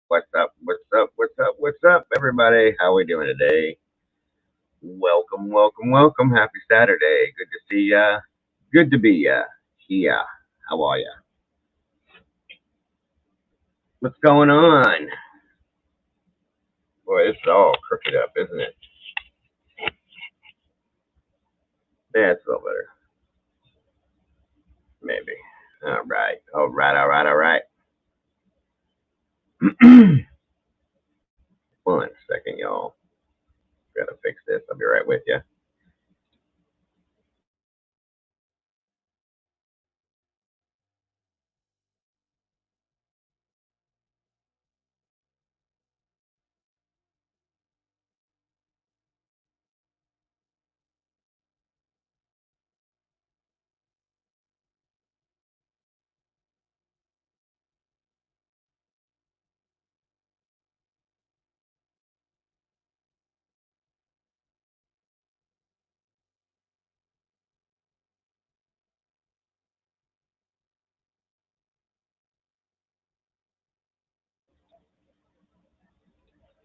What's up? What's up? What's up? What's up, everybody? How we doing today? Welcome, welcome, welcome. Happy Saturday. Good to see ya. Good to be ya. Yeah. How are ya? What's going on? Boy, it's all crooked up, isn't it? Yeah, it's a little better. Maybe. All right. All right. All right. All right. 1 second, y'all. Gotta fix this. I'll be right with you.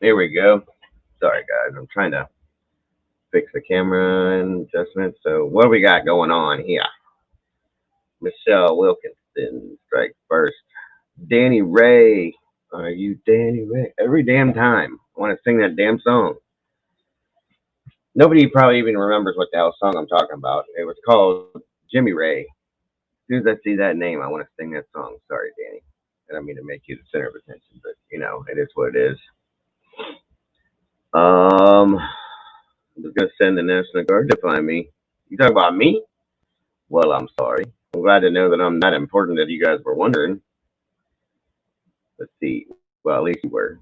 There we go. Sorry, guys. I'm trying to fix the camera and adjustments. So, what do we got going on here? Michelle Wilkinson strikes first. Danny Ray. Are you Danny Ray? Every damn time. I want to sing that damn song. Nobody probably even remembers what the hell song I'm talking about. It was called Jimmy Ray. As soon as I see that name, I want to sing that song. Sorry, Danny. I don't mean to make you the center of attention, but it is what it is. I was gonna send the National Guard to find me. You talking about me? Well, I'm sorry. I'm glad to know that I'm not important that you guys were wondering. Let's see. Well, at least you were.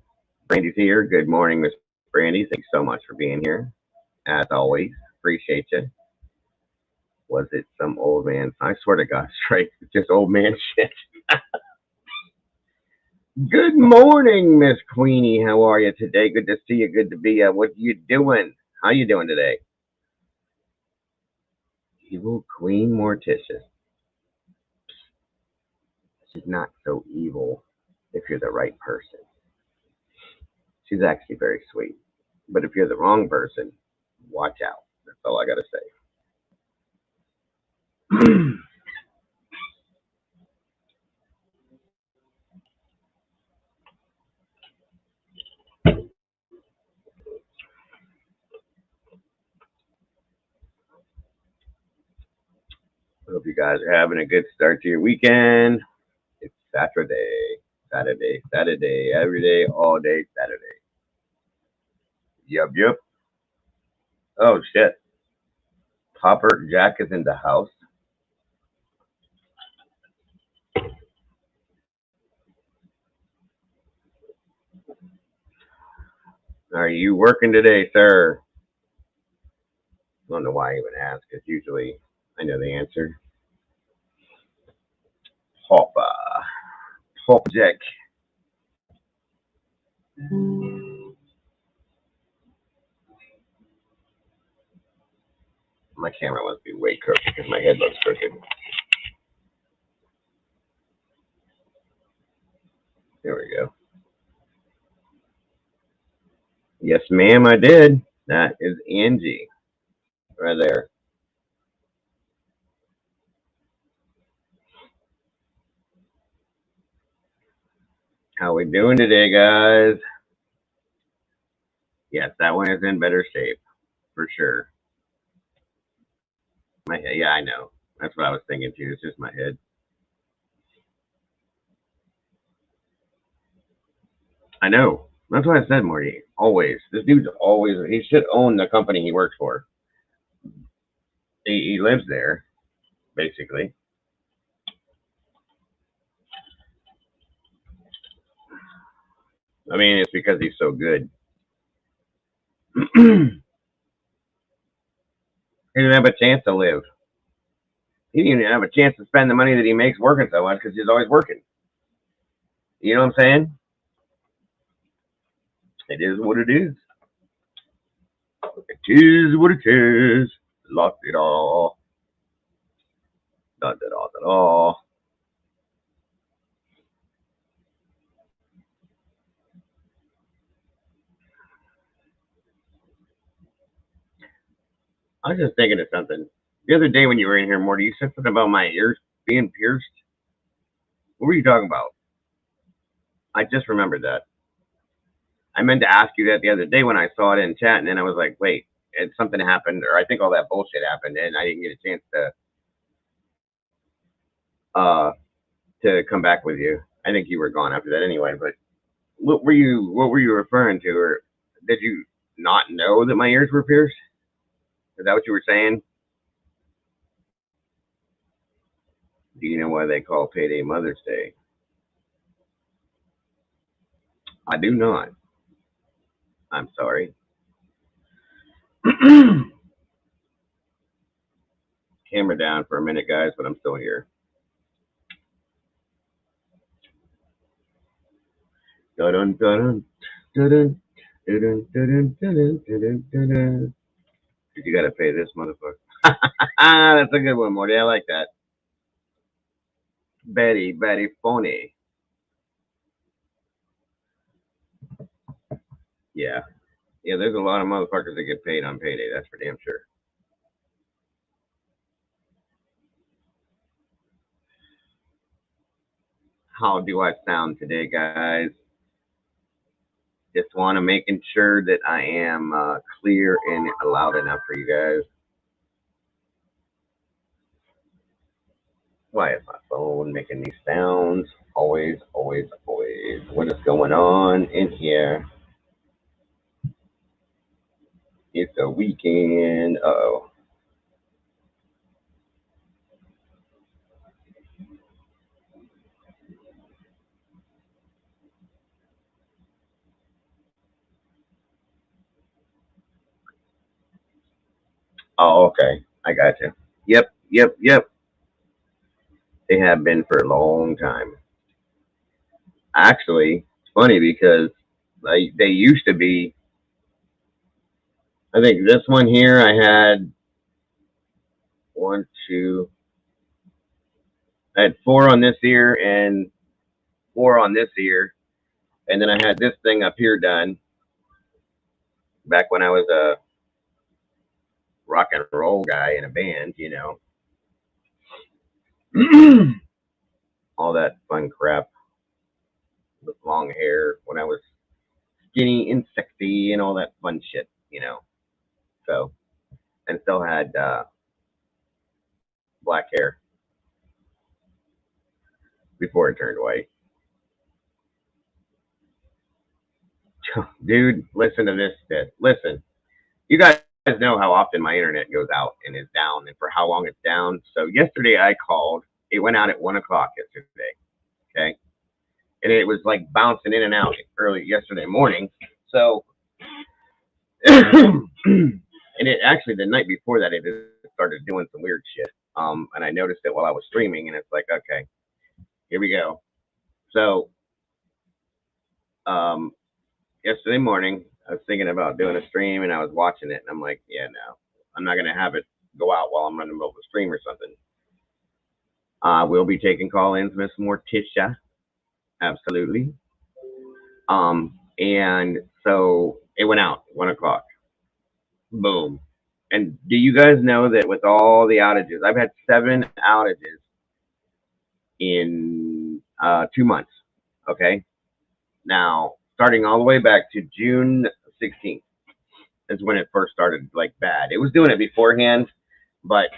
Brandy's here. Good morning, Miss Brandy. Thanks so much for being here. As always, appreciate you. Was it some old man? I swear to God, straight, it's just old man shit. Good morning, Miss Queenie. How are you today? Good to see you. Good to be you. What you doing? How you doing today? Evil Queen Mortician. She's not so evil if you're the right person. She's actually very sweet. But if you're the wrong person, watch out. That's all I gotta say. Hope you guys are having a good start to your weekend. It's Saturday. Saturday, Saturday, every day, all day, Saturday. Yup, yup. Oh shit. Popper Jack is in the house. Are you working today, sir? I don't know why I even ask, because usually I know the answer. Popper. Pop Jack. My camera must be way crooked because my head looks crooked. There we go. Yes, ma'am, I did. That is Angie. Right there. How we doing today, guys? Yes, that one is in better shape, for sure. My head, yeah, I know. That's what I was thinking too. It's just my head. I know. That's what I said, Morty. Always. This dude's always, he should own the company he works for. He lives there, basically. I mean, it's because he's so good. He didn't have a chance to live. He didn't even have a chance to spend the money that he makes working so much because he's always working. You know what I'm saying? It is what it is. It is what it is. Lost it all. Not at all at all. I was just thinking of something. The other day when you were in here, Morty, you said something about my ears being pierced. What were you talking about? I just remembered that. I meant to ask you that the other day when I saw it in chat, and then I was like, wait, something happened, or I think all that bullshit happened, and I didn't get a chance uh to come back with you. I think you were gone after that anyway. But what were you referring to, or did you not know that my ears were pierced? Is that what you were saying? Do you know why they call payday Mother's Day? I do not. I'm sorry. Camera down for a minute, guys, but I'm still here. Dun dun dun dun dun dun dun dun dun. You gotta pay this motherfucker. That's a good one, Morty. I like that. Very, very funny. Yeah. Yeah, there's a lot of motherfuckers that get paid on payday. That's for damn sure. How do I sound today, guys? Just want to making sure that I am clear and loud enough for you guys. Why is my phone making these sounds? Always, always, always. What is going on in here? It's a weekend. Uh-oh. Oh, okay. I got you. Yep, yep, yep. They have been for a long time. Actually, it's funny because they used to be. I think this one here I had one, two. I had four on this ear and four on this ear, and then I had this thing up here done back when I was a rock and roll guy in a band, all that fun crap with long hair when I was skinny and sexy and all that fun shit. So, and still had black hair before it turned white. Dude, listen to this shit. Listen, you guys know how often my internet goes out and is down and for how long it's down. So yesterday I called. It went out at 1 o'clock yesterday. Okay. And it was like bouncing in and out early yesterday morning. So, and it actually the night before that it started doing some weird shit. And I noticed it while I was streaming, and it's like, okay, here we go. So, um, yesterday morning I was thinking about doing a stream, and I was watching it, and I'm like, yeah, no, I'm not gonna have it go out while I'm running the stream or something. We'll be taking call-ins, Miss Morticia, absolutely. And so it went out 1 o'clock. Boom. And do you guys know that with all the outages, I've had 7 outages in 2 months. Okay. Now, starting all the way back to June 16th is when it first started like bad. It was doing it beforehand, but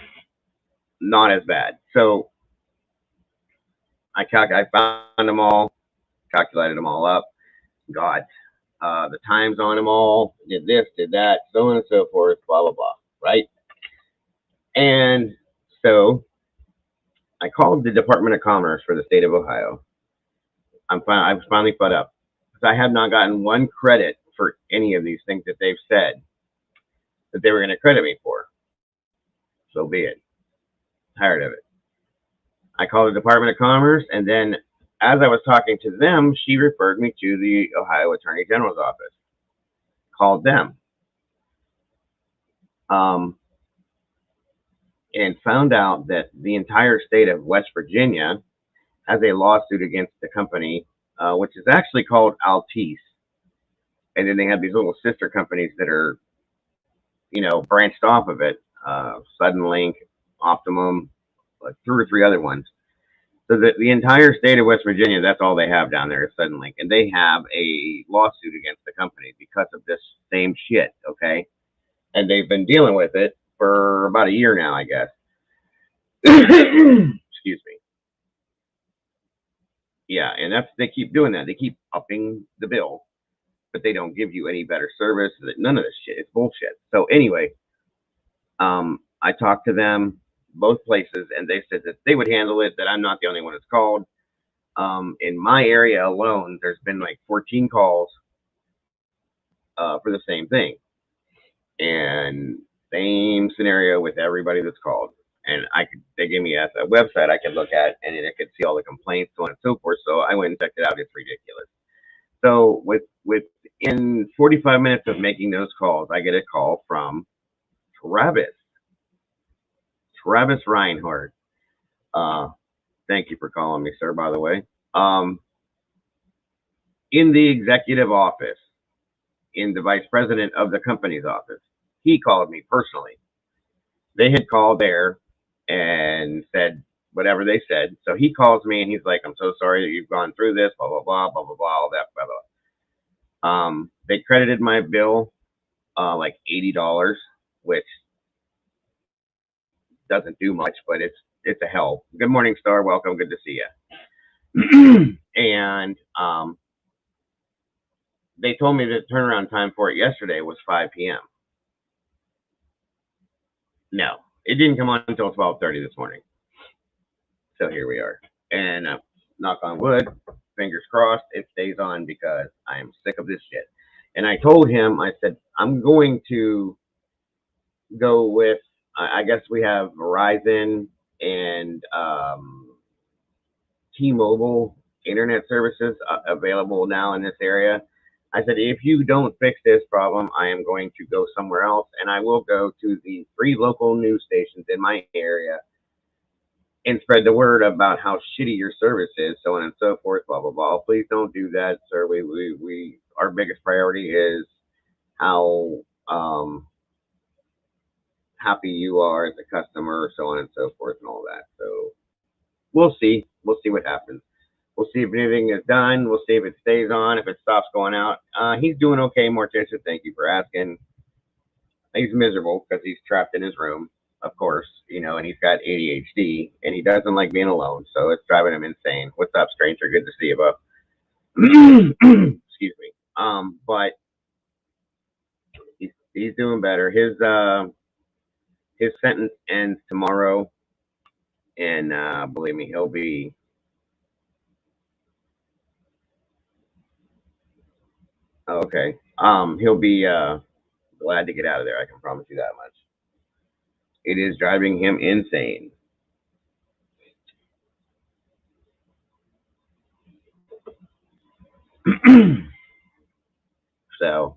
not as bad. So I found them all, calculated them all up, got the times on them all, did this, did that, so on and so forth, blah blah blah, right? And so I called the Department of Commerce for the state of Ohio. I was finally fed up because I have not gotten one credit for any of these things that they've said that they were going to credit me for. So be it. Tired of it. I called the Department of Commerce, and then as I was talking to them, she referred me to the Ohio Attorney General's office. Called them. And found out that the entire state of West Virginia has a lawsuit against the company, which is actually called Altice. And then they have these little sister companies that are, branched off of it, Suddenlink, Optimum, like 2 or 3 other ones. So the entire state of West Virginia, that's all they have down there is Suddenlink. And they have a lawsuit against the company because of this same shit, okay? And they've been dealing with it for about a year now, I guess. Excuse me. Yeah, and they keep doing that. They keep upping the bill, but they don't give you any better service. None of this shit. It's bullshit. So anyway, I talked to them, both places, and they said that they would handle it, that I'm not the only one that's called. In my area alone, there's been like 14 calls for the same thing. And same scenario with everybody that's called. And they gave me a website I could look at, and I could see all the complaints, so on and so forth. So I went and checked it out. It's ridiculous. So within 45 minutes of making those calls, I get a call from Travis Reinhardt. Thank you for calling me, sir, by the way. In the executive office, in the vice president of the company's office, he called me personally. They had called there and said whatever they said. So he calls me and he's like, I'm so sorry that you've gone through this, blah, blah, blah, blah, blah, blah, all that, blah, blah. They credited my bill like $80, which doesn't do much, but it's a help. Good morning, Star. Welcome. Good to see you. And they told me the turnaround time for it yesterday was 5 p.m. No, it didn't come on until 12:30 this morning. So here we are. And knock on wood, fingers crossed, it stays on because I am sick of this shit. And I told him, I said, I'm going to go with, I guess we have Verizon and T-Mobile internet services available now in this area. I said, if you don't fix this problem, I am going to go somewhere else, and I will go to the 3 local news stations in my area and spread the word about how shitty your service is, so on and so forth, blah, blah, blah. Please don't do that, sir. Our biggest priority is how happy you are as a customer, so on and so forth, and all that. So we'll see. We'll see what happens. We'll see if anything is done. We'll see if it stays on, if it stops going out. He's doing okay, Morticia. Thank you for asking. He's miserable because he's trapped in his room, of course, and he's got ADHD, and he doesn't like being alone, so it's driving him insane. What's up, stranger? Good to see you, bub. Excuse me. But he's doing better. His sentence ends tomorrow, and believe me, he'll be okay. He'll be glad to get out of there. I can promise you that much. It is driving him insane. So,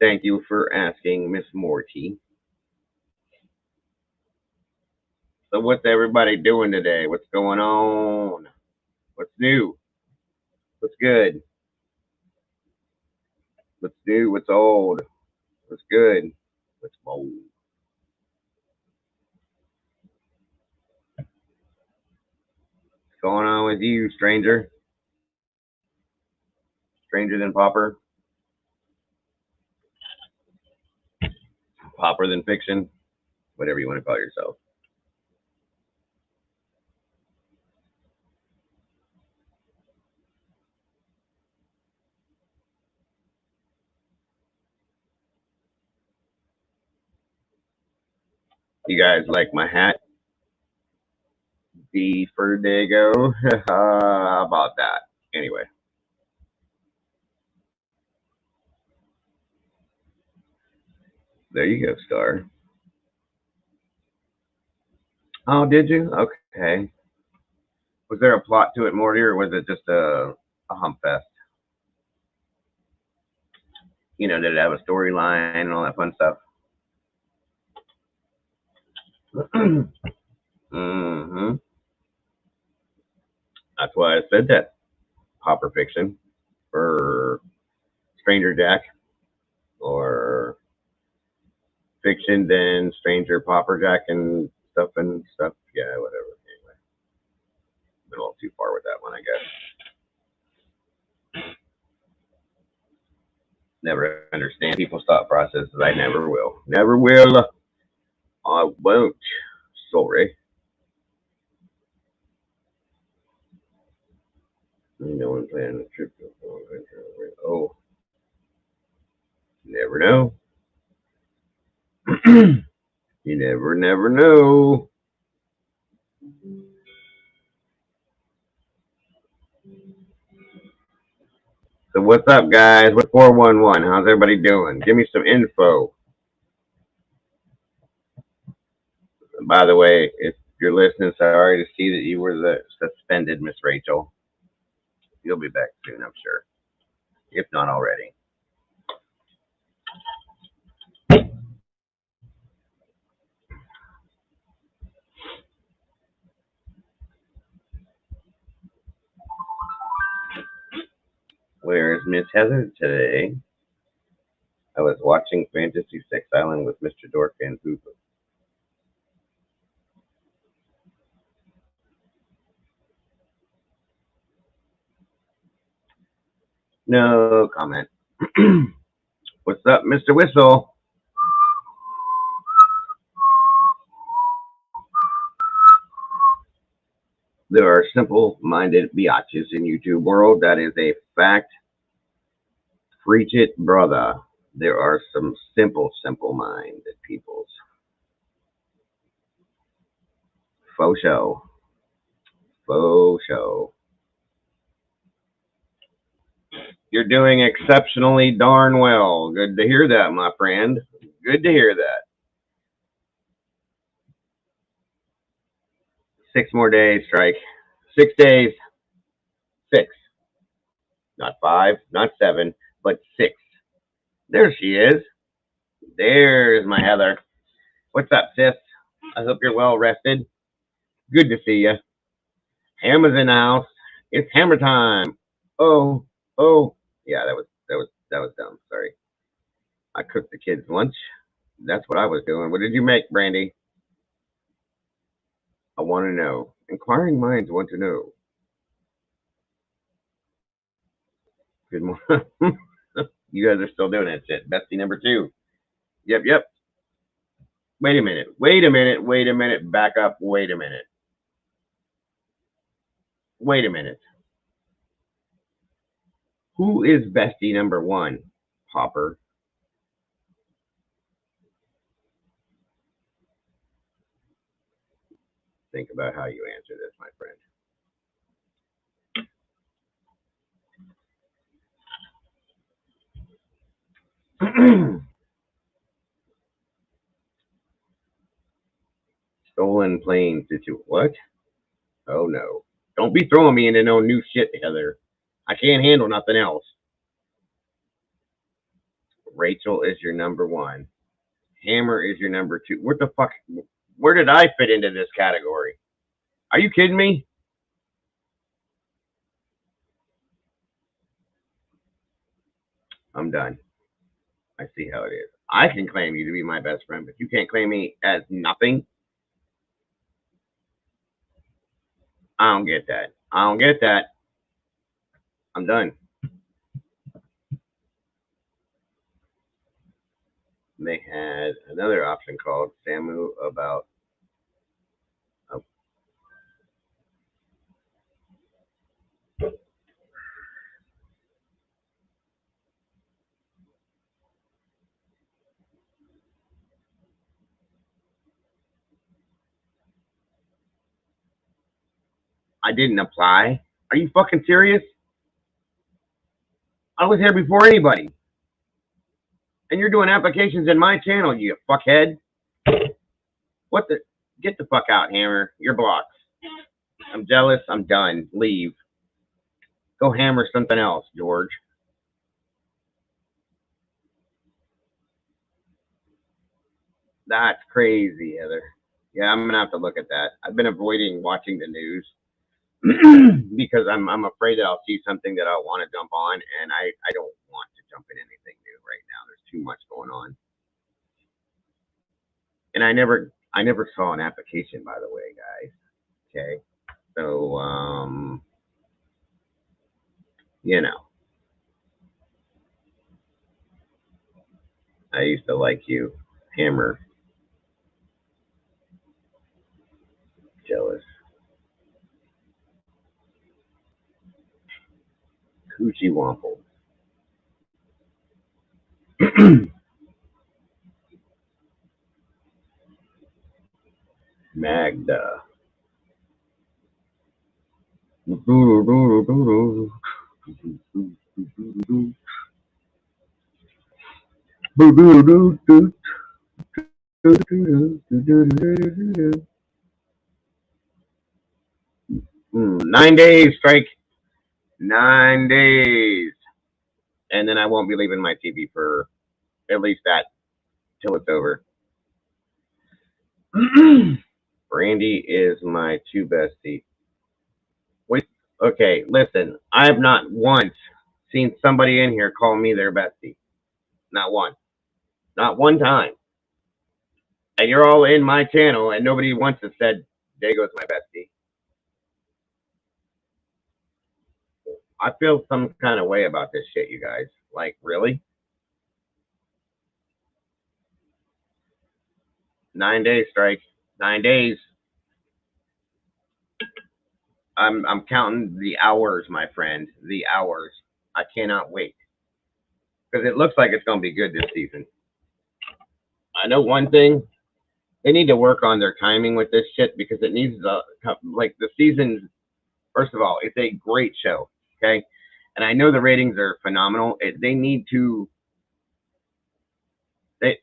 thank you for asking, Miss Morty. So, what's everybody doing today? What's going on? What's new? What's good? What's new? What's old? What's good? What's old? What's going on with you, stranger? Stranger than Pauper? Pauper than fiction? Whatever you want to call yourself. You guys like my hat? D for Dago. How about that? Anyway. There you go, Star. Oh, did you? Okay. Was there a plot to it, Morty, or was it just a hump fest? You know, did it have a storyline and all that fun stuff? Mm-hmm. That's why I said that. Popper fiction or Stranger Jack or fiction, then Stranger Popper Jack and stuff and stuff. Yeah, whatever. Anyway, been a little too far with that one, I guess. Never understand people's thought processes. I never will. Never will. I won't. Sorry. No one planning a trip to a foreign country. Oh, never know. You never know. So what's up, guys? What's 411? How's everybody doing? Give me some info. By the way, if you're listening, sorry to see that you were the suspended Miss Rachel. You'll be back soon, I'm sure, if not already. Where is Miss Heather today? I was watching Fantasy Sex Island with Mr. Dork and Hooper. No comment. What's up, Mr. Whistle? There are simple-minded biatches in YouTube world. That is a fact. Preach it, brother. There are some simple-minded peoples. Faux show. Faux show. You're doing exceptionally darn well. Good to hear that, my friend. Good to hear that. 6 more days, Strike. 6 days. 6. Not 5, not 7, but 6. There she is. There's my Heather. What's up, sis? I hope you're well rested. Good to see you. Hammer's in the house. It's hammer time. Oh, oh. Yeah, that was dumb. Sorry. I cooked the kids lunch. That's what I was doing. What did you make, Brandy? I want to know. Inquiring minds want to know. Good morning. You guys are still doing that shit. Bestie number 2. Yep. Wait a minute. Back up. Wait a minute. Who is bestie number 1? Popper. Think about how you answer this, my friend. Stolen plane situation. What? Oh no. Don't be throwing me into no new shit, Heather. I can't handle nothing else. Rachel is your number 1. Hammer is your number 2. What the fuck? Where did I fit into this category? Are you kidding me? I'm done. I see how it is. I can claim you to be my best friend, but you can't claim me as nothing. I don't get that. I'm done. another option called Samu about. Oh, I didn't apply. Are you fucking serious? I was here before anybody. And you're doing applications in my channel, you fuckhead. What the? Get the fuck out, Hammer. You're blocked. I'm jealous. I'm done. Leave. Go hammer something else, George. That's crazy, Heather. Yeah, I'm gonna have to look at that. I've been avoiding watching the news because I'm afraid that I'll see something that I want to jump on, and I don't want to jump in anything new right now. There's too much going on, and I never saw an application, by the way, guys. Okay, so you know, I used to like you, Hammer. Jealous. Coochie Womple. Magda. Mm, 9 days, strike. 9 days. And then I won't be leaving my TV for at least that till it's over. Brandy is my two bestie. Wait, okay, listen. I have not once seen somebody in here call me their bestie. Not one. Not one time. And you're all in my channel, and nobody once has said Dago's my bestie. I feel some kind of way about this shit, you guys. Like, really? 9 days, strike. 9 days. I'm counting the hours, my friend. The hours. I cannot wait because it looks like it's going to be good this season. I know one thing. They need to work on their timing with this shit because it needs like the season. First of all, it's a great show, okay, and I know the ratings are phenomenal. They need to. They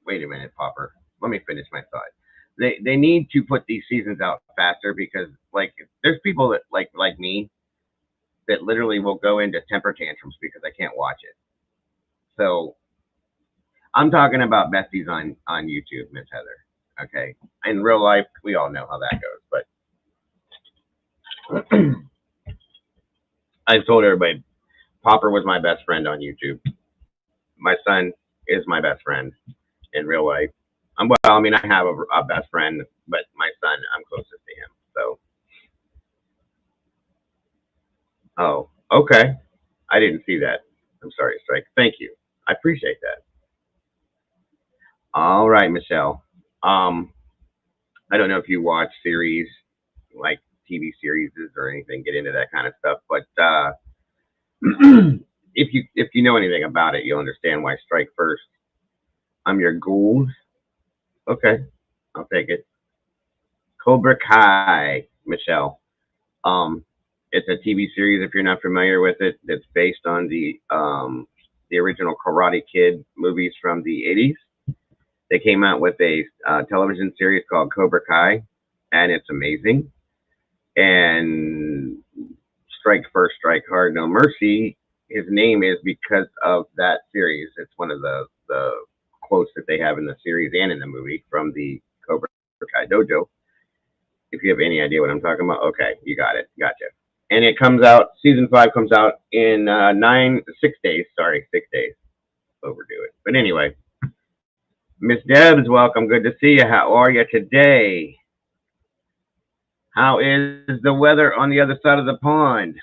wait a minute, Popper. Let me finish my thought. They need to put these seasons out faster because like there's people that like me that literally will go into temper tantrums because I can't watch it. So I'm talking about besties on YouTube, Miss Heather. Okay, in real life, we all know how that goes. But I've told everybody, Popper was my best friend on YouTube. My son is my best friend in real life. Well, I mean, I have a best friend, but my son, I'm closest to him. So, oh, okay. I didn't see that. I'm sorry, Strike. Thank you. I appreciate that. All right, Michelle. I don't know if you watch series like TV series or anything, get into that kind of stuff, but if you know anything about it, you'll understand why Strike first. I'm your gold. Okay, I'll take it. Cobra Kai, Michelle. Um, it's a TV series. If you're not familiar with it, it's based on the original Karate Kid movies from the '80s. They came out with a television series called Cobra Kai, and it's amazing. And Strike First, Strike Hard, No Mercy. His name is because of that series. It's one of the quotes that they have in the series and in the movie from the Cobra Kai Dojo. If you have any idea what I'm talking about, okay, you got it, gotcha. And it comes out. Season 5 comes out in 6 days. Sorry, 6 days. Overdo it. But anyway, Miss Debs, welcome. Good to see you. How are you today? How is the weather on the other side of the pond?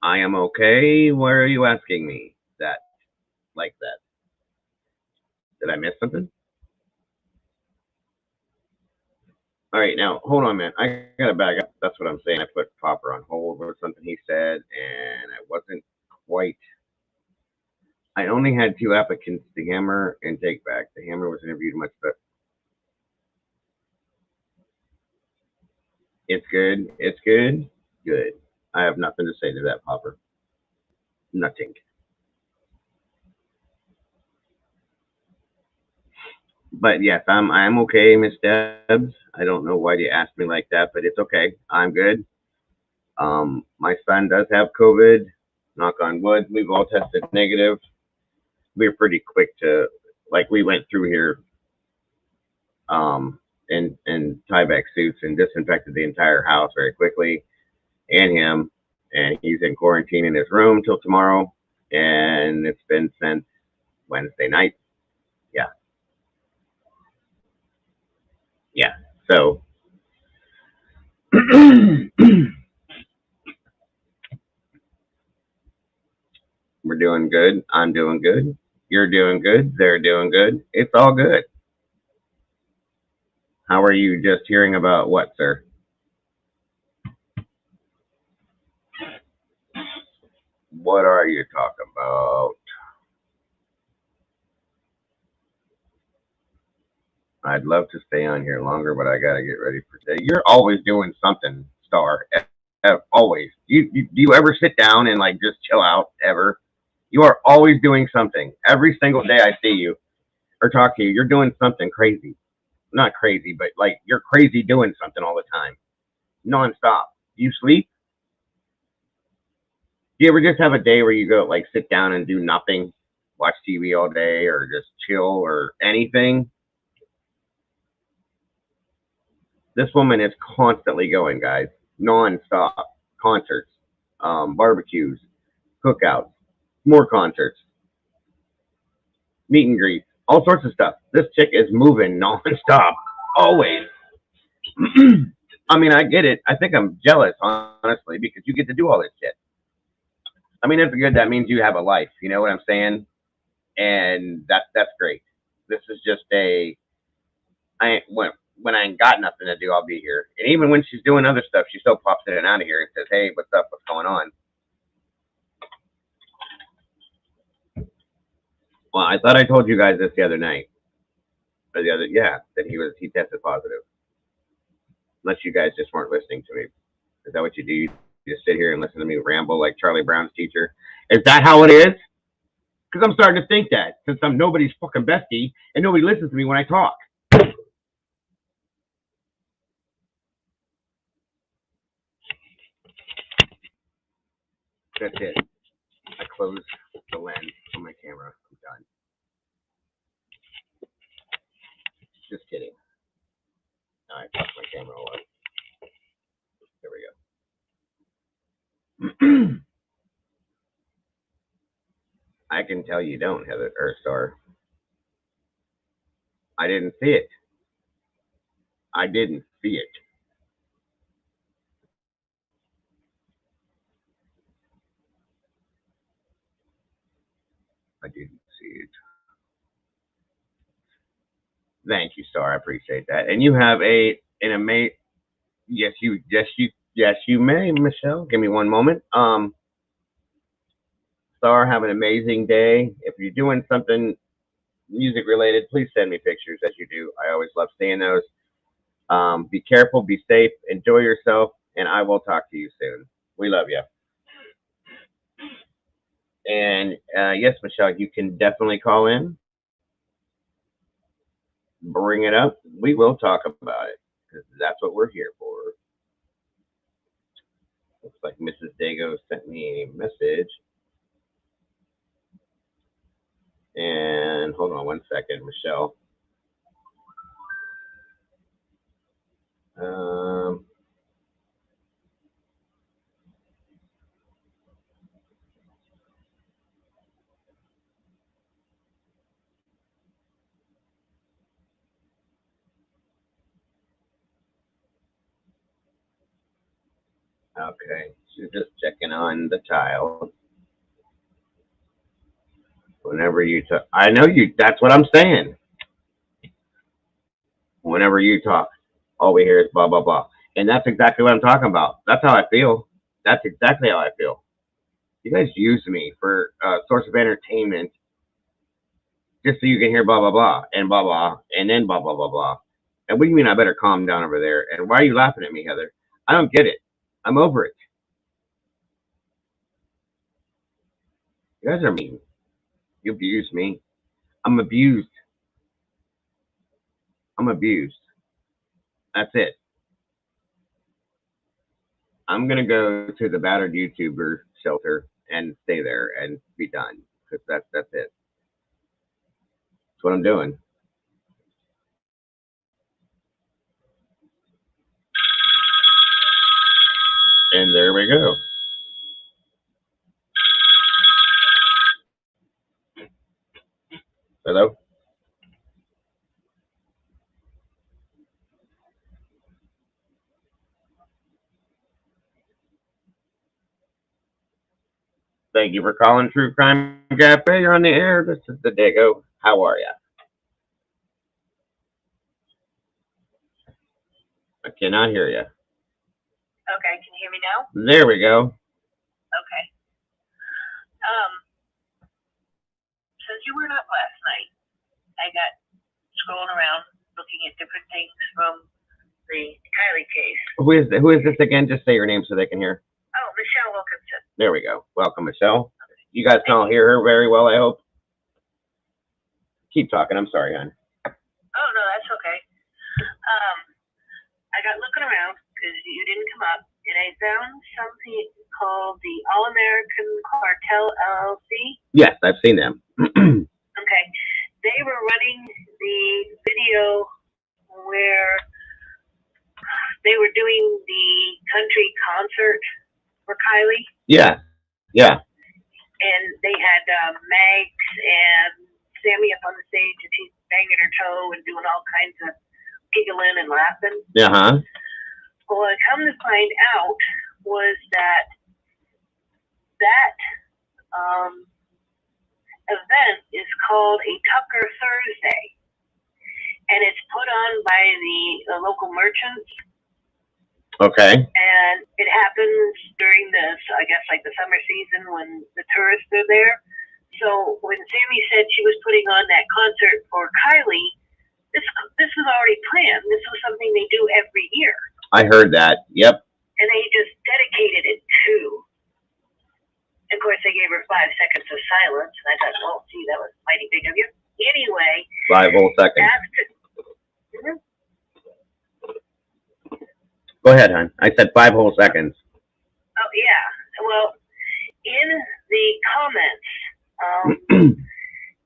I am okay. Why are you asking me that like that? Did I miss something? All right, now hold on, man. I got to back up. That's what I'm saying. I put Popper on hold with something he said, and I wasn't quite. I only had two applicants, the Hammer and Take Back. The Hammer was interviewed much, but it's good. It's good. Good. I have nothing to say to that, Popper. Nothing. But yes, I'm okay, Miss Debs. I don't know why you asked me like that, but it's okay. I'm good. My son does have COVID. Knock on wood. We've all tested negative. We were pretty quick to, like, we went through here in Tyvek suits and disinfected the entire house very quickly, and him. And he's in quarantine in his room till tomorrow. And it's been since Wednesday night. Yeah, yeah. So we're doing good. I'm doing good. You're doing good. They're doing good. It's all good. How are you just hearing about what, sir? What are you talking about? I'd love to stay on here longer, but I gotta get ready for today. You're always doing something, Star. Always. Do you ever sit down and like just chill out ever? You are always doing something. Every single day I see you or talk to you, you're doing something crazy. Not crazy, but like you're crazy doing something all the time, nonstop. You sleep? Do you ever just have a day where you go like sit down and do nothing, watch TV all day, or just chill or anything? This woman is constantly going, guys, nonstop. Concerts, barbecues, cookouts, more concerts, meet and greets, all sorts of stuff. This chick is moving nonstop, always. I mean, I get it. I think I'm jealous, honestly, because you get to do all this shit. I mean, it's good. That means you have a life. You know what I'm saying? And that's great. This is just a I ain't when I ain't got nothing to do, I'll be here. And even when she's doing other stuff, she still pops in and out of here and says, "Hey, what's up? What's going on?" Well, I thought I told you guys this the other night, or the other yeah, that he tested positive. Unless you guys just weren't listening to me. Is that what you do? You just sit here and listen to me ramble like Charlie Brown's teacher? Is that how it is? Because I'm starting to think that since I'm nobody's fucking bestie and nobody listens to me when I talk. That's it. I close the lens on my camera. I'm done. Just kidding. I tossed my camera away. There we go. I can tell you don't, Heather or Star. I didn't see it. I didn't see it. I didn't see it. Thank you, Star. I appreciate that. And you have an amazing. Yes, you may, Michelle. Give me one moment. Star, have an amazing day. If you're doing something music related, please send me pictures as you do. I always love seeing those. Be careful, be safe, enjoy yourself, and I will talk to you soon. We love you. And yes, Michelle, you can definitely call in, bring it up. We will talk about it because that's what we're here for. Looks like Mrs. Dago sent me a message. And hold on one second, Michelle. Um, Okay, she's just checking on the child. Whenever you talk, I know you. That's what I'm saying. Whenever you talk, all we hear is blah blah blah, and that's exactly what I'm talking about. That's how I feel. That's exactly how I feel. You guys use me for a source of entertainment, just so you can hear blah blah, and then blah blah blah blah. And what do you mean I better calm down over there? And why are you laughing at me, Heather? I don't get it. I'm over it. You guys are mean. You abuse me. I'm abused. I'm abused. That's it. I'm gonna go to the battered YouTuber shelter and stay there and be done because that's it. That's what I'm doing. And there we go. Hello. Thank you for calling True Crime Cafe. You're on the air. This is the Dago. How are you? I cannot hear you. Okay, can you hear me now? There we go. Okay. Um, since you were up last night, I got scrolling around looking at different things from the Kylie case. Who is this again? Just say your name so they can hear. Oh, Michelle Wilkinson. There we go. Welcome, Michelle. You guys can all hear her very well, I hope. Keep talking. I'm sorry, hon. Oh, no, that's okay. I got looking around because you didn't come up, and I found something called the All-American Cartel LLC. Yes, I've seen them. Okay. They were running the video where they were doing the country concert for Kylie. Yeah, yeah. And they had Max and Sammy up on the stage, and she's banging her toe and doing all kinds of giggling and laughing. Uh-huh. Well, what I come to find out was that event is called a Tucker Thursday, and it's put on by the local merchants. Okay. And it happens during this, I guess, like the summer season when the tourists are there. So when Sammy said she was putting on that concert for Kylie, this was already planned. This was something they do every year. I heard that. Yep. And they just dedicated it to. Of course, they gave her 5 seconds of silence, and I thought, well, gee, that was mighty big of you. Anyway. 5 whole seconds. Mm-hmm. Go ahead, hon. I said 5 whole seconds. Oh, yeah. Well, in the comments,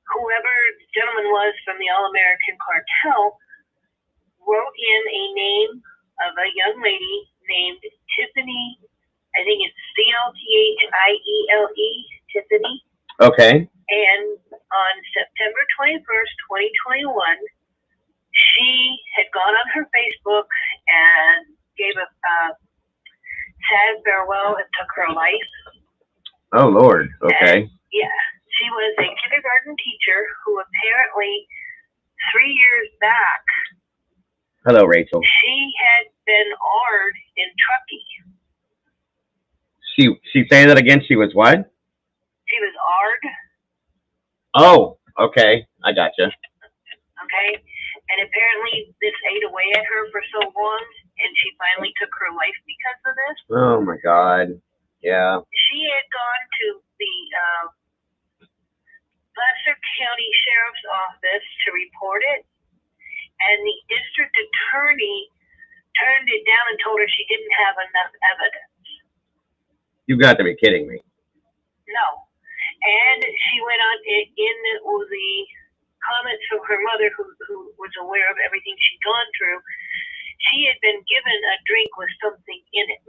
whoever the gentleman was from the All-American Cartel wrote in a name of a young lady named Tiffany. I think it's Clthiele, Tiffany. Okay. And on September 21st, 2021, she had gone on her Facebook and gave a sad farewell and took her life. Oh, Lord. Okay. And, yeah. She was a kindergarten teacher who apparently 3 years back. Hello, Rachel. She had been AR'd in Truckee. She say that again? She was what? She was AR'd. Oh, okay. I gotcha. Okay. And apparently this ate away at her for so long, and she finally took her life because of this. Oh, my God. Yeah. She had gone to the Placer County Sheriff's Office to report it, and the district attorney turned it down and told her she didn't have enough evidence. You've got to be kidding me. No. And she went on in the comments from her mother, who was aware of everything she'd gone through. She had been given a drink with something in it.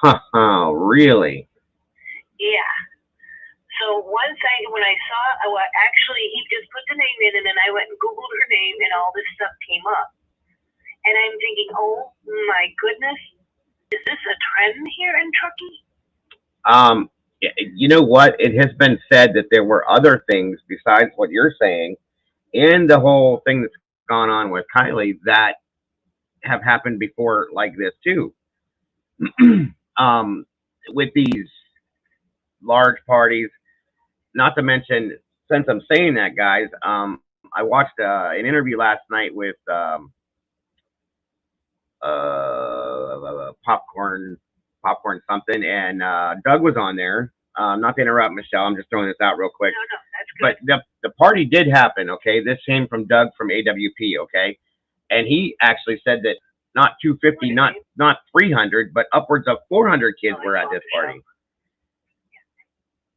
Huh, really? Yeah. So when I saw, actually, he just put the name in, and then I went and Googled her name, and all this stuff came up. And I'm thinking, oh my goodness, Is this a trend here in Truckee? You know what? It has been said that there were other things besides what you're saying and the whole thing that's gone on with Kylie that have happened before like this too. With these large parties, not to mention, since I'm saying that, guys, I watched an interview last night with popcorn something, and Doug was on there. Not to interrupt, Michelle, I'm just throwing this out real quick. No, that's good. But the party did happen, okay? This came from Doug from AWP, okay? And he actually said that not 250, not 300, but upwards of 400 kids were at this party.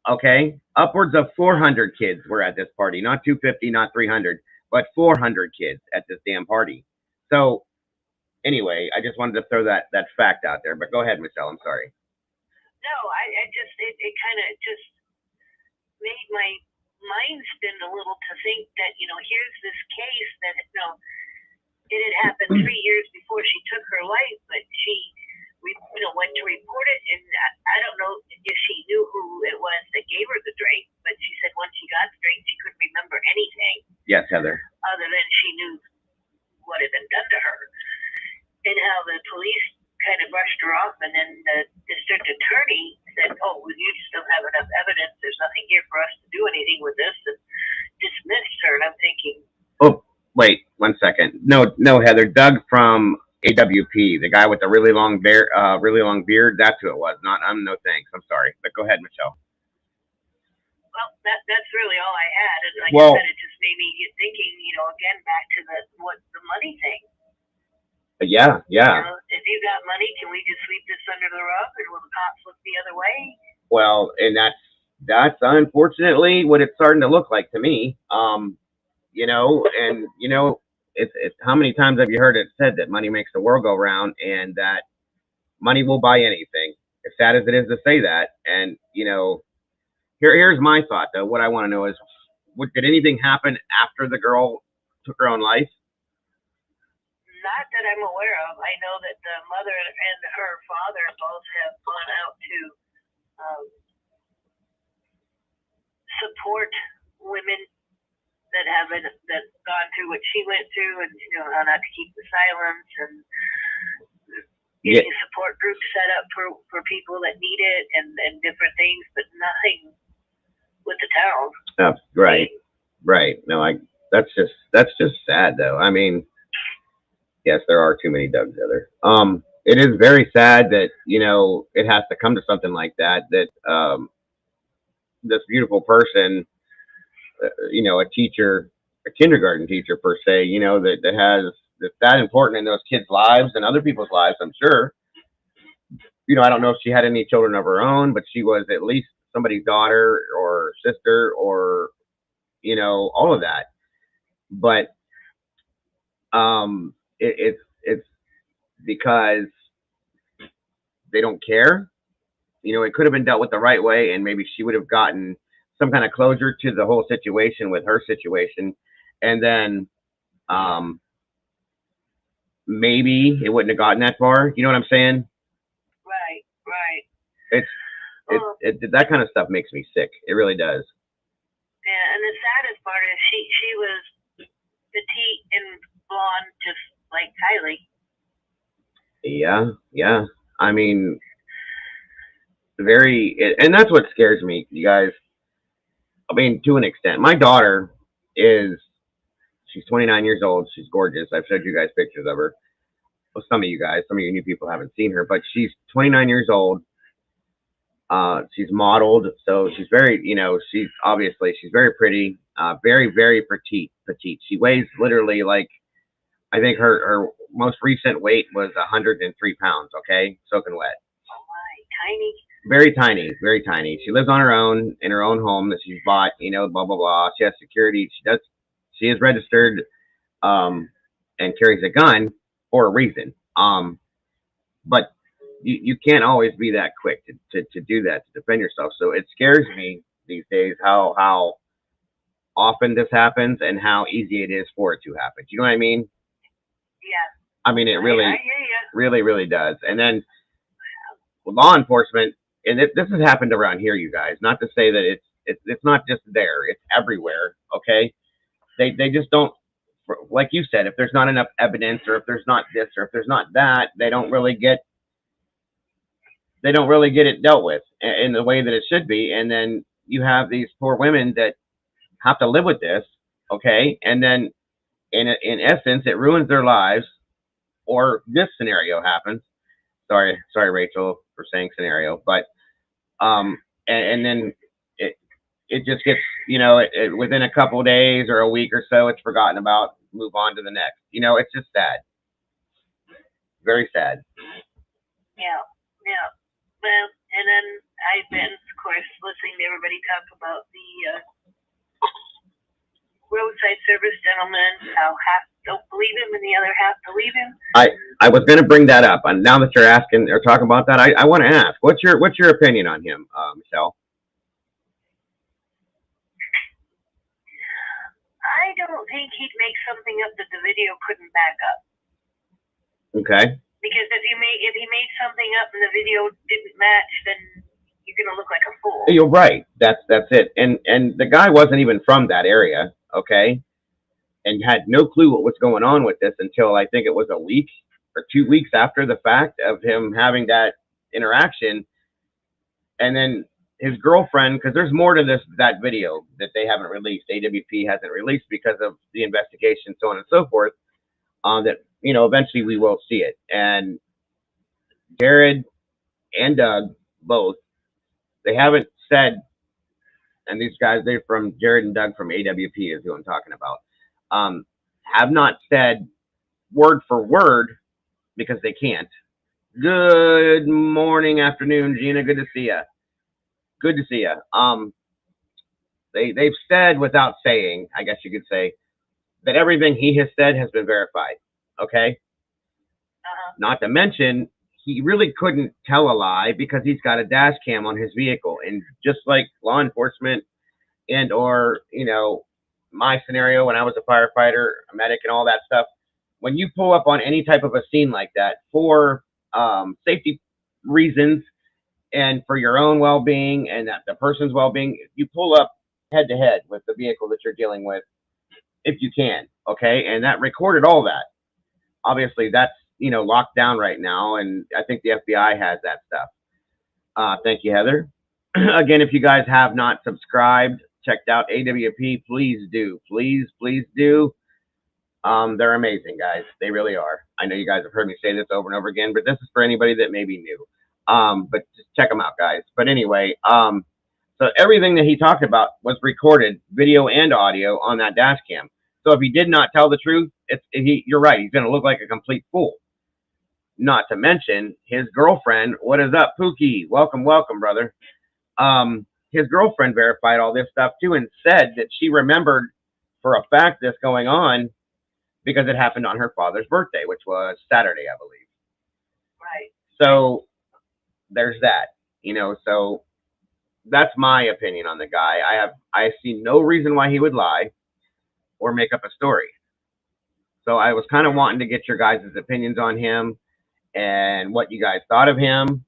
Okay? Upwards of 400 kids were at this party. Not 250, not 300, but 400 kids at this damn party. So, anyway, I just wanted to throw that fact out there. But go ahead, Michelle. I'm sorry. No, I just, it kind of just made my mind spin a little to think that, here's this case that, it had happened 3 years before she took her life, but we went to report it, and I don't know if she knew who it was that gave her the drink, but she said once she got the drink, she couldn't remember anything. Yes, Heather. Other than she knew what had been done to her, and how the police kind of brushed her off, and then the district attorney said, "Oh, well, you just don't have enough evidence. There's nothing here for us to do anything with this," and dismissed her. And I'm thinking, oh, wait 1 second. No, Heather. Doug from AWP, the guy with the really long beard. That's who it was. No thanks. I'm sorry. But go ahead, Michelle. Well, that's really all I had. And like I said, it just made me thinking, again, back to the money thing. Yeah. If you got money, can we just sweep this under the rug, or will the cops look the other way? Well, and that's unfortunately what it's starting to look like to me. It's how many times have you heard it said that money makes the world go round, and that money will buy anything. As sad as it is to say that, and here's my thought though. What I want to know is, did anything happen after the girl took her own life? Not that I'm aware of. I know that the mother and her father both have gone out to support women that gone through what she went through, and how not to keep the silence, and getting a support group set up for people that need it, and different things, but nothing with the town. Right. No, that's just sad though. I mean, yes, there are too many Dougs there. It is very sad that it has to come to something like that. That this beautiful person, a teacher, a kindergarten teacher per se, that's important in those kids' lives and other people's lives. I'm sure. I don't know if she had any children of her own, but she was at least somebody's daughter or sister, or all of that. But it's because they don't care. It could have been dealt with the right way, and maybe she would have gotten some kind of closure to the whole situation with her situation, and then maybe it wouldn't have gotten that far. You know what I'm saying? Right. That kind of stuff makes me sick. It really does. Yeah, and the saddest part is she was petite and blonde, just like Kylie. Yeah. I mean, and that's what scares me, you guys. I mean, to an extent. My daughter she's 29 years old. She's gorgeous. I've showed you guys pictures of her. Well, some of you new people haven't seen her, but she's 29 years old. She's modeled, so she's very, she's very pretty, very, very petite. She weighs literally I think her most recent weight was 103 pounds, okay? Soaking wet. Oh my, tiny. Very tiny, very tiny. She lives on her own, in her own home that she's bought, blah, blah, blah. She has security. She is registered, and carries a gun for a reason. But you can't always be that quick to do that, to defend yourself. So it scares me these days how often this happens and how easy it is for it to happen. Do you know what I mean? Yeah. I mean, it really, I hear you. really, really does. And then, law enforcement, and this has happened around here, you guys. Not to say that it's not just there; it's everywhere. Okay, they just don't, like you said, if there's not enough evidence, or if there's not this, or if there's not that, they don't really get it dealt with in the way that it should be. And then you have these poor women that have to live with this. Okay, and then in essence, it ruins their lives. Or this scenario happens. Sorry, Rachel, for saying scenario, but and then it just gets, within a couple of days or a week or so, it's forgotten about. Move on to the next. It's just sad. Very sad. Yeah. Well, and then I've been, of course, listening to everybody talk about the roadside service gentleman, how half don't believe him and the other half believe him. I was going to bring that up, and now that you're asking or talking about that, I want to ask, what's your opinion on him, Michelle? I don't think he'd make something up that the video couldn't back up. Okay. Because if he made something up and the video didn't match, then you're gonna look like a fool. You're right. That's it. And the guy wasn't even from that area, okay, and had no clue what was going on with this until I think it was a week or 2 weeks after the fact of him having that interaction. And then his girlfriend, because there's more to that video that they haven't released, AWP hasn't released because of the investigation, so on and so forth, that eventually we will see it. And Jared and Doug both, they haven't said, and these guys, they're from Jared and Doug from AWP is who I'm talking about, have not said word for word, because they can't. Good morning, afternoon, Gina. Good to see you. Good to see you. They've said without saying, I guess you could say, that everything he has said has been verified. Okay. Not to mention, he really couldn't tell a lie because he's got a dash cam on his vehicle, and just like law enforcement and or my scenario when I was a firefighter, a medic, and all that stuff, when you pull up on any type of a scene like that for safety reasons and for your own well-being and that the person's well-being, you pull up head-to-head with the vehicle that you're dealing with if you can, okay? And that recorded all that. Obviously, that's, locked down right now, and I think the FBI has that stuff. Thank you, Heather. Again, if you guys have not subscribed, checked out AWP, please do. Please do. They're amazing, guys. They really are. I know you guys have heard me say this over and over again, but this is for anybody that may be new. But just check them out, guys. But anyway, so everything that he talked about was recorded, video and audio, on that dash cam. So if he did not tell the truth, you're right. He's going to look like a complete fool. Not to mention his girlfriend. What is up, Pookie? Welcome, brother. His girlfriend verified all this stuff too and said that she remembered for a fact this going on because it happened on her father's birthday, which was Saturday, I believe. Right. So there's that, so that's my opinion on the guy. I see no reason why he would lie or make up a story. So I was kind of wanting to get your guys' opinions on him and what you guys thought of him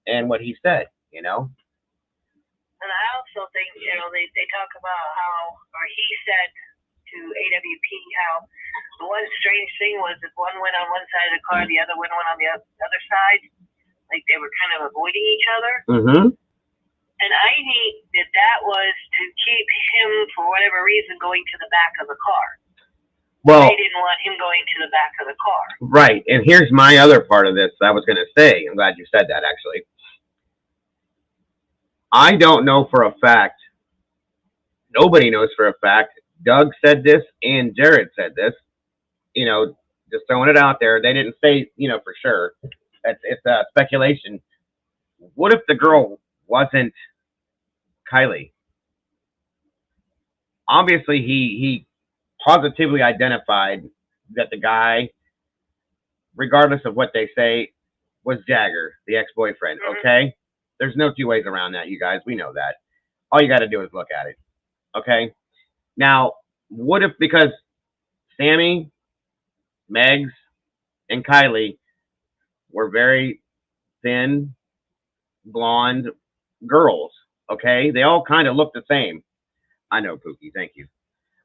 and what he said, And I also think, they talk about how, or he said to AWP, how the one strange thing was if one went on one side of the car, the other one went on the other side. Like they were kind of avoiding each other. Mm-hmm. And I think that was to keep him, for whatever reason, going to the back of the car. Well, they didn't want him going to the back of the car. Right. And here's my other part of this I was going to say. I'm glad you said that, actually. I don't know for a fact. Nobody knows for a fact. Doug said this and Jared said this. Just throwing it out there. They didn't say, for sure. It's speculation. What if the girl wasn't Kylie? Obviously, he positively identified that the guy, regardless of what they say, was Jagger, the ex-boyfriend. Mm-hmm. Okay? There's no two ways around that, you guys. We know that. All you got to do is look at it. Okay? Now, what if, because Sammy, Megs, and Kylie were very thin, blonde girls. Okay, they all kind of look the same. I know, Pookie. Thank you.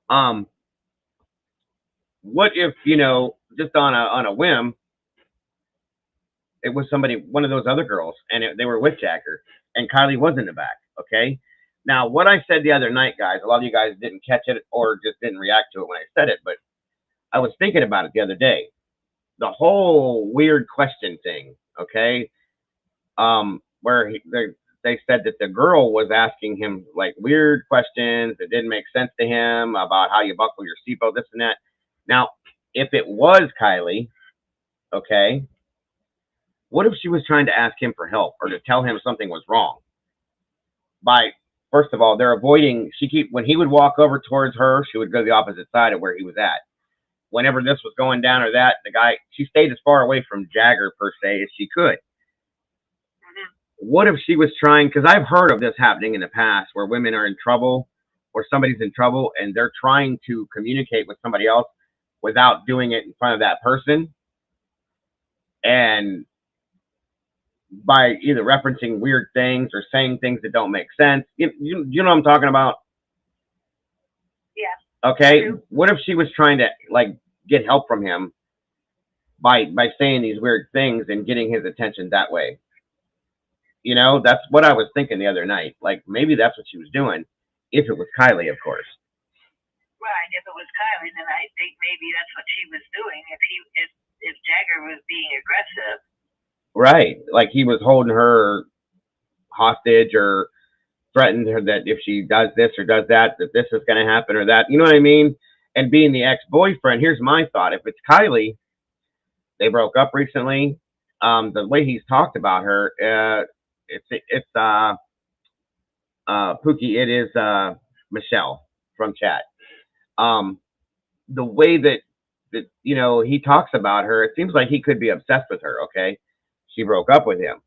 Um, what if just on a whim, it was somebody, one of those other girls, and they were with Jagger, and Kylie was in the back. Okay. Now, what I said the other night, guys, a lot of you guys didn't catch it or just didn't react to it when I said it, but I was thinking about it the other day. The whole weird question thing, okay? Where they said that the girl was asking him like weird questions that didn't make sense to him about how you buckle your seatbelt, this and that. Now, if it was Kylie, okay, what if she was trying to ask him for help or to tell him something was wrong? By First of all, they're avoiding. When he would walk over towards her, she would go the opposite side of where he was at. Whenever this was going down or that, she stayed as far away from Jagger per se as she could. What if she was trying? Because I've heard of this happening in the past, where women are in trouble or somebody's in trouble and they're trying to communicate with somebody else without doing it in front of that person, and by either referencing weird things or saying things that don't make sense. You know what I'm talking about? Yeah. Okay. True. What if she was trying to like get help from him by saying these weird things and getting his attention that way? That's what I was thinking the other night. Like maybe that's what she was doing, if it was Kylie, of course. Right. If it was Kylie, then I think maybe that's what she was doing. If Jagger was being aggressive. Right. Like he was holding her hostage or threatened her that if she does this or does that this is going to happen or that. You know what I mean? And being the ex-boyfriend, here's my thought. If it's Kylie, they broke up recently. The way he's talked about her, it's Pookie. It is Michelle from chat. The way that he talks about her, it seems like he could be obsessed with her. Okay, she broke up with him.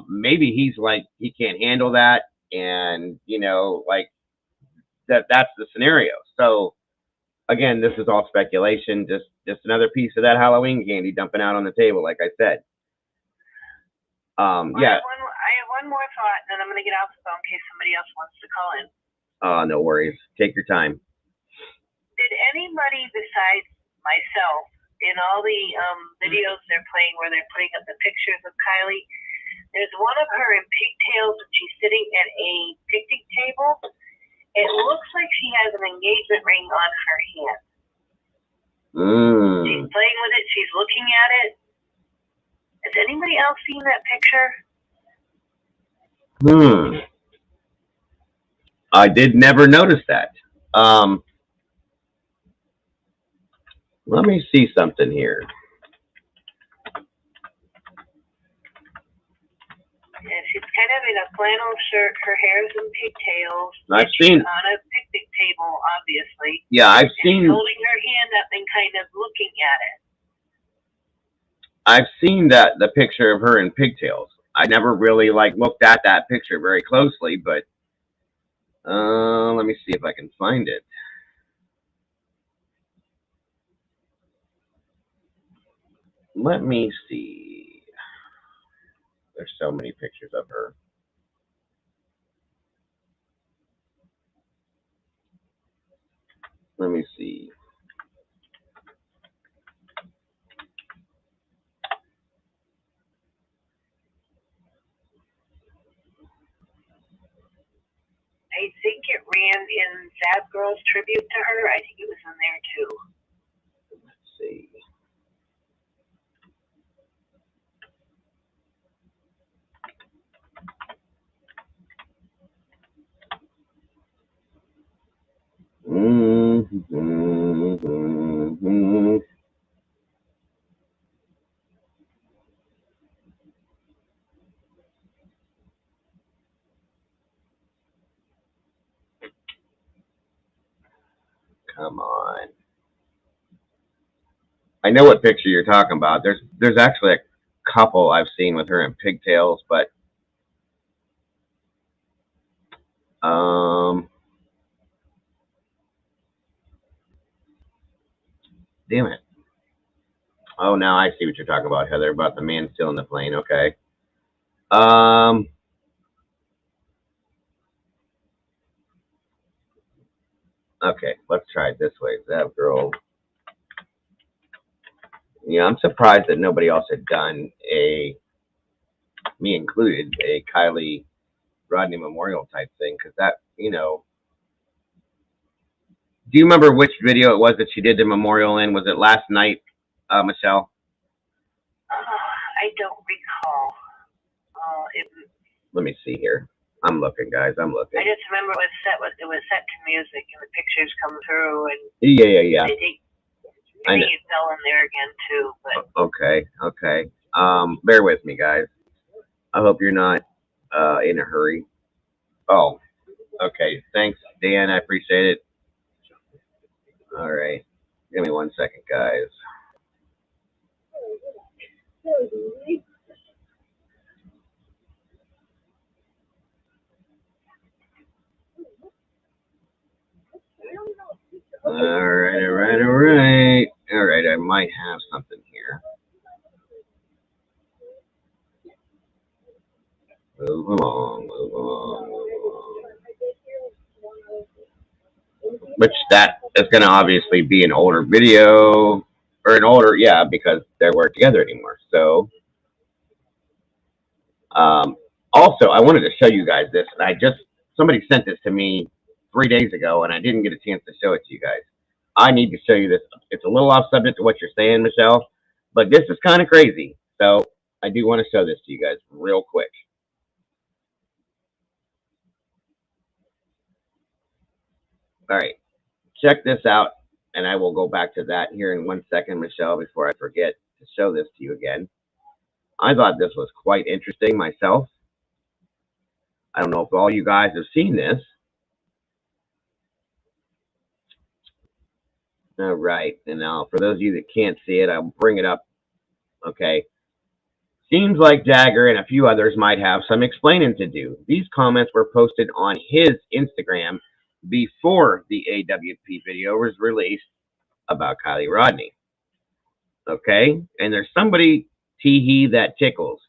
Maybe he's like he can't handle that, and like that's the scenario. So again, this is all speculation. Just another piece of that Halloween candy dumping out on the table, like I said. Yeah. I have one more thought, and then I'm going to get off the phone in case somebody else wants to call in. No worries. Take your time. Did anybody besides myself, in all the videos they're playing where they're putting up the pictures of Kylie, there's one of her in pigtails and she's sitting at a picnic table. It looks like she has an engagement ring on her hand. She's playing with it. She's looking at it. Has anybody else seen that picture? I did never notice that. Let me see something here. Yeah, she's kind of in a flannel shirt. Her hair's in pigtails. I've seen on a picnic table, obviously. Yeah, I've seen. She's holding her hand up and kind of looking at it. I've seen the picture of her in pigtails. I never really looked at that picture very closely, but let me see if I can find it. Let me see. There's so many pictures of her. Let me see. I think it ran in Zab Girl's tribute to her. I think it was in there too. Let's see. Come on. I know what picture you're talking about. There's actually a couple I've seen with her in pigtails, but damn it. Oh, now I see what you're talking about, Heather, about the man still in the plane. Okay. Okay, let's try it this way. That girl. Yeah, I'm surprised that nobody else had done me included, a Kylie Rodney Memorial type thing, because that, do you remember which video it was that she did the memorial in? Was it last night, Michelle? I don't recall. Let me see here. I'm looking, guys. I'm looking. I just remember it was set to music, and the pictures come through, and yeah. I think it fell in there again too. But okay. Bear with me, guys. I hope you're not in a hurry. Oh, okay. Thanks, Dan. I appreciate it. All right. Give me 1 second, guys. All right. All right, I might have something here. Move along. Which that is going to obviously be an older video, or an older, yeah, because they weren't together anymore. So, also, I wanted to show you guys this, and somebody sent this to me 3 days ago, and I didn't get a chance to show it to you guys. I need to show you this. It's a little off subject to what you're saying, Michelle, but this is kind of crazy. So I do want to show this to you guys real quick. All right, check this out, and I will go back to that here in 1 second, Michelle, before I forget to show this to you again. I thought this was quite interesting myself. I don't know if all you guys have seen this. All right, and now for those of you that can't see it, I'll bring it up. Okay. Seems like Jagger and a few others might have some explaining to do. These comments were posted on his Instagram before the AWP video was released about Kylie Rodney. Okay? And there's somebody, tee-hee, that tickles.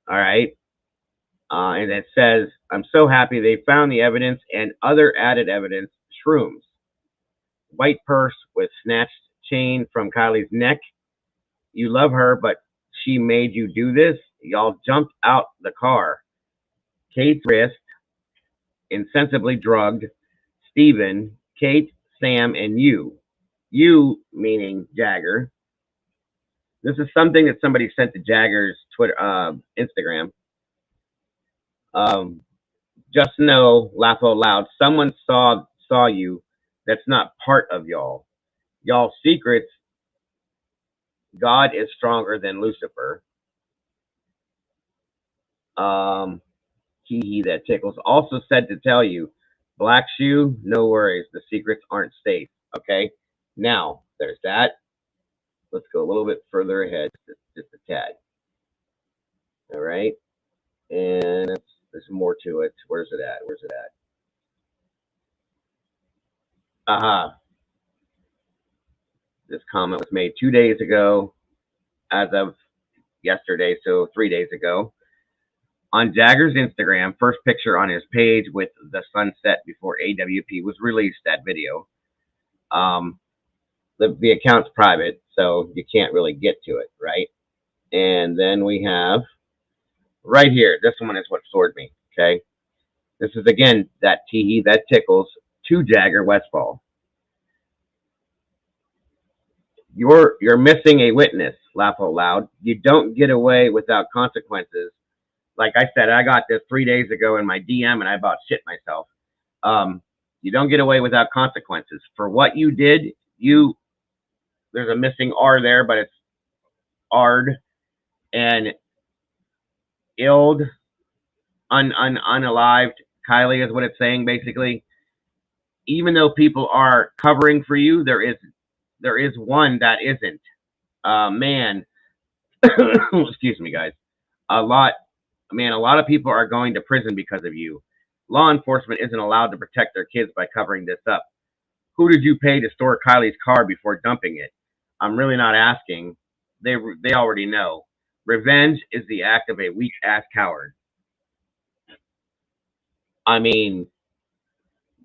All right? And it says, I'm so happy they found the evidence and other added evidence, shrooms. White purse with snatched chain from Kylie's neck. You love her, but she made you do this. Y'all jumped out the car. Kate's wrist, insensibly drugged. Steven, Kate, Sam, and you. You meaning Jagger. This is something that somebody sent to Jagger's Twitter, Instagram. Just know, laugh out loud. Someone saw you. That's not part of y'all. Y'all's secrets. God is stronger than Lucifer. Hee that tickles. Also said to tell you, Black Shoe, no worries. The secrets aren't safe. Okay. Now there's that. Let's go a little bit further ahead, just a tad. All right. And there's more to it. Where's it at? Aha. This comment was made 2 days ago, as of yesterday, so 3 days ago. On Jagger's Instagram, first picture on his page with the sunset before AWP was released, that video. The account's private, so you can't really get to it, right? And then we have right here, this one is what floored me, okay? This is, again, that tee that tickles to Jagger Westfall. You're missing a witness, laugh out loud. You don't get away without consequences. Like I said, I got this 3 days ago in my DM, and I about shit myself. You don't get away without consequences. For what you did, there's a missing R there, but it's Ard, and illed, unalived Kylie is what it's saying, basically. Even though people are covering for you, there is one that isn't. Man, excuse me, guys. A lot of people are going to prison because of you. Law enforcement isn't allowed to protect their kids by covering this up. Who did you pay to store Kylie's car before dumping it? I'm really not asking. They already know. Revenge is the act of a weak-ass coward. I mean,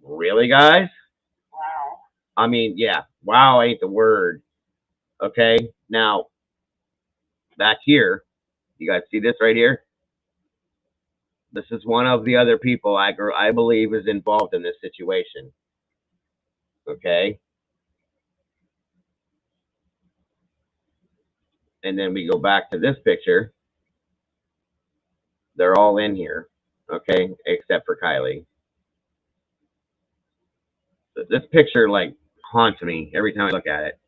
really, guys? I mean, yeah, wow ain't the word. Okay, now back here, you guys see this right here? This is one of the other people I believe is involved in this situation. Okay, and then we go back to this picture. They're all in here, okay, except for Kylie. This picture like haunts me every time I look at it.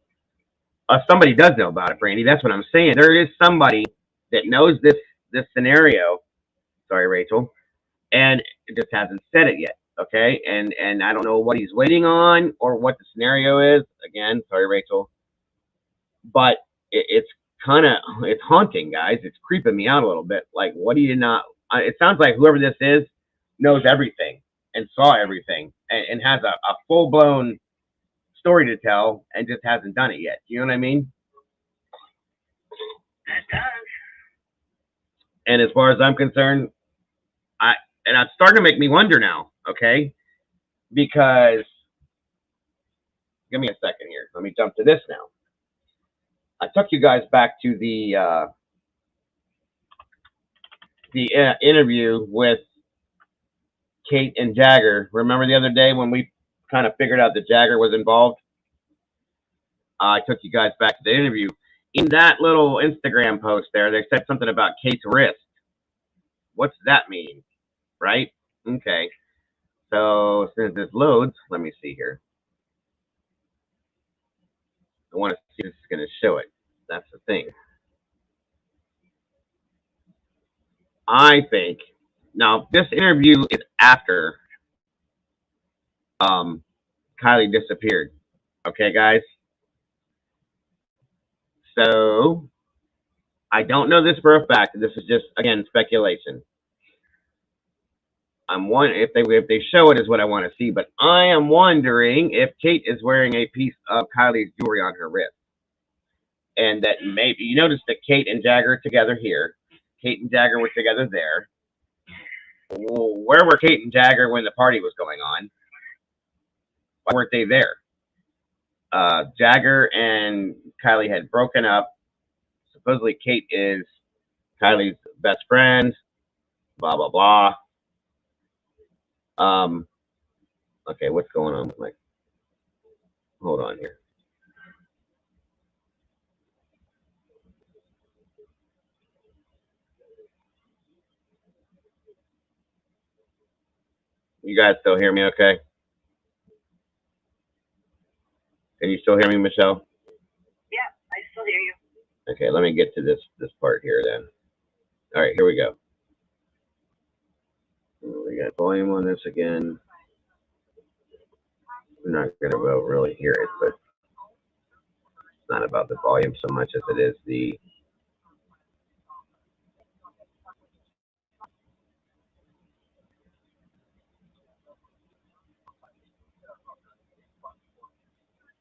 Somebody does know about it, Brandy. That's what I'm saying. There is somebody that knows this scenario. Sorry, Rachel, and it just hasn't said it yet. Okay, and I don't know what he's waiting on or what the scenario is. Again, sorry, Rachel, but it's kind of it's haunting, guys. It's creeping me out a little bit. Like, what do you not? It sounds like whoever this is knows everything and saw everything and has a full blown story to tell and just hasn't done it yet. You know what I mean? It does. And as far as I'm concerned, and it's starting to make me wonder now, okay? Because give me a second here. Let me jump to this now. I took you guys back to the interview with Kate and Jagger. Remember the other day when we kind of figured out that Jagger was involved? I took you guys back to the interview. In that little Instagram post there, they said something about Kate's wrist. What's that mean? Right? Okay. So since this loads, let me see here. I want to see if it's going to show it. That's the thing. I think now this interview is after Kylie disappeared. Okay, guys. So I don't know this for a fact. This is just again speculation. I'm wondering if they show it is what I want to see, but I am wondering if Kate is wearing a piece of Kylie's jewelry on her wrist, and that maybe you notice that Kate and Jagger are together here. Kate and Jagger were together there. Where were Kate and Jagger when the party was going on? Why weren't they there? Jagger and Kylie had broken up. Supposedly Kate is Kylie's best friend. Blah blah blah. Okay, what's going on? Like, hold on here. You guys still hear me okay? Can you still hear me, Michelle? Yeah, I still hear you. Okay, let me get to this part here then. All right, here we go. We got volume on this again. I'm not going to really hear it, but it's not about the volume so much as it is the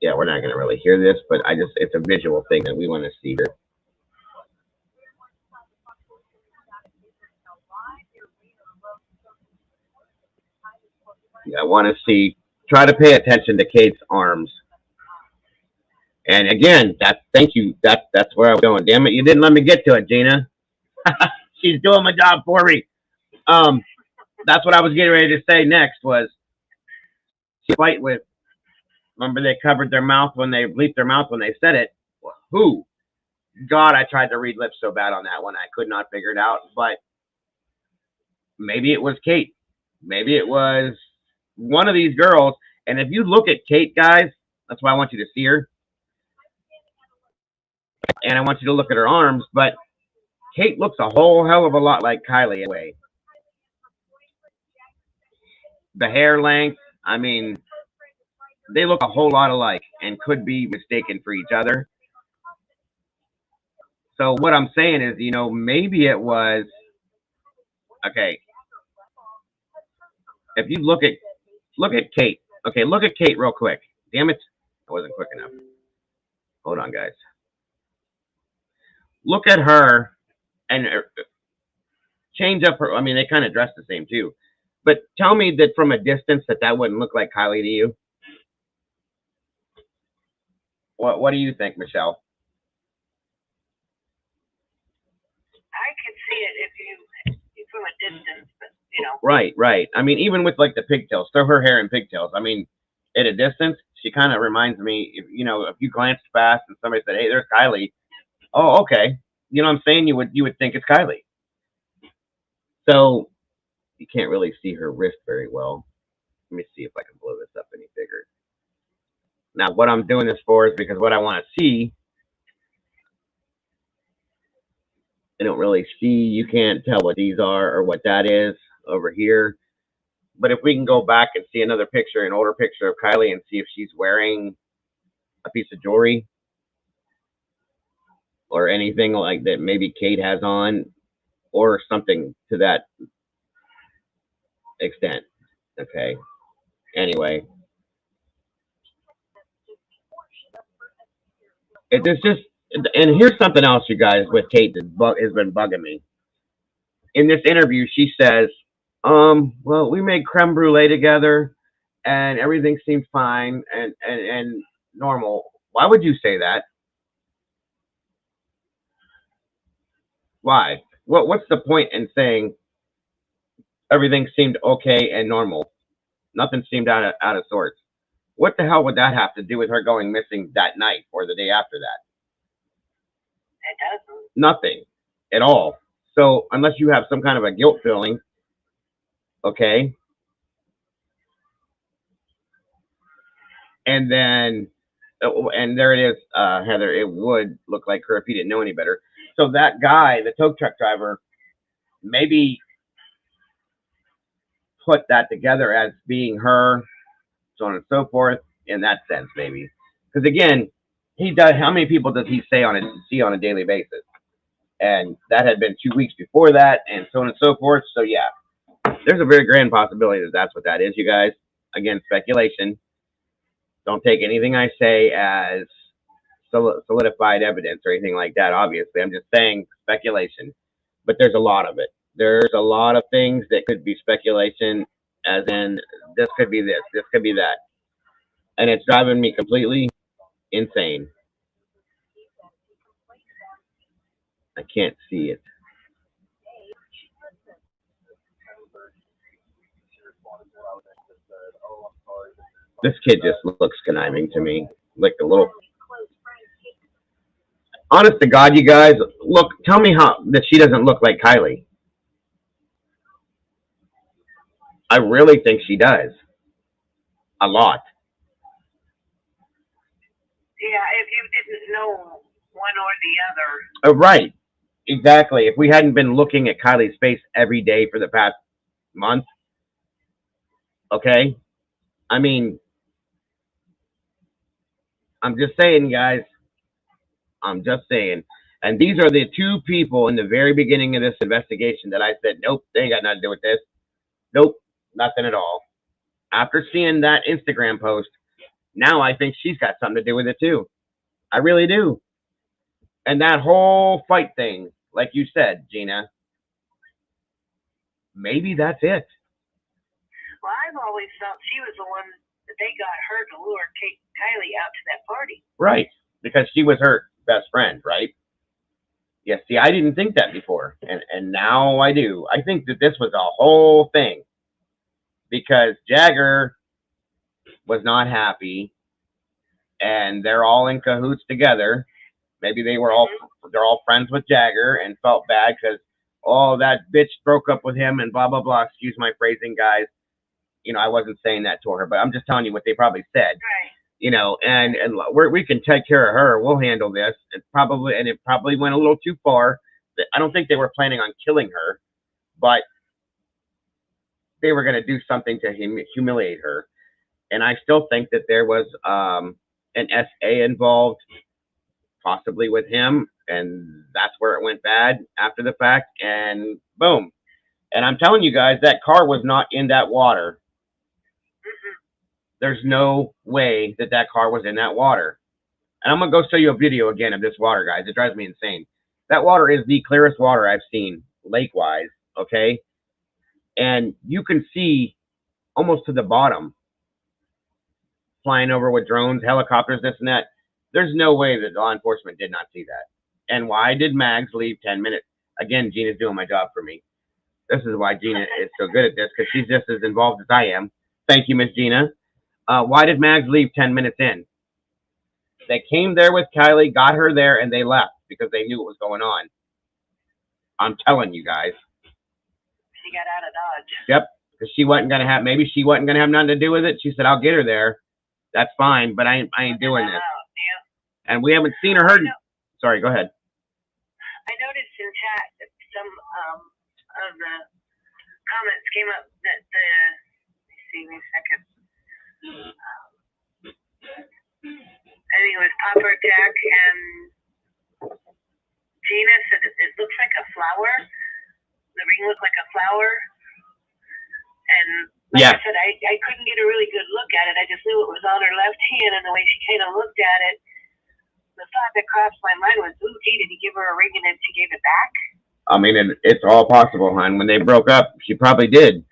yeah, we're not going to really hear this, but it's a visual thing that we want to see here. Yeah, I want to try to pay attention to Kate's arms. And again, thank you. That's where I was going. Damn it, you didn't let me get to it, Gina. She's doing my job for me. That's what I was getting ready to say next was she fight with. Remember they covered their mouth when they bleeped their mouth when they said it. Who? God, I tried to read lips so bad on that one. I could not figure it out. But maybe it was Kate. Maybe it was one of these girls. And if you look at Kate, guys, that's why I want you to see her. And I want you to look at her arms. But Kate looks a whole hell of a lot like Kylie anyway. The hair length, I mean, they look a whole lot alike and could be mistaken for each other. So what I'm saying is, maybe it was okay. If you look at Kate, okay, look at Kate real quick. Damn it, I wasn't quick enough. Hold on, guys. Look at her and change up her. I mean, they kind of dress the same too. But tell me that from a distance that wouldn't look like Kylie to you. What do you think, Michelle? I could see it if you from a distance, but you know. Right. I mean, even with like the pigtails, throw her hair in pigtails. I mean, at a distance, she kind of reminds me. If you glanced fast and somebody said, "Hey, there's Kylie." Oh, okay. You know what I'm saying? You would think it's Kylie. So you can't really see her wrist very well. Let me see if I can blow this up any bigger. Now, what I'm doing this for is because what I want to see, I don't really see. You can't tell what these are or what that is over here. But if we can go back and see another picture, an older picture of Kylie, and see if she's wearing a piece of jewelry or anything like that, maybe Kate has on, or something to that extent. Okay. Anyway, it's just, and here's something else, you guys, with Kate that has been bugging me. In this interview, she says, well, we made creme brulee together, and everything seemed fine and normal. Why would you say that? Why? What's the point in saying everything seemed okay and normal? Nothing seemed out of sorts. What the hell would that have to do with her going missing that night or the day after that? It doesn't. Nothing at all. So unless you have some kind of a guilt feeling, okay, and then and there it is, Heather. It would look like her if you didn't know any better. So that guy, the tow truck driver, maybe put that together as being her, so on and so forth, in that sense, maybe. Because again, he does. How many people does he see on a daily basis? And that had been 2 weeks before that, and so on and so forth. So yeah, there's a very grand possibility that that's what that is, you guys. Again, speculation. Don't take anything I say as solidified evidence or anything like that. Obviously, I'm just saying speculation. But there's a lot of it. There's a lot of things that could be speculation, as in this could be this could be that, and it's driving me completely insane. I can't see it. This kid just looks conniving to me, like a little. Honest to God, you guys, look. Tell me how that she doesn't look like Kylie. I really think she does. A lot. Yeah, if you didn't know one or the other. Right. Exactly. If we hadn't been looking at Kylie's face every day for the past month, okay? I mean, I'm just saying, guys. I'm just saying. And these are the two people in the very beginning of this investigation that I said, nope, they ain't got nothing to do with this. Nope, nothing at all. After seeing that Instagram post, now I think she's got something to do with it too. I really do. And that whole fight thing, like you said, Gina, maybe that's it. Well, I've always thought she was the one that they got her to lure Kylie out to that party. Right, because she was her best friend, right? Yes, see, I didn't think that before, and now I do. I think that this was a whole thing because Jagger was not happy, and they're all in cahoots together. Maybe they're all friends with Jagger and felt bad because that bitch broke up with him and blah blah blah. Excuse my phrasing, guys. I wasn't saying that to her, but I'm just telling you what they probably said. Right. And we can take care of her. We'll handle this. It probably went a little too far. I don't think they were planning on killing her, but they were going to do something to humiliate her. And I still think that there was an SA involved, possibly with him, and that's where it went bad after the fact. And boom. And I'm telling you guys, that car was not in that water. There's no way that car was in that water. And I'm going to go show you a video again of this water, guys. It drives me insane. That water is the clearest water I've seen lake-wise, okay? And you can see almost to the bottom, flying over with drones, helicopters, this and that. There's no way that law enforcement did not see that. And why did Mags leave 10 minutes? Again, Gina's doing my job for me. This is why Gina is so good at this, because she's just as involved as I am. Thank you, Miss Gina. Why did Mags leave 10 minutes in? They came there with Kylie, got her there, and they left because they knew what was going on. I'm telling you guys. She got out of Dodge. Yep, because she wasn't gonna have. Maybe she wasn't gonna have nothing to do with it. She said, "I'll get her there. That's fine, but I ain't doing this." Yeah. And we haven't seen or heard. Sorry, go ahead. I noticed in chat that some of the comments came up that the. Let me see, wait a second. I think it was Papa Jack and Gina said it looks like a flower. The ring looked like a flower. And like I said, I couldn't get a really good look at it. I just knew it was on her left hand, and the way she kind of looked at it, the thought that crossed my mind was, ooh, gee, did he give her a ring and then she gave it back? I mean, it's all possible, hon. When they broke up, she probably did.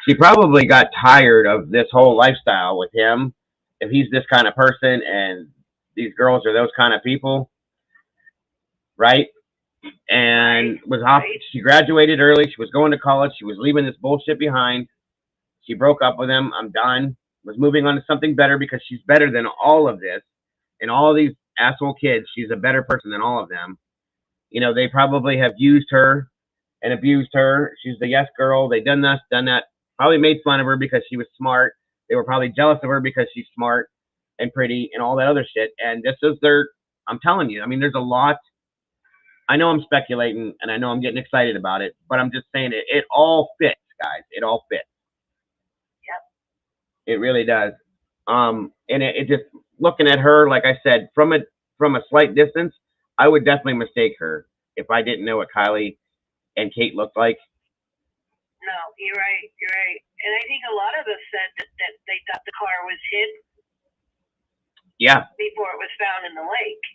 She probably got tired of this whole lifestyle with him. If he's this kind of person and these girls are those kind of people, right? And was off. She graduated early. She was going to college. She was leaving this bullshit behind. She broke up with him. I'm done. Was moving on to something better because she's better than all of this. And all these asshole kids, she's a better person than all of them. You know, they probably have used her and abused her. She's the yes girl. They done this, done that. Probably made fun of her because she was smart. They were probably jealous of her because she's smart and pretty and all that other shit. And this is I'm telling you, I mean, there's a lot. I know I'm speculating and I know I'm getting excited about it, but I'm just saying it all fits, guys. It all fits. Yep. It really does. And it just, looking at her, like I said, from a slight distance, I would definitely mistake her if I didn't know what Kylie and Kate looked like. No, you're right. You're right. And I think a lot of us said that they thought the car was hid. Yeah. Before it was found in the lake.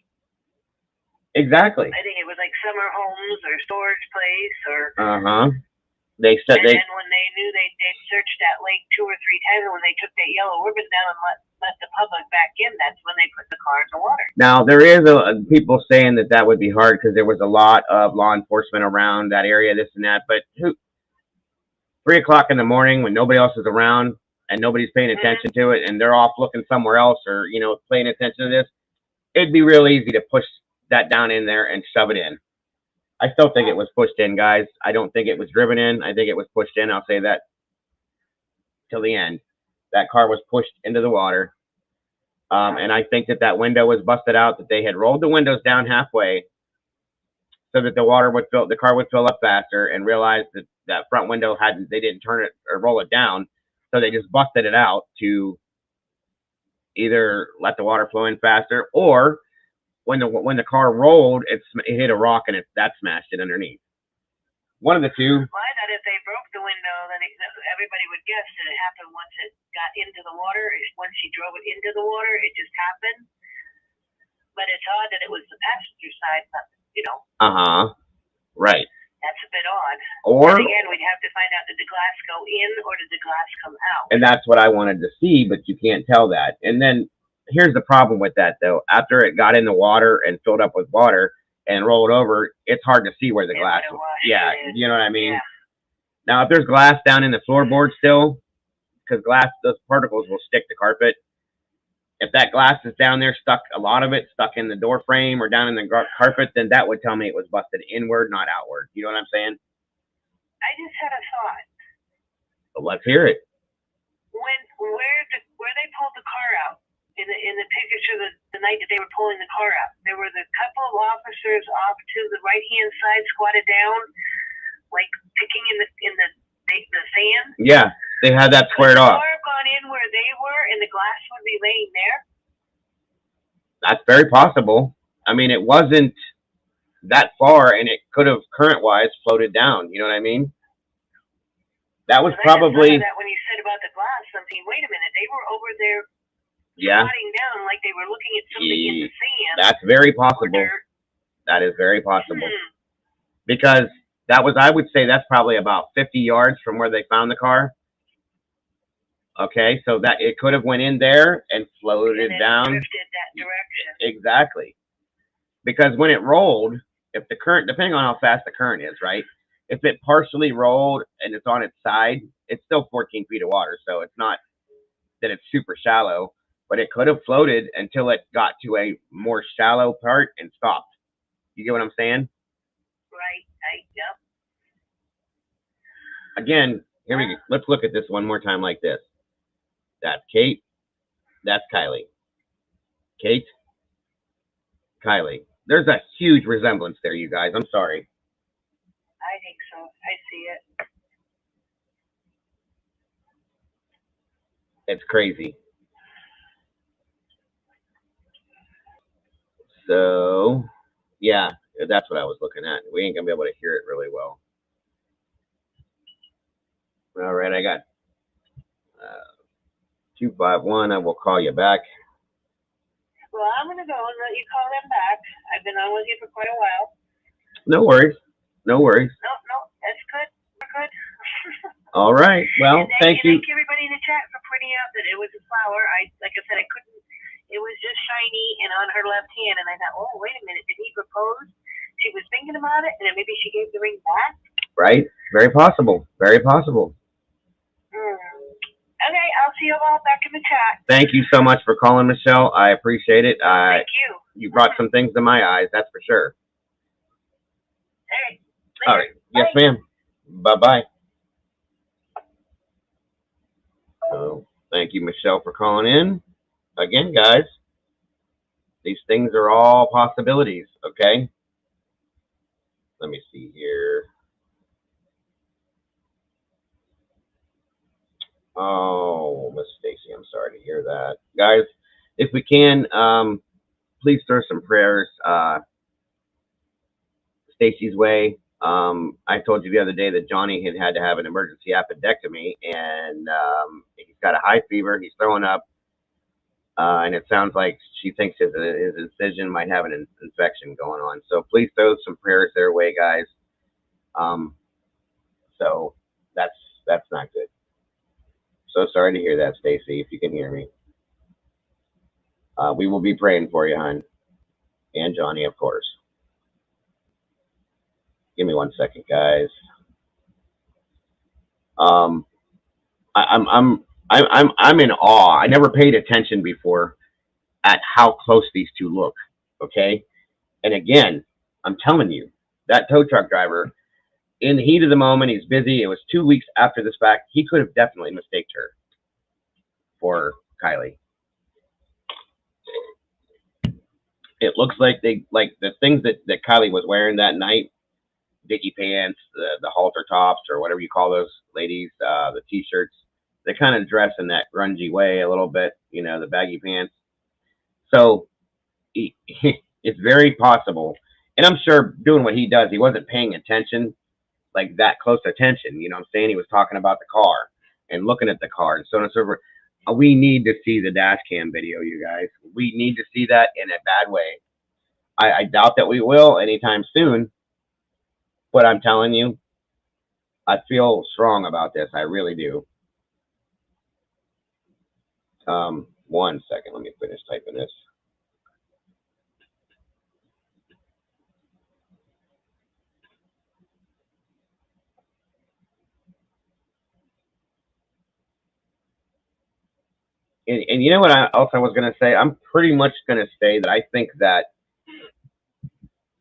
Exactly. I think it was like summer homes or storage place or. They said and then when they knew they searched that lake 2 or 3 times, and when they took that yellow ribbon down and let the public back in, that's when they put the car in the water. Now there is people saying that would be hard because there was a lot of law enforcement around that area, this and that. But 3 o'clock in the morning when nobody else is around and nobody's paying attention to it, and they're off looking somewhere else or paying attention to this, it'd be real easy to push that down in there and shove it in. I still think it was pushed in, guys. I don't think it was driven in. I think it was pushed in. I'll say that till the end. That car was pushed into the water. And I think that window was busted out, that they had rolled the windows down halfway so that the car would fill up faster, and realized that front window they didn't turn it or roll it down. So they just busted it out to either let the water flow in faster, or when the car rolled, it hit a rock and that smashed it underneath. One of the two. Well, I thought if they broke the window, then everybody would guess that it happened once it got into the water. Once she drove it into the water, it just happened. But it's odd that it was the passenger side, Right. That's a bit odd. Or and again, we'd have to find out, did the glass go in or did the glass come out? And that's what I wanted to see, but you can't tell that. And then here's the problem with that, though. After it got in the water and filled up with water and rolled over, it's hard to see where the glass was. Yeah, you know what I mean? Yeah. Now, if there's glass down in the floorboard still, because those particles will stick to carpet. If that glass is down there a lot of it stuck in the door frame or down in the carpet, then that would tell me it was busted inward, not outward. You know what I'm saying? I just had a thought. But let's hear it. Where they pulled the car out, in the picture the night that they were pulling the car out, there were the couple of officers off to the right hand side, squatted down, like picking in the sand. Yeah, they had that squared off. Could the car have gone in where they were, and the glass would be laying there? That's very possible. I mean, it wasn't that far, and it could have current-wise floated down. You know what I mean? That was probably. That when you said about the glass, something. Wait a minute, they were over there. Yeah. Squatting down like they were looking at something in the sand. That's very possible. That is very possible. Because I would say that's probably about 50 yards from where they found the car. Okay, so that it could have went in there and floated down. Drifted that that direction. Exactly. Because when it rolled, if the current, depending on how fast the current is, right? If it partially rolled and it's on its side, it's still 14 feet of water. So it's not that it's super shallow, but it could have floated until it got to a more shallow part and stopped. You get what I'm saying? Right. Yep. Again, here we go. Let's look at this one more time like this. That's Kate. That's Kylie. Kate. Kylie. There's a huge resemblance there, you guys. I'm sorry. I think so. I see it. It's crazy. So, yeah, that's what I was looking at. We ain't going to be able to hear it really well. All right, I got 251. I will call you back. Well, I'm going to go and let you call them back. I've been on with you for quite a while. No worries. No worries. No, that's good. We're good. All right. Well, thank you. Thank everybody in the chat for pointing out that it was a flower. Like I said, I couldn't. It was just shiny and on her left hand, and I thought, oh, wait a minute, did he propose? She was thinking about it, and then maybe she gave the ring back. Right. Very possible. Very possible. Okay, I'll see you all back in the chat. Thank you so much for calling, Michelle. I appreciate it. Thank you. You brought some things to my eyes, that's for sure. Hey. All right. Yes, ma'am. Bye-bye. So, thank you, Michelle, for calling in. Again, guys, these things are all possibilities, okay? Let me see here. Oh, Miss Stacy, I'm sorry to hear that. Guys, if we can, please throw some prayers Stacy's way. I told you the other day that Johnny had to have an emergency appendectomy, and he's got a high fever. He's throwing up, and it sounds like she thinks his incision might have an infection going on. So please throw some prayers their way, guys. So that's not good. So sorry to hear that, Stacy, if you can hear me. We will be praying for you, hon. And Johnny, of course. Give me 1 second, guys. I'm in awe. I never paid attention before at how close these two look. Okay? And again, I'm telling you, that tow truck driver, in the heat of the moment, he's busy. It was 2 weeks after this fact. He could have definitely mistaken her for Kylie. It looks like the things that Kylie was wearing that night, dicky pants, the halter tops, or whatever you call those ladies, the t-shirts, they kind of dress in that grungy way a little bit, you know, the baggy pants. So it's very possible. And I'm sure doing what he does, he wasn't paying attention, like that close attention. You know what I'm saying? He was talking about the car and looking at the car and so on and so forth. We need to see the dash cam video, you guys. We need to see that in a bad way. I doubt that we will anytime soon, but I'm telling you, I feel strong about this. I really do. 1 second. Let me finish typing this. And you know what else I was going to say? I'm pretty much going to say that I think that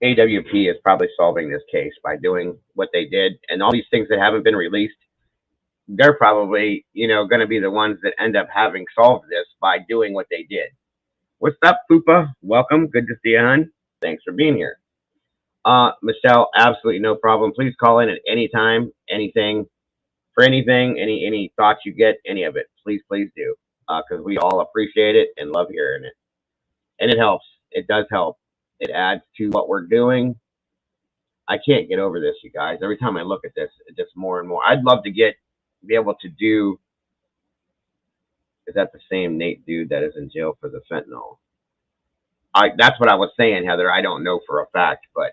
AWP is probably solving this case by doing what they did. And all these things that haven't been released, they're probably, you know, going to be the ones that end up having solved this by doing what they did. What's up, Fupa? Welcome. Good to see you, hon. Thanks for being here. Michelle, absolutely no problem. Please call in at any time, anything, for anything, any thoughts you get, any of it. Please do. Because we all appreciate it and love hearing it. And it helps. It does help. It adds to what we're doing. I can't get over this, you guys. Every time I look at this, it's just more and more. I'd love to be able to do. Is that the same Nate dude that is in jail for the fentanyl? That's what I was saying, Heather. I don't know for a fact, but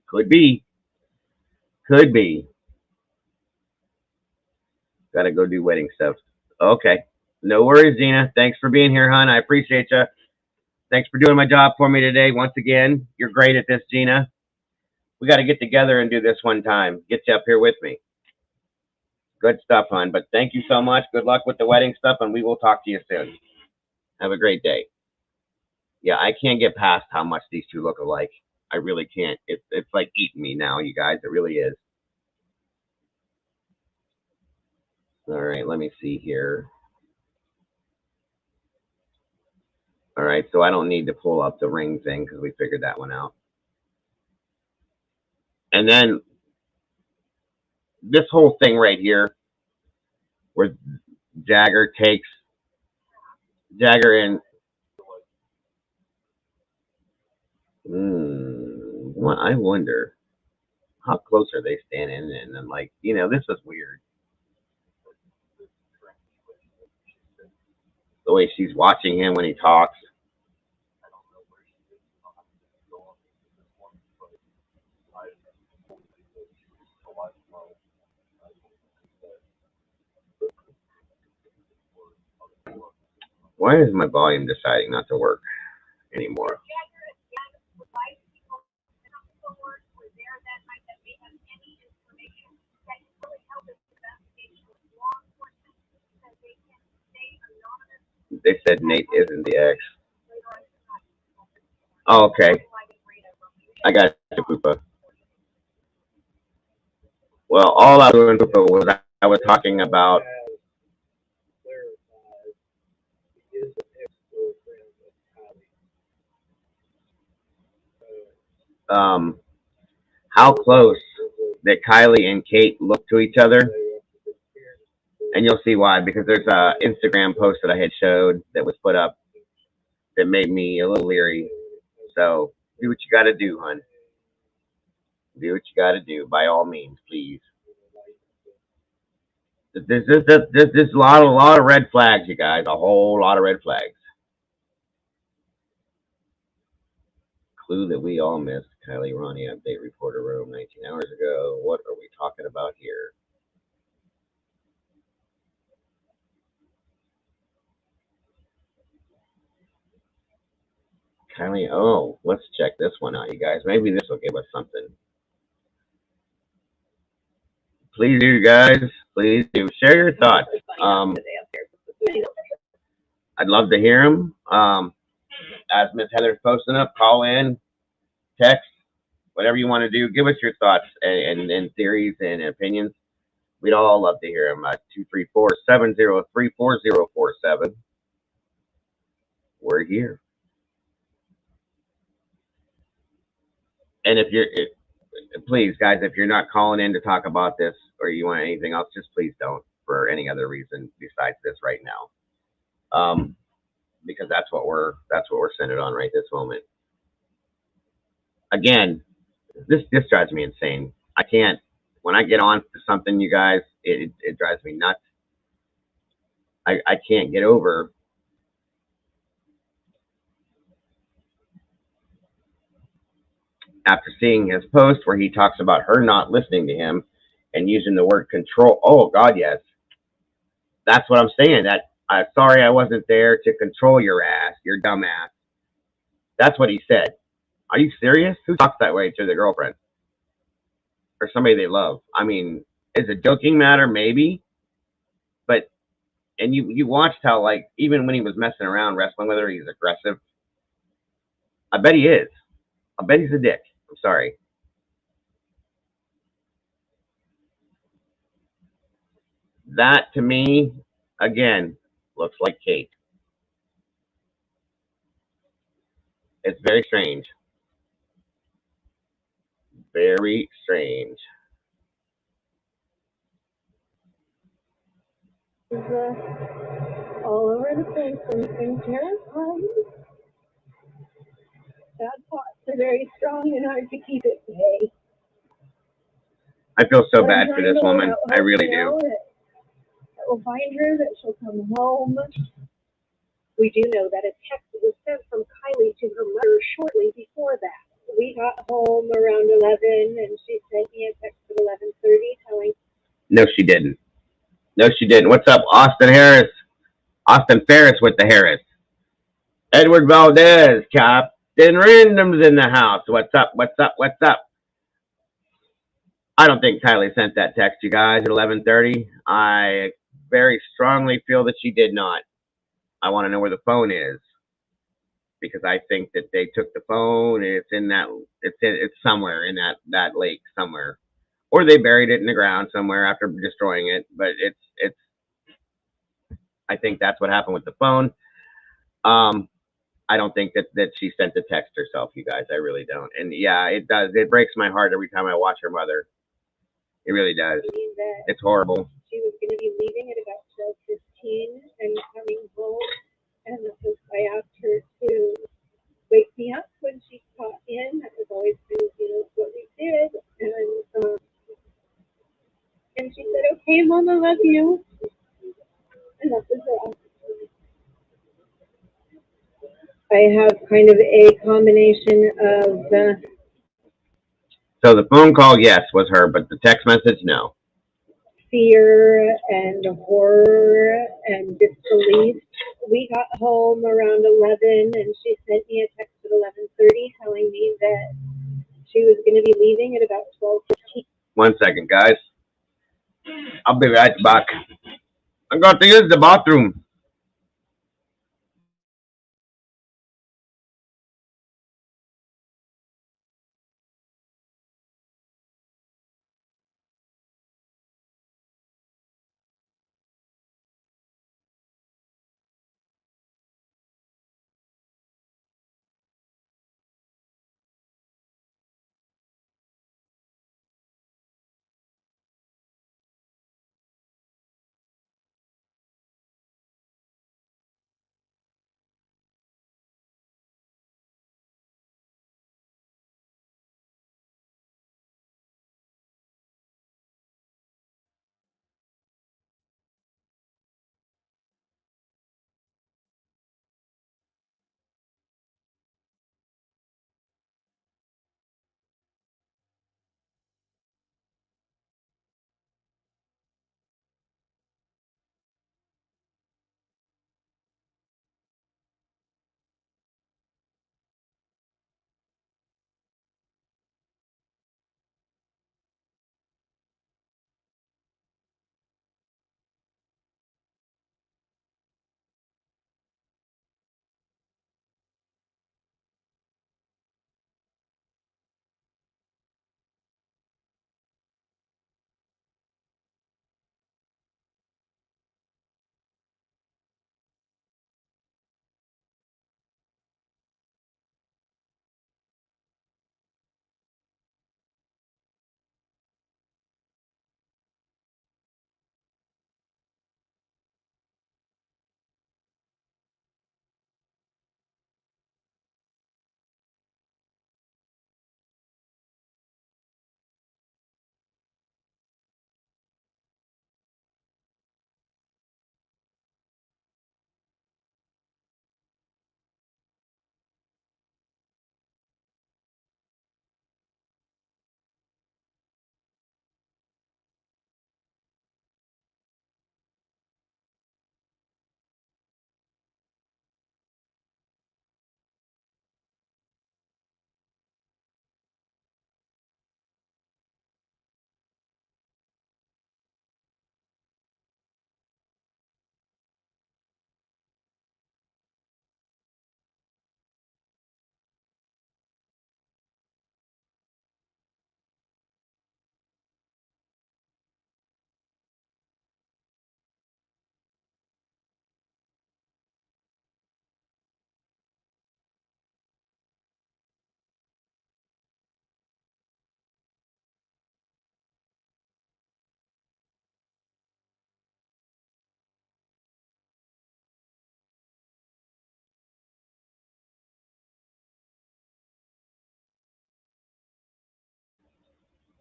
could be. Could be. Got to go do wedding stuff. Okay. No worries, Gina. Thanks for being here, hon. I appreciate you. Thanks for doing my job for me today. Once again, you're great at this, Gina. We got to get together and do this one time. Get you up here with me. Good stuff, hon. But thank you so much. Good luck with the wedding stuff, and we will talk to you soon. Have a great day. Yeah, I can't get past how much these two look alike. I really can't. It's like eating me now, you guys. It really is. All right, let me see here. All right, so I don't need to pull up the ring thing because we figured that one out. And then this whole thing right here, where Jagger takes Jagger and well, I wonder how close are they standing, and I'm like, this is weird. The way she's watching him when he talks. Why is my volume deciding not to work anymore? They said Nate isn't the ex. Oh, okay. I got you, Poopa. Well, all I was doing, Poopa, was I was talking about how close that Kylie and Kate look to each other. And you'll see why, because there's a Instagram post that I had showed that was put up that made me a little leery. So do what you got to do, hon. Do what you got to do, by all means, please. There's a lot of red flags, you guys. A whole lot of red flags. Clue that we all missed. Kylie Ronnie update reporter room 19 hours ago. What are we talking about here? Kylie, oh, let's check this one out, you guys. Maybe this will give us something. Please do, guys. Please do. Share your thoughts. I'd love to hear them. As Miss Heather's posting up, call in, text, whatever you want to do. Give us your thoughts and theories and opinions. We'd all love to hear them. 234-703-4047. We're here. And please, guys, if you're not calling in to talk about this or you want anything else, just please don't for any other reason besides this right now. Because that's what we're centered on right this moment. Again, this drives me insane. I can't, when I get on to something, you guys, it drives me nuts. I can't get over after seeing his post where he talks about her not listening to him and using the word control. Oh God, yes. That's what I'm saying. Sorry I wasn't there to control your ass, your dumb ass. That's what he said. Are you serious? Who talks that way to their girlfriend? Or somebody they love? I mean, is it a joking matter? Maybe. But, and you watched how, like, even when he was messing around wrestling with her, he's aggressive. I bet he is. I bet he's a dick. I'm sorry. That, to me, again, looks like Kate. It's very strange. Very strange. All over the place and terrifying. Bad thoughts are very strong and hard to keep at bay. I feel so bad for this woman. I really do. That we'll find her, that she'll come home. We do know that a text was sent from Kylie to her mother shortly before that. We got home around 11 and she sent me a text at 11:30 telling. No, she didn't. No, she didn't. What's up, Austin Harris? Austin Ferris with the Harris. Edward Valdez, Captain Random's in the house. What's up? What's up? What's up? I don't think Kylie sent that text, you guys, at 11:30. I very strongly feel that she did not. I want to know where the phone is because I think that they took the phone. And it's somewhere in that lake somewhere, or they buried it in the ground somewhere after destroying it. But it's. I think that's what happened with the phone. I don't think that she sent the text herself, you guys. I really don't. And yeah, it does. It breaks my heart every time I watch her mother. It really does. It's horrible. She was going to be leaving at about 12:15 and coming home, and I asked her to wake me up when she got in. That was always what we did, and she said, "Okay, Mom, I love you," and that was all. I have kind of a combination of So the phone call, yes, was her, but the text message, no. fear and horror and disbelief. We got home around 11, and she sent me a text at 11:30 telling me that she was going to be leaving at about 12:15. 1 second, guys. I'll be right back. I got to use the bathroom.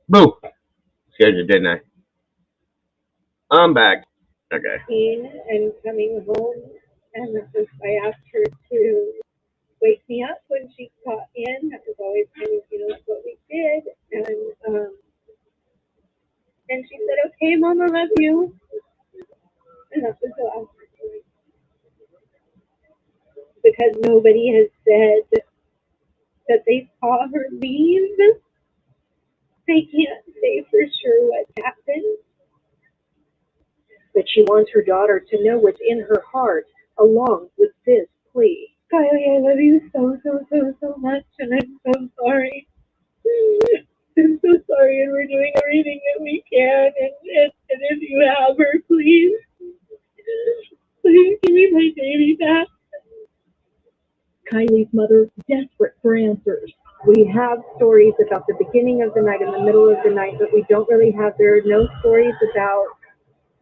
Boo. Scared you, didn't I? I'm back. Okay. And coming home, and I asked her to wake me up when she got in. That was always what we did, and she said, "Okay, Mom, I love you," and that was all. because nobody has said that they saw her leave. They can't say for sure what happened, but she wants her daughter to know what's in her heart along with this plea. Kylie, I love you so much, and I'm so sorry. I'm so sorry, and we're doing everything that we can, and if you have her, please give me my baby back. Kylie's mother, desperate for answers. We have stories about the beginning of the night and the middle of the night, but we don't really have, there are no stories about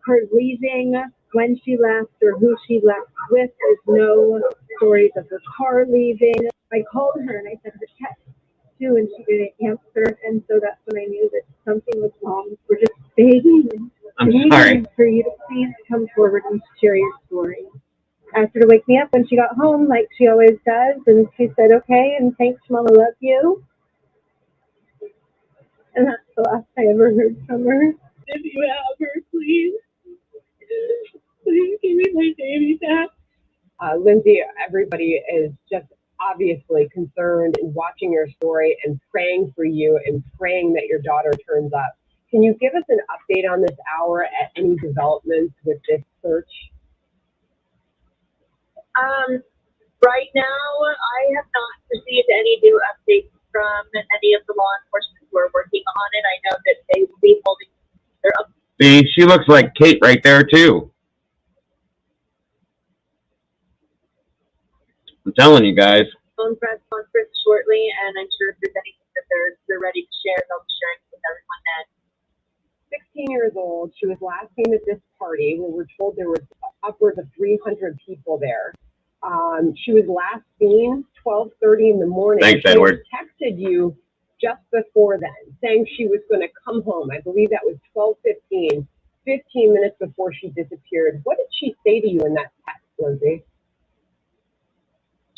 her leaving, when she left, or who she left with. There's no stories of her car leaving. I called her and I sent her text too, and she didn't answer, and so that's when I knew that something was wrong. We're just begging for you to please come forward and share your story. Asked her to wake me up when she got home, like she always does, and she said, okay, and thanks, Mama, love you. And that's the last I ever heard from her. If you have her, please give me my baby back. Lindsay, everybody is just obviously concerned and watching your story and praying for you and praying that your daughter turns up. Can you give us an update on this hour at any developments with this search? Right now, I have not received any new updates from any of the law enforcement who are working on it. I know that they will be holding their up. See, she looks like Kate right there too. I'm telling you guys. Phone press conference shortly, and I'm sure if there's anything that they're ready to share, they'll be sharing with everyone then. 16 years old, she was last seen at this party where we're told there was upwards of 300 people there. She was last seen 12:30 in the morning. Thanks, Edward. She texted you just before then, saying she was going to come home. I believe that was 12:15, 15 minutes before she disappeared. What did she say to you in that text, Lindsay?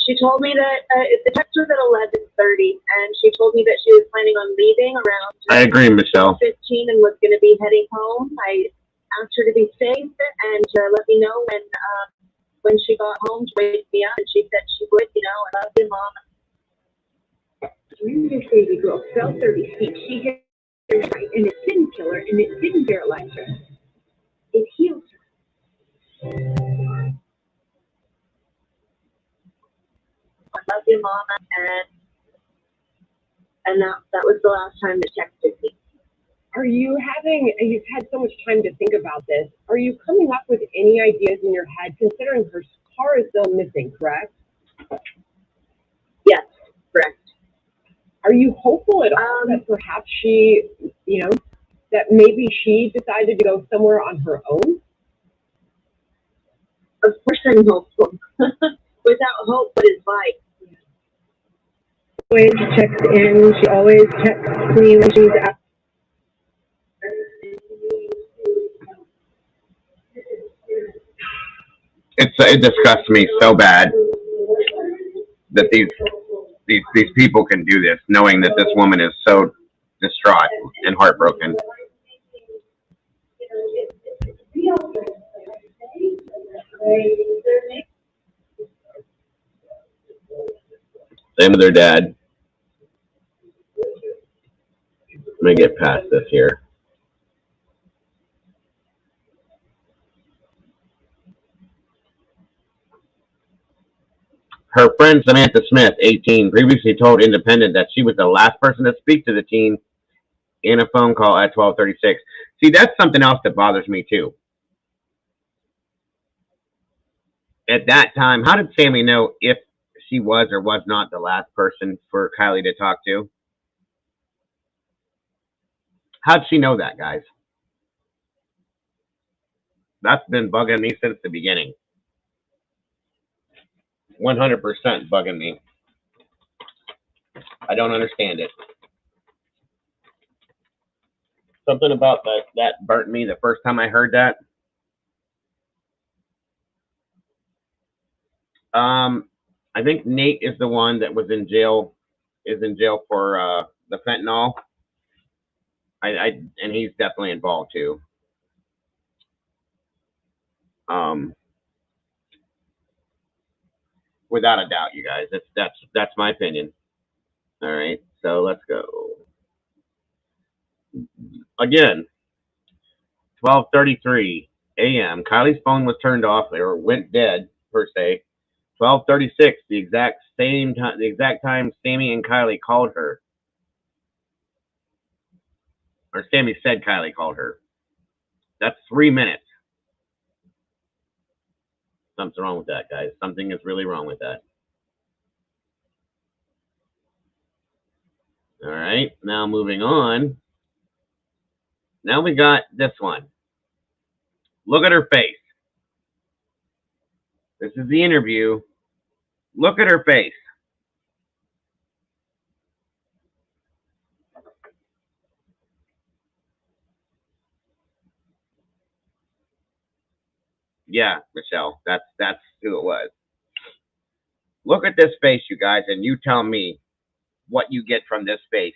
She told me that the text was at 11:30, and she told me that she was planning on leaving around. I agree, Michelle. 12:15 and was going to be heading home. I asked her to be safe and to let me know when she got home to wake me up, and she said she would. I love you, Mom. This baby girl fell 30 feet. She hit her right, and it didn't kill her, and it didn't paralyze her. It healed her. I love you, Mama, and that was the last time that she texted me. You've had so much time to think about this. Are you coming up with any ideas in your head, considering her car is still missing, correct? Yes, correct. Are you hopeful at all that perhaps she, that maybe she decided to go somewhere on her own? Of course I'm hopeful. Without hope, what is life? Always checks in. She always texts me when she's out. It disgusts me so bad that these people can do this, knowing that this woman is so distraught and heartbroken. Same with their dad. Let me get past this here. Her friend Samantha Smith, 18, previously told Independent that she was the last person to speak to the teen in a phone call at 12:36. See, that's something else that bothers me too. At that time, how did Sammy know if she was or was not the last person for Kylie to talk to? How'd she know that, guys? That's been bugging me since the beginning. 100% bugging me. I don't understand it. Something about that burnt me the first time I heard that. I think Nate is the one that was in jail, for the fentanyl. And he's definitely involved too. without a doubt, you guys. That's my opinion. All right, so let's go again. 12:33 a.m. Kylie's phone was turned off or went dead per se. 12:36, the exact time Sammy and Kylie called her, or Sammy said Kylie called her. That's 3 minutes. Something's wrong with that, guys. Something is really wrong with that. All right, now moving on. Now we got this one. Look at her face. This is the interview. Look at her face. Yeah, Michelle, that's who it was. Look at this face, you guys, and you tell me what you get from this face.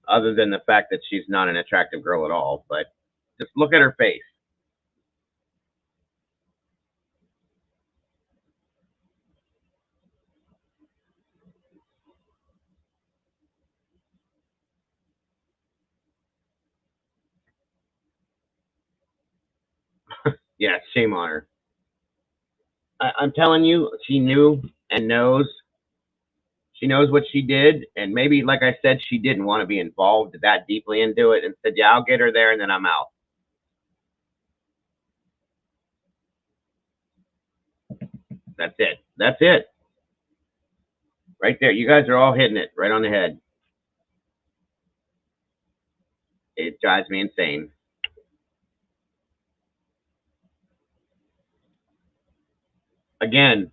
Other than the fact that she's not an attractive girl at all, but just look at her face. Yeah, shame on her. I'm telling you, she knew and knows. She knows what she did, and maybe, like I said, she didn't want to be involved that deeply into it and said, yeah, I'll get her there and then I'm out. That's it. That's it. Right there. You guys are all hitting it right on the head. It drives me insane. Again,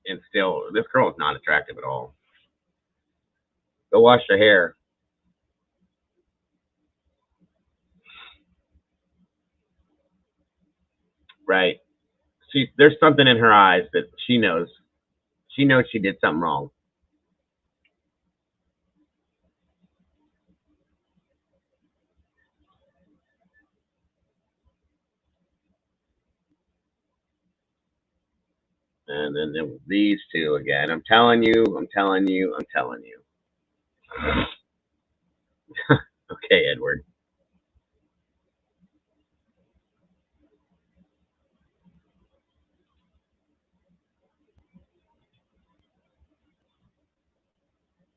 and still, this girl is not attractive at all. Go wash your hair. Right. There's something in her eyes that she knows. She knows she did something wrong. And then there was these two again. I'm telling you. Okay, Edward.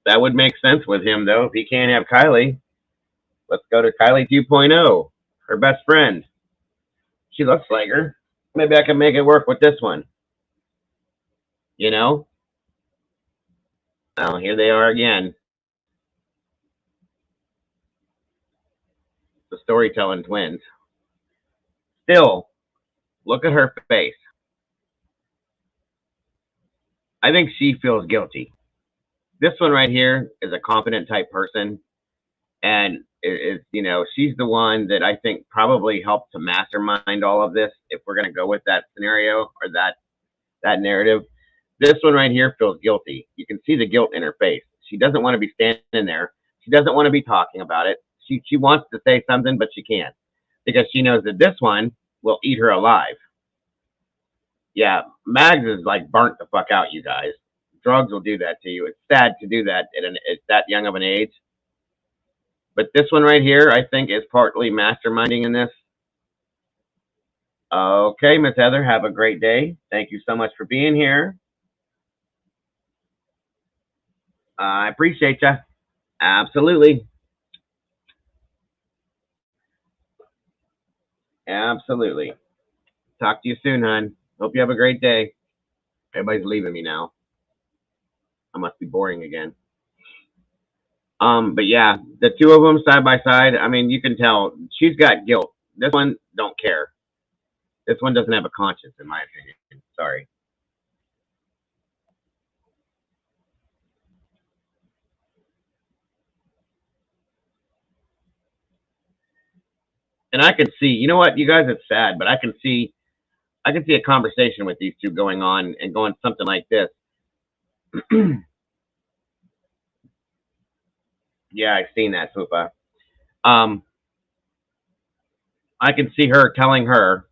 That would make sense with him, though. If he can't have Kylie, let's go to Kylie 2.0, her best friend. She looks like her. Maybe I can make it work with this one. You know? Well, here they are again. The storytelling twins. Still, look at her face. I think she feels guilty. This one right here is a confident type person, and she's the one that I think probably helped to mastermind all of this. If we're gonna go with that scenario or that narrative, this one right here feels guilty. You can see the guilt in her face. She doesn't want to be standing there. She doesn't want to be talking about it. She wants to say something, but she can't because she knows that this one will eat her alive. Yeah, Mags is like burnt the fuck out, you guys. Drugs will do that to you. It's sad to do that at that young of an age. But this one right here, I think, is partly masterminding in this. Okay, Miss Heather, have a great day. Thank you so much for being here. I appreciate you. Absolutely. Absolutely. Talk to you soon, hon. Hope you have a great day. Everybody's leaving me now. I must be boring again. But yeah, the two of them side by side, I mean, you can tell she's got guilt. This one don't care. This one doesn't have a conscience, in my opinion. Sorry. And I can see, you know what, you guys, it's sad, but I can see a conversation with these two going on and going something like this. Yeah, I've seen that, Fupa. I can see her telling her,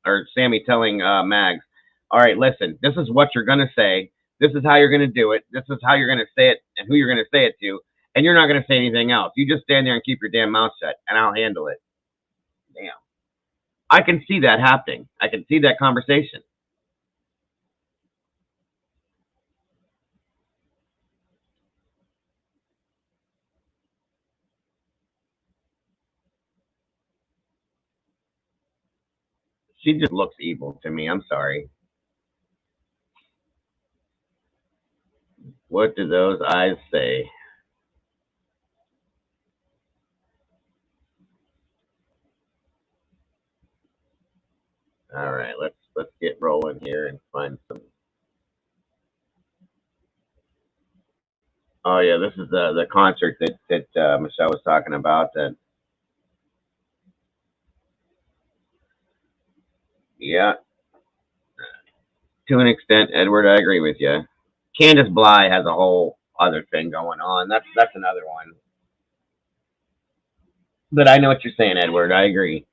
or Sammy telling Mags, all right, listen, this is what you're going to say. This is how you're going to do it. This is how you're going to say it and who you're going to say it to. And you're not going to say anything else. You just stand there and keep your damn mouth shut, and I'll handle it. Damn. I can see that happening. I can see that conversation. She just looks evil to me. I'm sorry. What do those eyes say? All right, let's get rolling here and find some. Oh yeah, this is the concert that Michelle was talking about. That yeah, to an extent, Edward, I agree with you. Candace Bly has a whole other thing going on. That's another one. But I know what you're saying, Edward. I agree.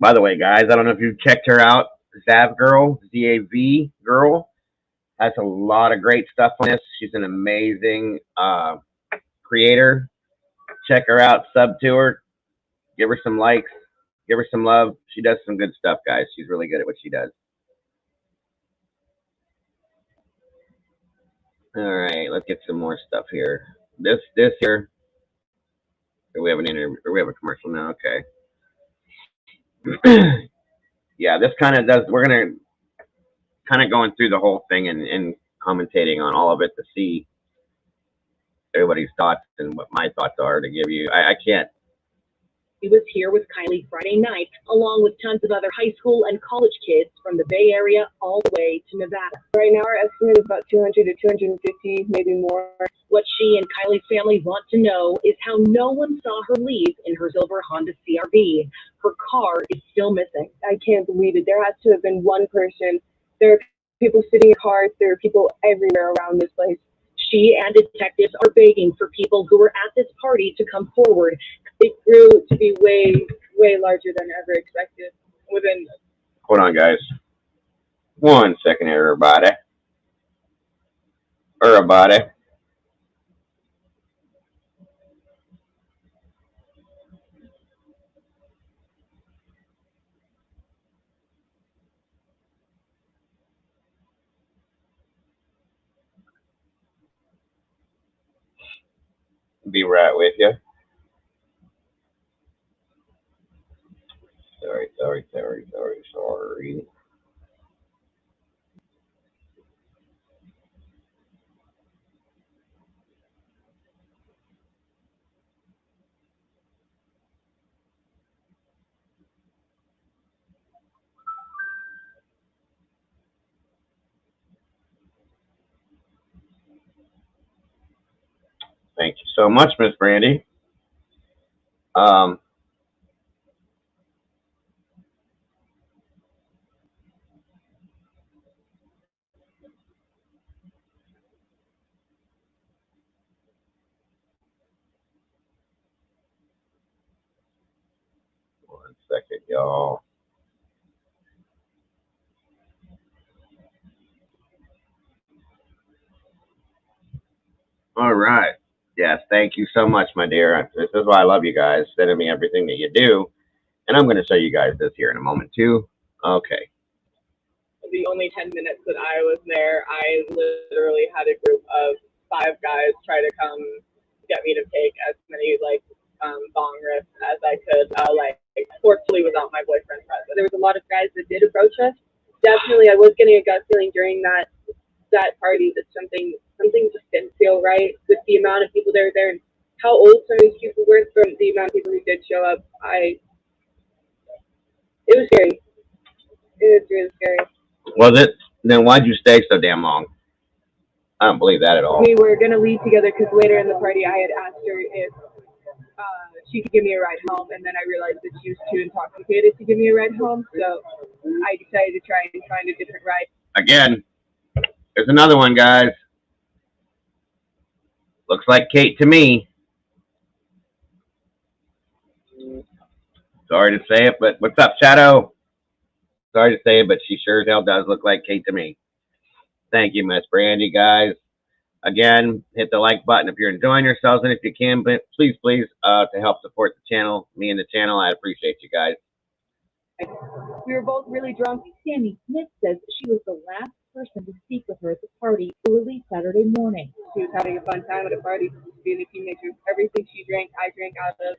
By the way, guys, I don't know if you checked her out. Zav Girl, ZAV Girl, has a lot of great stuff on this. She's an amazing creator. Check her out, sub to her, give her some likes, give her some love. She does some good stuff, guys. She's really good at what she does. All right, let's get some more stuff here. This here. We have an interview. We have a commercial now. Okay. Yeah, this kind of does. We're gonna kind of going through the whole thing and commentating on all of it to see everybody's thoughts and what my thoughts are to give you. I can't. He was here with Kylie Friday night, along with tons of other high school and college kids from the Bay Area all the way to Nevada. Right now, our estimate is about 200 to 250, maybe more. What she and Kylie's family want to know is how no one saw her leave in her silver Honda CRV. Her car is still missing. I can't believe it. There has to have been one person. There are people sitting in cars. There are people everywhere around this place. She and detectives are begging for people who were at this party to come forward. It grew to be way, way larger than ever expected. Hold on, guys. 1 second, everybody. Everybody. Be right with you. Sorry. Thank you so much, Miss Brandy. 1 second, y'all. All right. Yes, thank you so much, my dear. This is why I love you guys, sending me everything that you do. And I'm going to show you guys this here in a moment, too. Okay. The only 10 minutes that I was there, I literally had a group of 5 guys try to come get me to take as many, like, bong rips as I could, fortunately without my boyfriend present. There was a lot of guys that did approach us. Definitely, I was getting a gut feeling during that party that something just didn't feel right with the amount of people that were there and how old some of these people were from the amount of people who did show up. It was scary. It was really scary. Was it? Then why'd you stay so damn long? I don't believe that at all. We were going to leave together because later in the party I had asked her if she could give me a ride home, and then I realized that she was too intoxicated to give me a ride home, so I decided to try and find a different ride. Again, There's another one, guys. Looks like Kate to me. Sorry to say it, but what's up, Shadow? Sorry to say it, but she sure as hell does look like Kate to me. Thank you, Miss Brandy, guys. Again, hit the like button if you're enjoying yourselves, and if you can, but please, to help support the channel, me and the channel, I appreciate you guys. We were both really drunk. Sammy Smith says she was the last person to speak with her at the party early Saturday morning. She was having a fun time at a party, being a teenager. Everything she drank, I drank out of.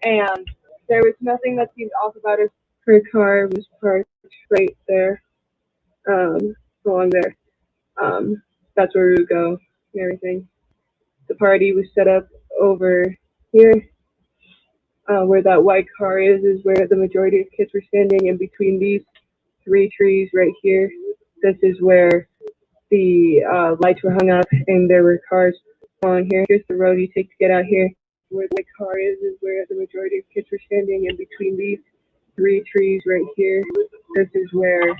And there was nothing that seemed off about her. Her car was parked right there, along there. That's where we would go and everything. The party was set up over here. Where that white car is where the majority of kids were standing, and between these 3 trees right here, this is where the lights were hung up, and there were cars along here. Here's the road you take to get out here. Where the white car is where the majority of kids were standing, and between these 3 trees right here, this is where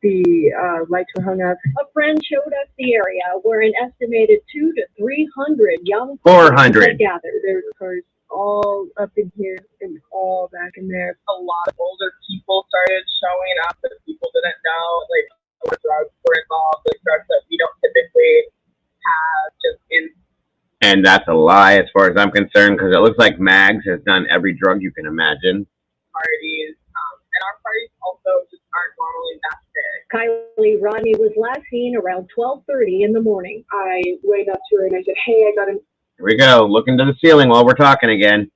the lights were hung up. A friend showed us the area where an estimated 200 to 300 young 400 gathered. There were cars all up in here and all back in there. A lot of older people started showing up that people didn't know, like, what drugs were involved, like drugs that we don't typically have just in. And that's a lie as far as I'm concerned, because it looks like Mags has done every drug you can imagine. Parties, and our parties also just aren't normally that big. Kylie Rodney was last seen around 12:30 in the morning. I went up to her and I said, "Hey, I got a Here we go, looking to the ceiling while we're talking again.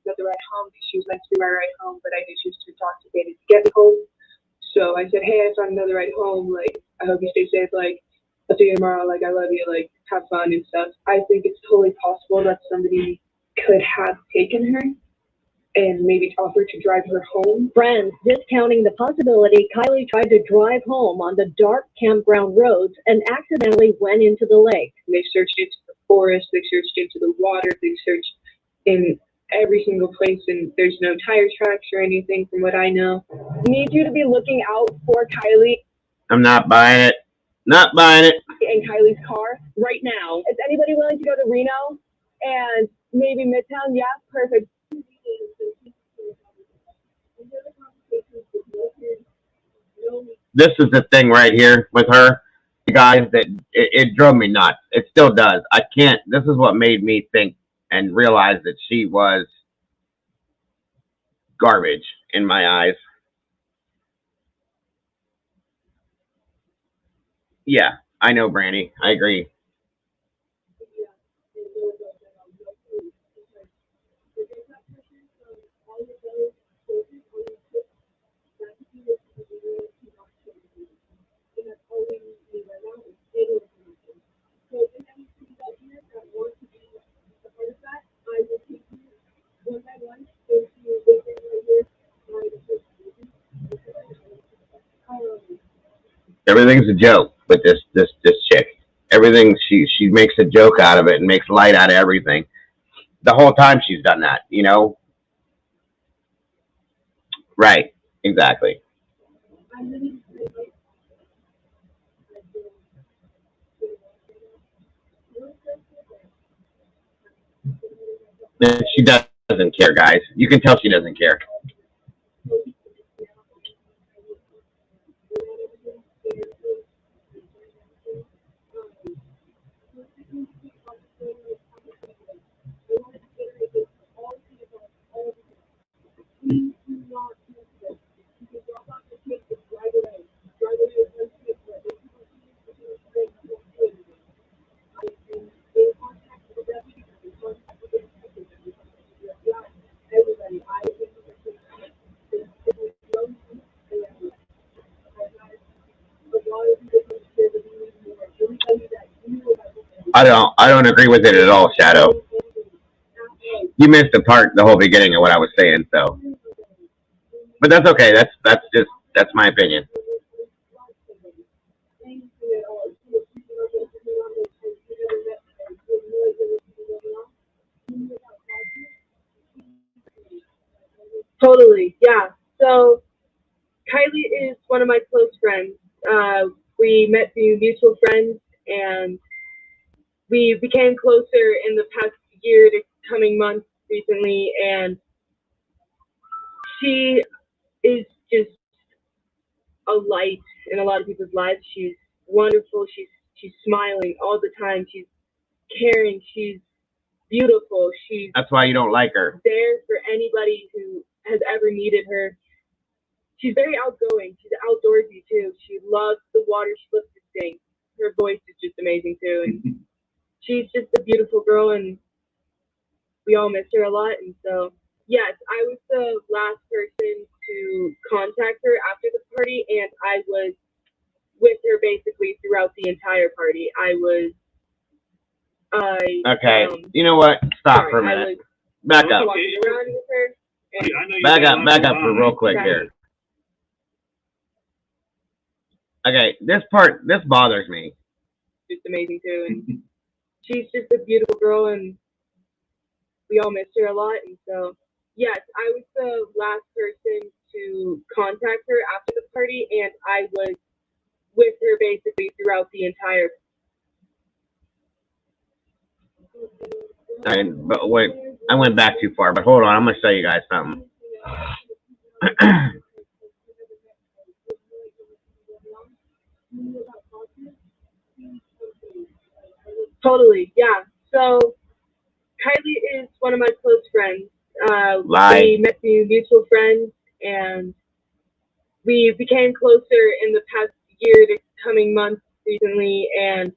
the ride home." She was meant to be my ride home, but I knew she was too intoxicated to get me home. So I said, "Hey, I found another ride home. Like, I hope you stay safe. Like, I'll see you tomorrow. Like, I love you. Like, have fun and stuff." I think it's totally possible that somebody could have taken her and maybe offered to drive her home. Friends discounting the possibility Kylie tried to drive home on the dark campground roads and accidentally went into the lake. They searched into the forest. They searched into the water. They searched in every single place, and there's no tire tracks or anything from what I know. Need you to be looking out for Kylie I'm not buying it. Not buying it. in Kylie's car right now. Is anybody willing to go to Reno and maybe Midtown? Yeah, perfect. This is the thing right here with her, guys, that it drove me nuts. It still does. I can't. This is what made me think and realize that she was garbage in my eyes. Yeah, I know, Brandy. I agree. Everything's a joke with this chick. Everything she makes a joke out of it and makes light out of everything. The whole time she's done that, you know? Right, exactly. And she doesn't care, guys. You can tell she doesn't care. I don't agree with it at all, Shadow. You missed the part, the whole beginning of what I was saying, so. But that's okay. That's my opinion. Totally, yeah. So Kylie is one of my close friends. we met through mutual friends, and we became closer in the past year to coming months recently, and she is just a light in a lot of people's lives. She's wonderful. She's smiling all the time. She's caring. She's beautiful. She's That's why you don't like her. there for anybody who has ever needed her. She's very outgoing. She's outdoorsy too. She loves the water. She loves to sing. Her voice is just amazing too, and she's just a beautiful girl, and we all miss her a lot. And so, yes, I was the last person to contact her after the party, and I was with her basically throughout the entire party. Okay, you know what? Stop sorry, for a I minute. was Back up. walking around with her. And Back up for real quick here. Okay, this bothers me. just amazing too, and she's just a beautiful girl, and we all miss her a lot. And so, yes, I was the last person to contact her after the party, and I was with her basically throughout the entire. But wait, I went back too far. But hold on, I'm gonna show you guys something. Totally, yeah. So Kylie is one of my close friends. Lie. We met through mutual friends, and we became closer in the past year to coming months recently, and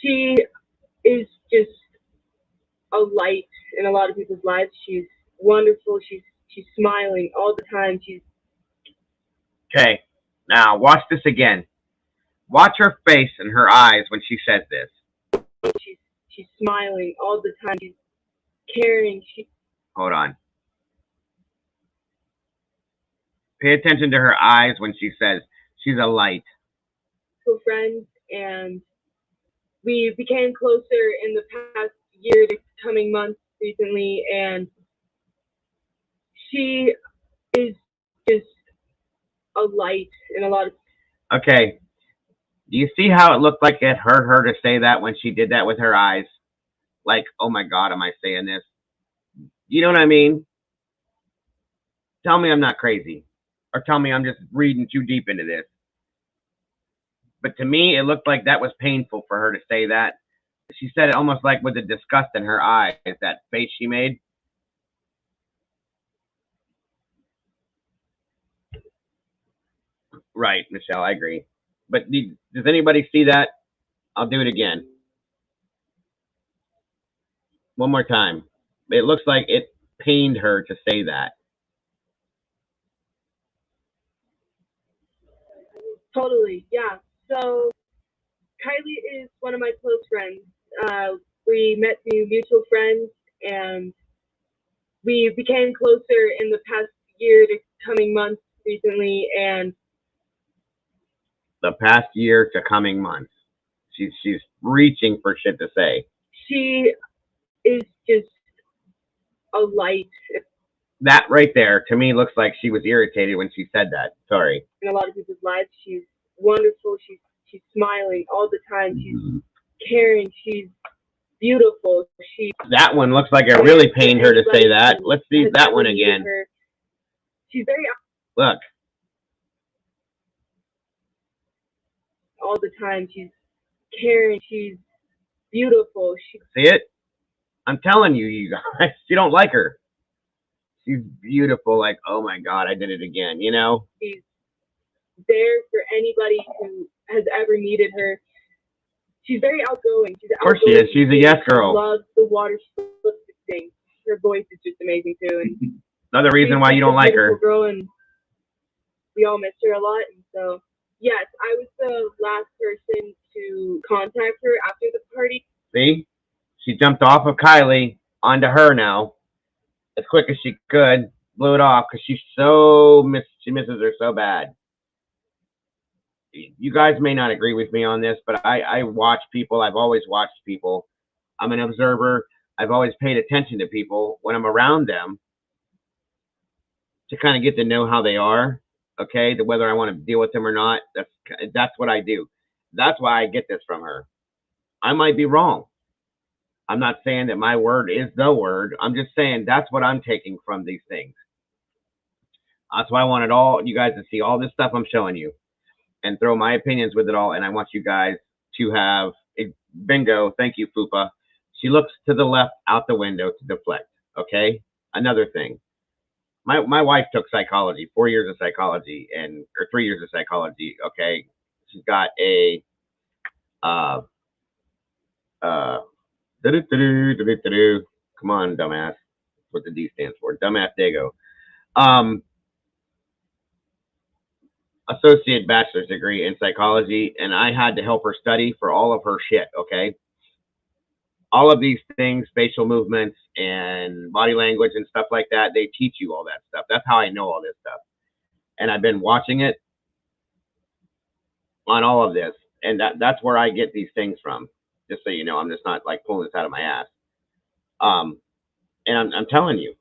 she is just a light in a lot of people's lives. She's wonderful. She's smiling all the time. She's Okay, now watch this again. Watch her face and her eyes when she says this. she's smiling all the time. She's caring. Hold on. Pay attention to her eyes when she says she's a light. Friends, and we became closer in the past year to coming months recently, and she is just a light in a lot of. Okay. Do you see how it looked like it hurt her to say that when she did that with her eyes? Like, oh my God, am I saying this? You know what I mean? Tell me I'm not crazy. Or tell me I'm just reading too deep into this. But to me, it looked like that was painful for her to say that. She said it almost like with the disgust in her eyes, that face she made. Right, Michelle, I agree. But does anybody see that? I'll do it again. One more time. It looks like it pained her to say that. Totally, yeah. So Kylie is one of my close friends. We met through mutual friends, and we became closer in the past year to coming months recently, and The past year to coming months. She's reaching for shit to say. she is just a light That right there, to me, looks like she was irritated when she said that. Sorry. in a lot of people's lives. She's wonderful. She's smiling all the time. She's caring. She's beautiful. That one looks like it really pained her to say that. Let's see that one again. She's very Look. all the time. She's caring. She's beautiful. See it? I'm telling you, you guys, you don't like her. She's beautiful. Like, oh my God, I did it again. You know? She's there for anybody who has ever needed her. She's very outgoing. Of course she is. She's a yes girl. She loves the water. She loves to sing. Her voice is just amazing too. And another reason why you don't like her. Girl, and we all miss her a lot. And so, yes, I was the last person to contact her after the party. See? She jumped off of Kylie onto her now as quick as she could. Blew it off because she misses her so bad. You guys may not agree with me on this, but I watch people. I've always watched people. I'm an observer. I've always paid attention to people when I'm around them to kind of get to know how they are. okay, whether I want to deal with him or not. That's what I do. That's why I get this from her. I might be wrong. I'm not saying that my word is the word. I'm just saying that's what I'm taking from these things. That's why I wanted all you guys to see all this stuff I'm showing you and throw my opinions with it all. And I want you guys to have a bingo. Thank you, Fupa. She looks to the left out the window to deflect. Okay. Another thing. My wife took psychology, 4 years of psychology or 3 years of psychology. Okay. She's got a, come on, dumbass. That's what the D stands for. Dumbass Dago. Associate bachelor's degree in psychology, and I had to help her study for all of her shit, okay? All of these things, facial movements and body language and stuff like that, they teach you all that stuff. That's how I know all this stuff. And I've been watching it on all of this, and that's where I get these things from. Just so you know, I'm just not like pulling this out of my ass. And I'm telling you,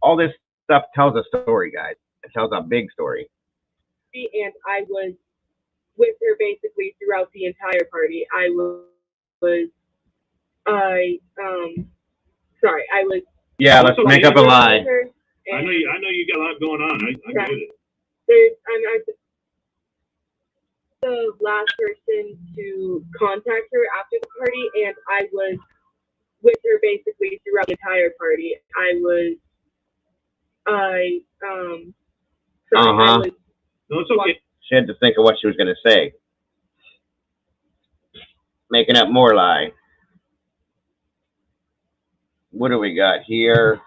all this stuff tells a story, guys. It tells a big story. And I was with her basically throughout the entire party. I was Yeah, let's make up a lie. I know you got a lot going on. I get it. I'm the last person to contact her after the party, and I was with her basically throughout the entire party. No, it's okay. She had to think of what she was going to say. Making up more lie. What do we got here?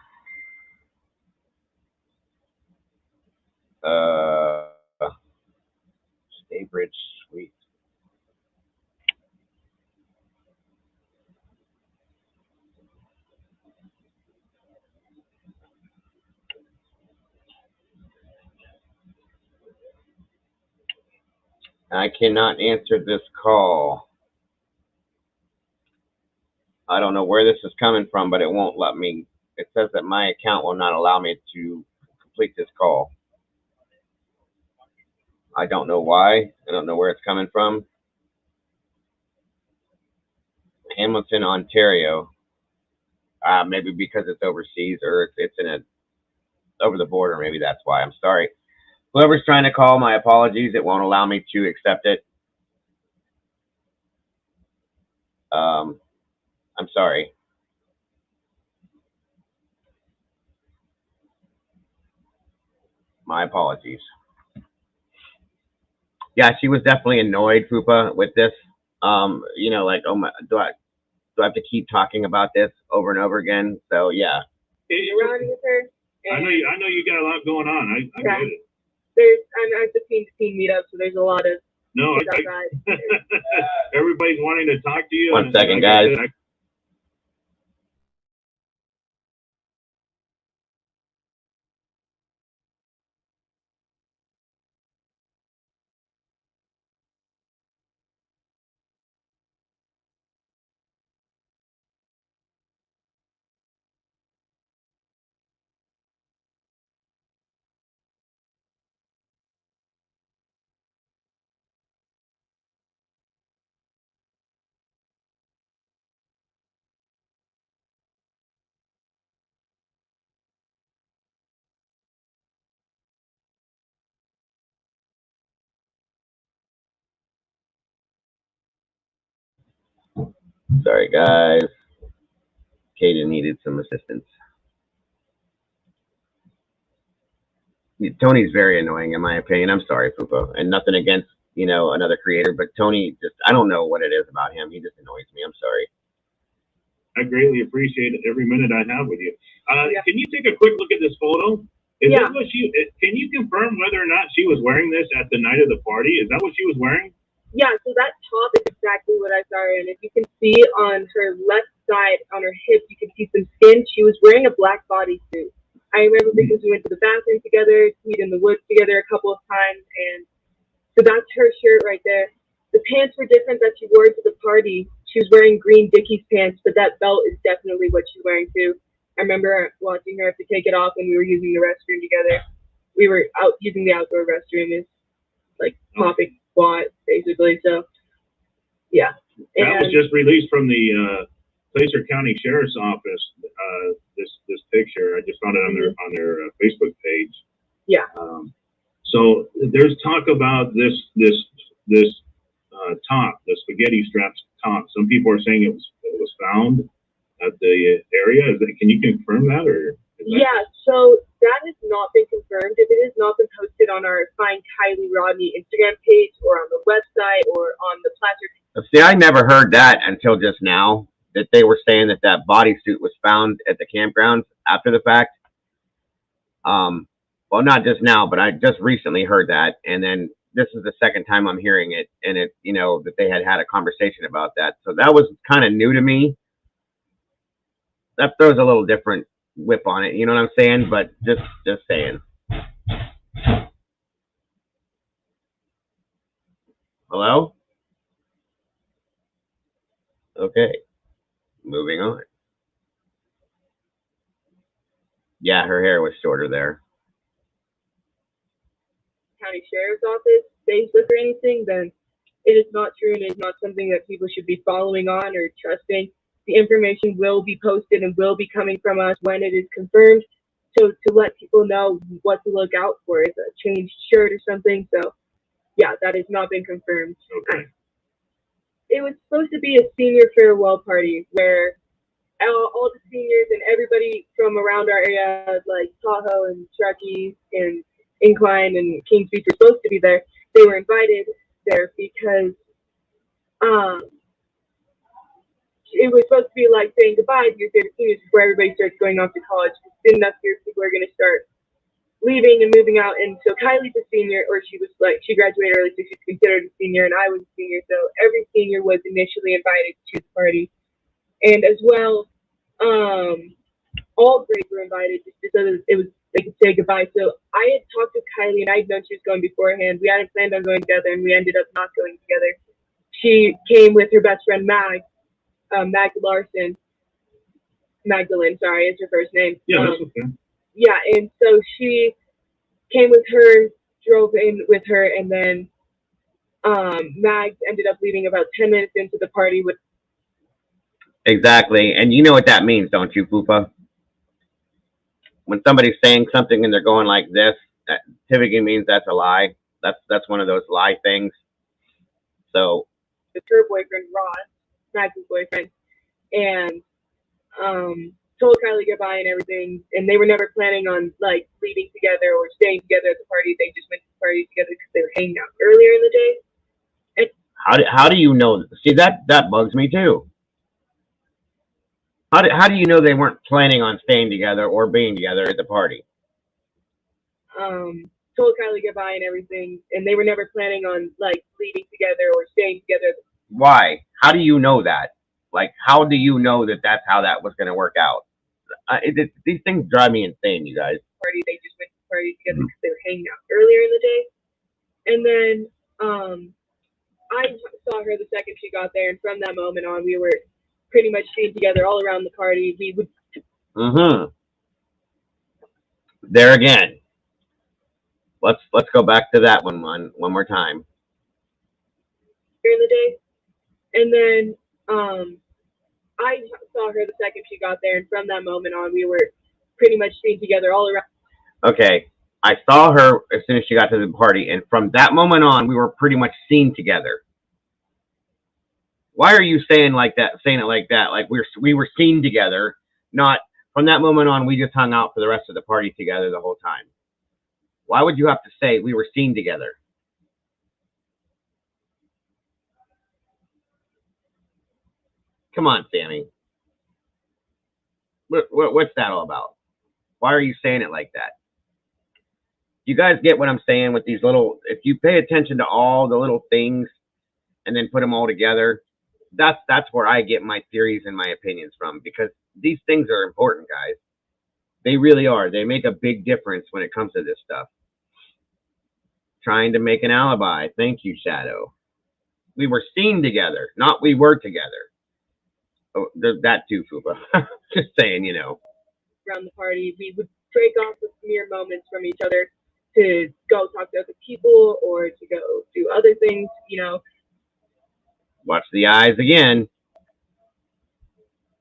Staybridge Suite. I cannot answer this call. I don't know where this is coming from, but it won't let me. It says that my account will not allow me to complete this call. I don't know why. I don't know where it's coming from. Hamilton, Ontario. Maybe because it's overseas or it's over the border. Maybe that's why. I'm sorry. Whoever's trying to call, my apologies. It won't allow me to accept it. I'm sorry. My apologies. Yeah, she was definitely annoyed, Fupa, with this. Like, oh my, do I have to keep talking about this over and over again? So yeah. I know you got a lot going on. I get it. I'm at the team meetup, so there's a lot of everybody's wanting to talk to you. One second, guys. Sorry, guys. Katie needed some assistance. Tony's very annoying, in my opinion. I'm sorry, Fupa. And nothing against, another creator, but Tony I don't know what it is about him. He just annoys me. I'm sorry. I greatly appreciate every minute I have with you. Can you take a quick look at this photo? That what can you confirm whether or not she was wearing this at the night of the party? Is that what she was wearing? Yeah, so that top is exactly what I saw her in. If you can see on her left side, on her hip, you can see some skin. She was wearing a black bodysuit. I remember because we went to the bathroom together, we in the woods together a couple of times, and so that's her shirt right there. The pants were different that she wore to the party. She was wearing green Dickies pants, but that belt is definitely what she's wearing too. I remember watching her have to take it off when we were using the restroom together. we were out using the outdoor restroom. It's like popping squat, basically. So, yeah. That was just released from the Placer County Sheriff's Office. This picture, I just found it on their Facebook page. Yeah. So there's talk about this top, the spaghetti straps top. Some people are saying it was found at the area. Can you confirm that, or? Yeah, so that has not been confirmed. If it has not been posted on our Find Kylie Rodney Instagram page or on the website or on the Placer. See, I never heard that until just now, that they were saying that bodysuit was found at the campgrounds after the fact. Well, not just now, but I just recently heard that, and then this is the second time I'm hearing it, and it, that they had a conversation about that. So that was kind of new to me. That throws a little different whip on it, you know what I'm saying? But just saying. Hello? Okay. Moving on. Yeah, her hair was shorter there. County Sheriff's Office Facebook or anything, then it is not true and it is not something that people should be following on or trusting. The information will be posted and will be coming from us when it is confirmed, so to let people know what to look out for. Is a changed shirt or something. So yeah, that has not been confirmed. Okay. It was supposed to be a senior farewell party where all the seniors and everybody from around our area, like Tahoe and Truckee and Incline and Kings Beach, were supposed to be there. They were invited there because it was supposed to be like saying goodbye to your favorite seniors before everybody starts going off to college. Soon enough, your people are going to start leaving and moving out. And so Kylie's a senior, or she graduated early, so she's considered a senior, and I was a senior. So every senior was initially invited to the party. And as well, all grades were invited just so that they could say goodbye. So I had talked to Kylie, and I had known she was going beforehand. We hadn't planned on going together, and we ended up not going together. She came with her best friend Magdalene, sorry, is her first name. Yeah, that's okay. Yeah, and so she came with her, drove in with her, and then Mags ended up leaving about 10 minutes into the party with. Exactly, and you know what that means, don't you, Fupa? When somebody's saying something and they're going like this, that typically means that's a lie. That's one of those lie things. So. With her boyfriend Ross, Mags' boyfriend, and told Kylie goodbye and everything, and they were never planning on like leaving together or staying together at the party. They just went to the party together because they were hanging out earlier in the day. And how do you know? See, that bugs me too. How do you know they weren't planning on staying together or being together at the party? Told Kylie goodbye and everything, and they were never planning on like leaving together or staying together. Why? How do you know that? Like, how do you know that that's how that was going to work out? These things drive me insane, you guys. Party, they just went to the party together because they were hanging out earlier in the day. And then I saw her the second she got there, and from that moment on, we were pretty much seen together all around the party. We would. There again. Let's go back to that one more time. During the day, and then I saw her the second she got there, and from that moment on, we were pretty much seen together all around. Okay, I saw her as soon as she got to the party, and from that moment on, we were pretty much seen together. Why are you saying it like that? Like we were seen together, not from that moment on. We just hung out for the rest of the party together the whole time. Why would you have to say we were seen together? Come on, Sammy. What's that all about? Why are you saying it like that? You guys get what I'm saying with these little, if you pay attention to all the little things and then put them all together, that's where I get my theories and my opinions from, because these things are important, guys. They really are. They make a big difference when it comes to this stuff. Trying to make an alibi. Thank you, Shadow. We were seen together, not we were together. Oh, there's that too, Fupa. Just saying, Around the party, we would break off with mere moments from each other, to go talk to other people or to go do other things, you know. Watch the eyes again.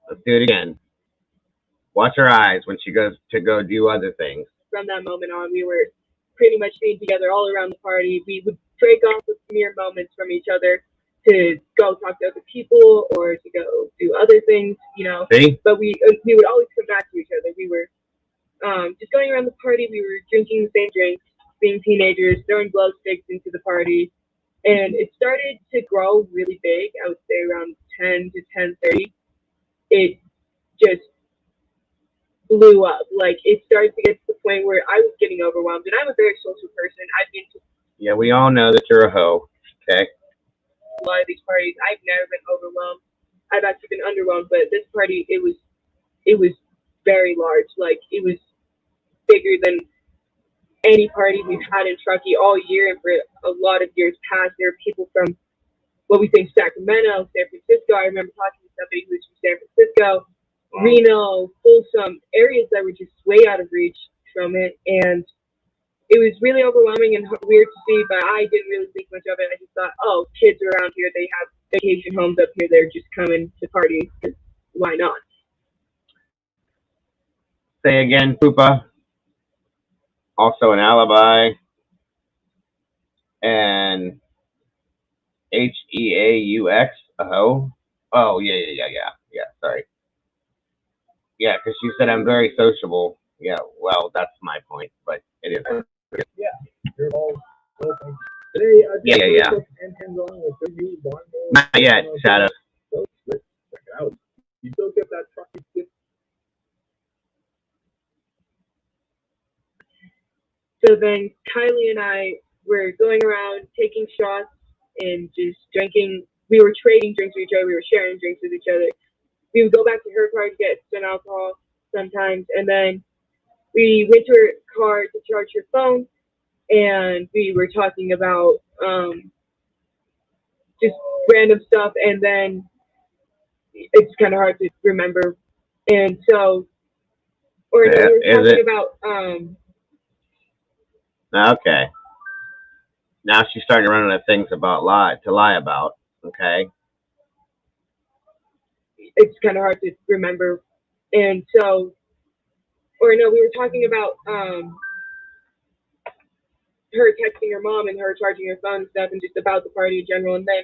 Let's do it again. Watch her eyes when she goes to go do other things. From that moment on, we were pretty much being together all around the party. We would break off with mere moments from each other to go talk to other people or to go do other things, you know. See? But we would always come back to each other. We were just going around the party. We were drinking the same drinks, being teenagers, throwing glow sticks into the party. And it started to grow really big. I would say around 10 to 10:30. It just blew up. Like, it started to get to the point where I was getting overwhelmed. And I'm a very social person. I've been to Yeah, we all know that you're a hoe. Okay. a lot of these parties. I've never been overwhelmed. I've actually been underwhelmed. But this party, it was very large. Like, it was bigger than any party we've had in Truckee all year, and for a lot of years past. There were people from what we think Sacramento, San Francisco. I remember talking to somebody who was from San Francisco, Reno, Folsom, areas that were just way out of reach from it, and it was really overwhelming and weird to see. But I didn't really think much of it. I just thought, oh, kids are around here. They have vacation homes up here. They're just coming to party. Why not? Say again, Poopa. Also an alibi. And HEAUX, a hoe. Oh, yeah, sorry. Yeah, because she said I'm very sociable. Yeah, well, that's my point, but it is. Yeah, you're all welcome. Today, Yeah. Not yet, Shadow. Check it out. You still get that trucky gift. So then Kylie and I were going around taking shots and just drinking. We were trading drinks with each other. We were sharing drinks with each other. We would go back to her car to get some alcohol sometimes. And then we went to her car to charge her phone. And we were talking about just random stuff. And then it's kind of hard to remember. And so, or no, we were talking about Okay. Now she's starting to run out of things to lie about. Okay. it's kind of hard to remember. And so, or no, we were talking about her texting her mom and her charging her phone and stuff, and just about the party in general. And then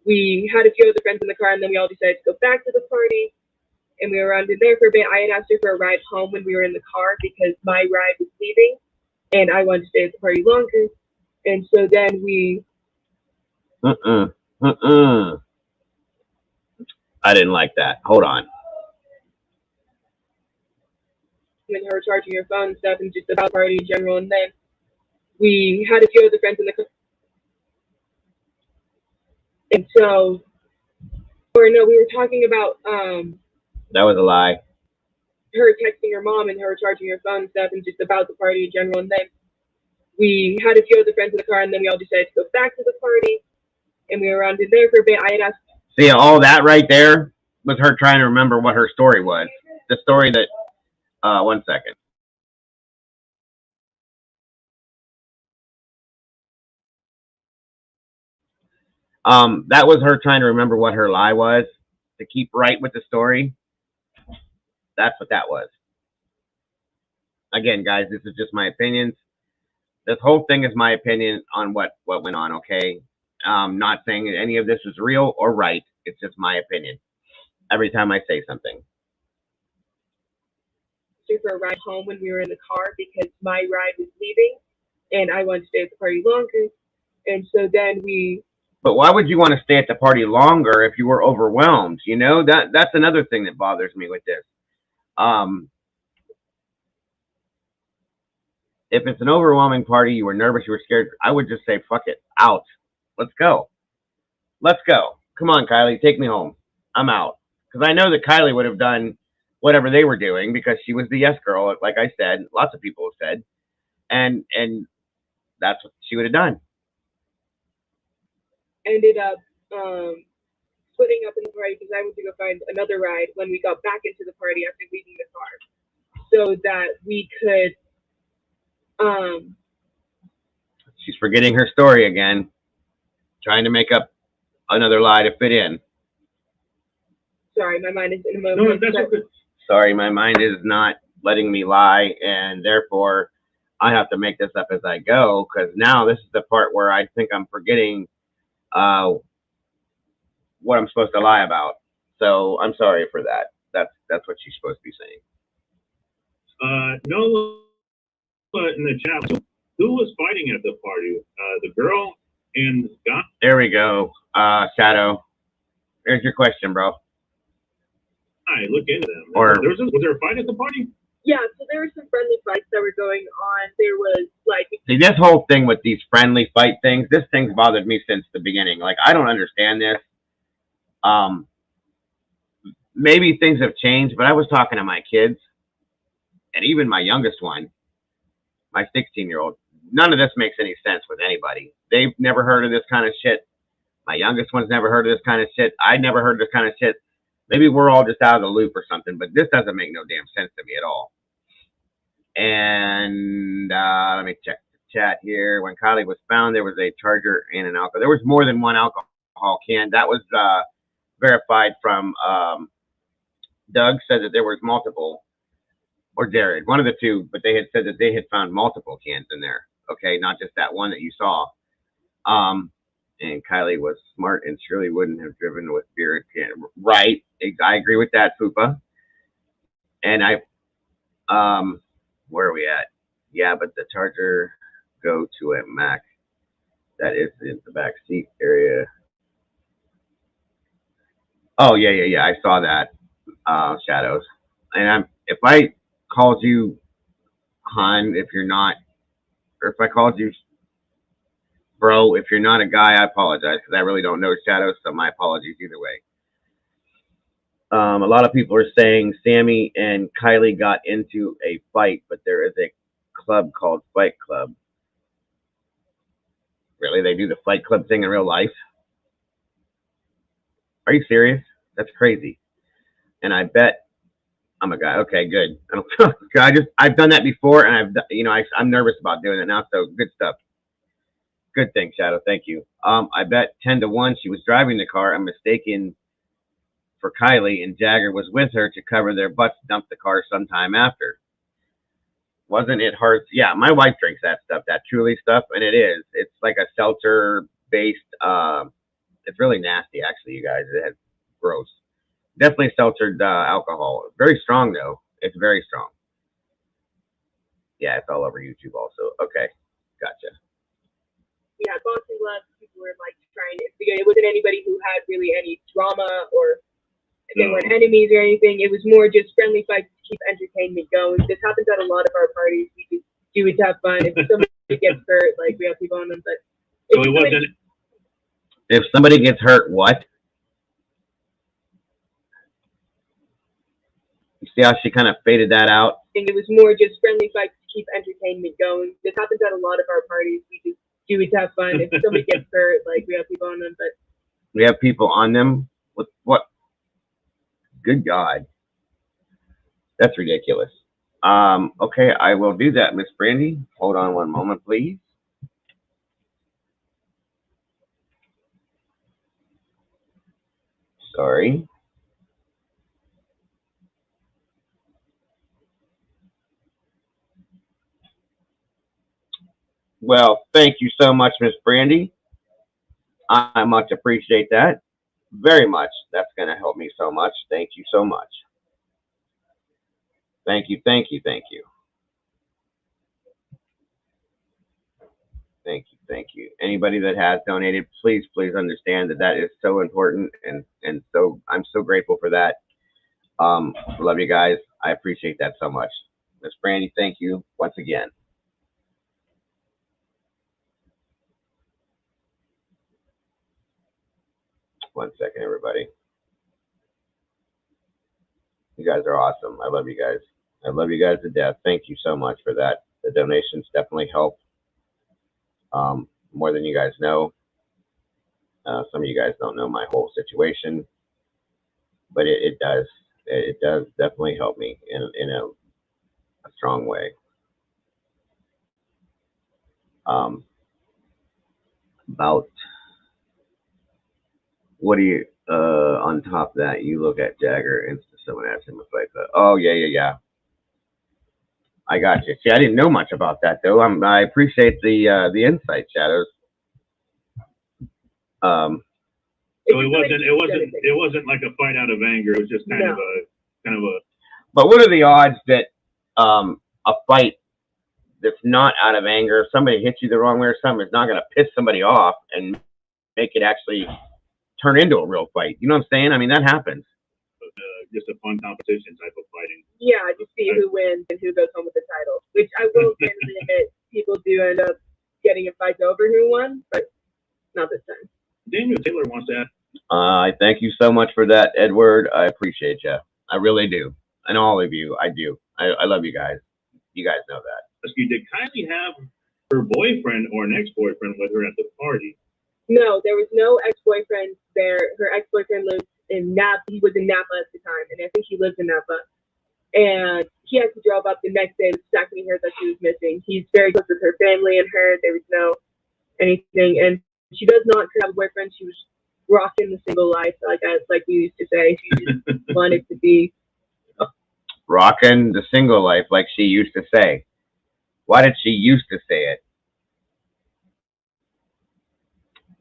we had a few other friends in the car, and then we all decided to go back to the party. And we were around in there for a bit. I had asked her for a ride home when we were in the car because my ride was leaving, and I wanted to stay at the party longer. And so then we. I didn't like that. Hold on. And her charging her phone and stuff, and just about the party in general. And then we had a few other friends in the car. And so, or no, we were talking about that was a lie. Her texting her mom and her charging her phone and stuff, and just about the party in general. And then we had a few other friends in the car, and then we all decided to go back to the party. And we were around in there for a bit. I had asked. See, all that right there was her trying to remember what her story was. The story that. 1 second. That was her trying to remember what her lie was to keep right with the story. That's what that was. Again, guys, this is just my opinions. This whole thing is my opinion on what went on, okay? Not saying any of this is real or right. It's just my opinion. Every time I say something. For a ride home when we were in the car because my ride was leaving, and I wanted to stay at the party longer. And so then we. But why would you want to stay at the party longer if you were overwhelmed? You know, that's another thing that bothers me with this. If it's an overwhelming party, you were nervous, you were scared, I would just say, fuck it, out. Let's go. Let's go. Come on, Kylie, take me home. I'm out. Because I know that Kylie would have done whatever they were doing because she was the yes girl, like I said, lots of people have said. And that's what she would have done. Ended up splitting up in the party because I went to go find another ride when we got back into the party after leaving the car, so that we could She's forgetting her story again, trying to make up another lie to fit in. Sorry, my mind is in a No, moment. that's but- okay. Sorry, my mind is not letting me lie, and therefore I have to make this up as I go, because now this is the part where I think I'm forgetting what I'm supposed to lie about. So I'm sorry for that. That's what she's supposed to be saying. No, in the chat. So who was fighting at the party? The girl and Scott? There we go. Shadow. There's your question, bro. I look into them. Or- Was there a fight at the party? Yeah, so there were some friendly fights that were going on. There was like See, this whole thing with these friendly fight things, this thing's bothered me since the beginning. Like, I don't understand this. Maybe things have changed, but I was talking to my kids, and even my youngest one, my 16-year-old, none of this makes any sense with anybody. They've never heard of this kind of shit. My youngest one's never heard of this kind of shit. I'd never heard of this kind of shit. Maybe we're all just out of the loop or something, but this doesn't make no damn sense to me at all. And let me check the chat here. When Kylie was found, there was a charger and an alcohol. There was more than one alcohol can. That was verified from Doug said that there was multiple, or Jared, one of the two, but they had said that they had found multiple cans in there. Okay, not just that one that you saw. And Kylie was smart and surely wouldn't have driven with beer can. Right, I agree with that, Fupa. And where are we at? Yeah, but the charger go to a Mac that is in the back seat area. Oh yeah. I saw that. Shadows. And if I called you Han, if you're not, or if I called you bro, if you're not a guy, I apologize because I really don't know Shadows, so my apologies either way. A lot of people are saying Sammy and Kylie got into a fight, but there is a club called Fight Club. Really? They do the Fight Club thing in real life? Are you serious? That's crazy. And I bet I'm a guy. Okay, good. I've done that before, and I'm nervous about doing it now. So good stuff. Good thing, Shadow. Thank you. I bet 10-1 she was driving the car and mistaken for Kylie, and Jagger was with her to cover their butts, dumped the car sometime after. Wasn't it hard? Yeah, my wife drinks that stuff, that Truly stuff, and it is. It's like a seltzer-based. It's really nasty, actually, you guys. It's gross. Definitely seltzered alcohol. Very strong, though. It's very strong. Yeah, it's all over YouTube also. Okay, gotcha. yeah, boxing gloves. People were like trying to figure it wasn't anybody who had really any drama or they weren't enemies or anything. It was more just friendly fights to keep entertainment going. This happens at a lot of our parties. We just do it to have fun. If somebody gets hurt, like we have people on them, but So it wasn't. If somebody gets hurt, what? You see how she kind of faded that out? it was more just friendly fights to keep entertainment going. This happens at a lot of our parties. We just do it to have fun. If somebody gets hurt, like we have people on them, but We have people on them? What? Good God. That's ridiculous. Okay, I will do that, Miss Brandy. Hold on one moment, please. Sorry. Well, thank you so much, Miss Brandy. I much appreciate that. Very much. That's going to help me so much. Thank you so much. Thank you, thank you, thank you. Thank you, thank you. Anybody that has donated, please understand that that is so important, and so I'm so grateful for that. Love you guys. I appreciate that so much. Miss Brandy, thank you once again. One second, everybody. You guys are awesome. I love you guys. I love you guys to death. Thank you so much for that. The donations definitely help more than you guys know. Some of you guys don't know my whole situation, but it does. It does definitely help me in a strong way. about what do you on top of that you look at Jagger and someone asked him if like oh yeah. I got you. See, I didn't know much about that though. I appreciate the insight, Shadows. So it wasn't like a fight out of anger. It was just kind of a. But what are the odds that a fight that's not out of anger, if somebody hits you the wrong way or something, is not going to piss somebody off and make it actually turn into a real fight? You know what I'm saying? I mean, that happens. Just a fun competition type of fighting. Yeah, to see who wins and who goes home with the title. Which I will candidly admit, people do end up getting in fights over who won, but not this time. Daniel Taylor wants that. I thank you so much for that, Edward. I appreciate you. I really do. And all of you, I do. I love you guys. You guys know that. Did Kylie have her boyfriend or an ex-boyfriend with her at the party? No, there was no ex-boyfriend there. Her ex-boyfriend lives in Napa. He was in Napa at the time, and I think he lives in Napa. And he actually drove up the next day the second he heard that she was missing. He's very close with her family and her. There was no anything. And she does not have a boyfriend. She was rocking the single life, like we used to say. She just wanted to be rocking the single life, like she used to say. Why did she used to say it?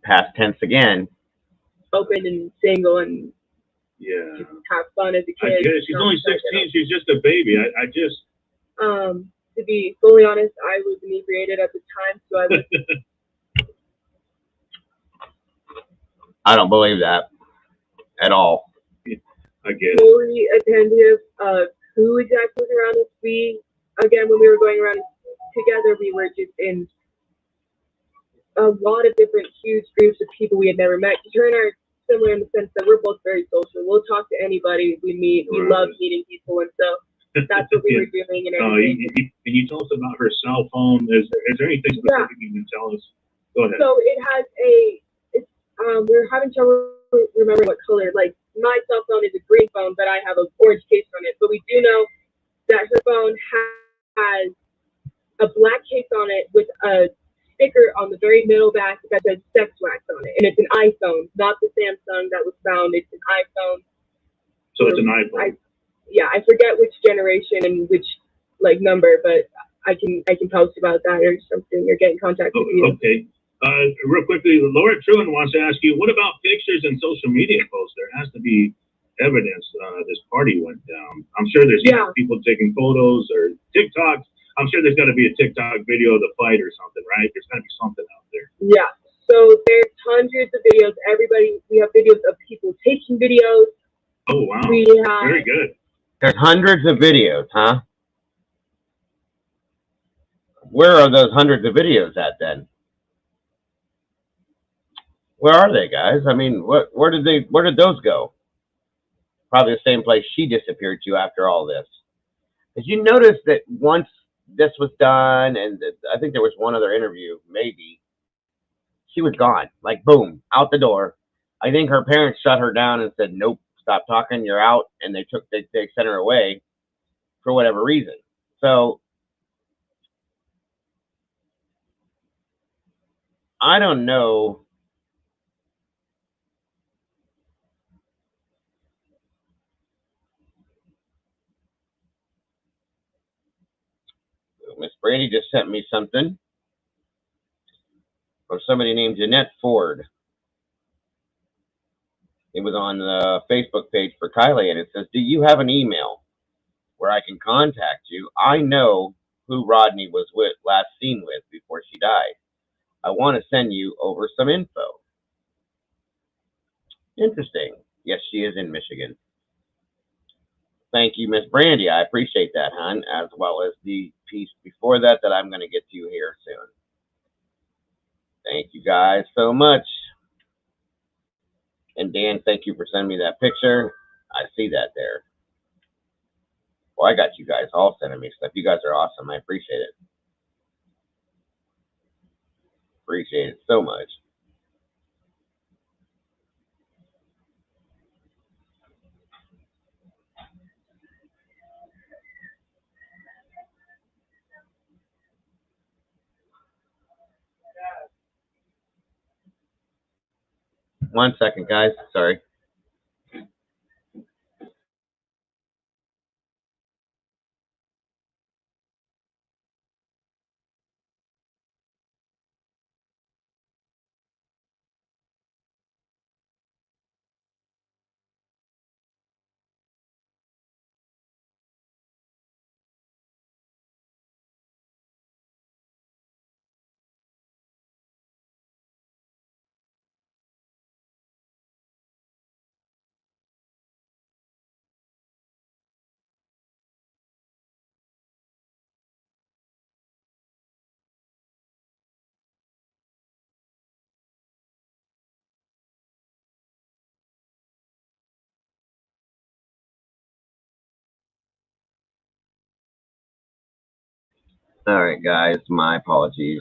Past tense again. Open and single and just have fun as a kid. She's only 16. She's just a baby. I just. To be fully honest, I was inebriated at the time, so I was. I don't believe that at all. I get it. Fully attentive of who exactly was around us. When we were going around together, we were just in a lot of different huge groups of people we had never met. Her and I are similar in the sense that we're both very social. We'll talk to anybody we meet. We love meeting people, and so that's what we were doing. And everything. Can you tell us about her cell phone? Is there anything specific you can tell us? Go ahead. So it has we were having trouble remembering what color. Like my cell phone is a green phone, but I have an orange case on it. But we do know that her phone has a black case on it with a sticker on the very middle back that says sex wax on it. And it's an iPhone, not the Samsung that was found. It's an iPhone. So it's an iPhone. I forget which generation and which number, but I can post about that or something or get in contact with you. Okay. Real quickly, Laura Truman wants to ask you, what about pictures and social media posts? There has to be evidence this party went down. I'm sure there's people taking photos or TikToks. I'm sure there's got to be a TikTok video of the fight or something, right? There's got to be something out there. Yeah. So there's hundreds of videos. We have videos of people taking videos. Oh, wow. Very good. There's hundreds of videos, huh? Where are those hundreds of videos at then? Where are they, guys? I mean, where did those go? Probably the same place she disappeared to after all this. Did you notice that once this was done, and I think there was one other interview, maybe, she was gone. Like, boom, out the door. I think her parents shut her down and said, nope, stop talking, you're out. And they sent her away for whatever reason. So, I don't know. Miss Brady just sent me something from somebody named Jeanette Ford. It was on the Facebook page for Kylie, and it says, do you have an email where I can contact you? I know who Rodney was last seen with before she died. I want to send you over some info. Interesting. Yes, she is in Michigan. Thank you, Miss Brandy. I appreciate that, hon, as well as the piece before that I'm going to get to here soon. Thank you guys so much. And Dan, thank you for sending me that picture. I see that there. Well, I got you guys all sending me stuff. You guys are awesome. I appreciate it. Appreciate it so much. 1 second, guys. Sorry. All right, guys. My apologies.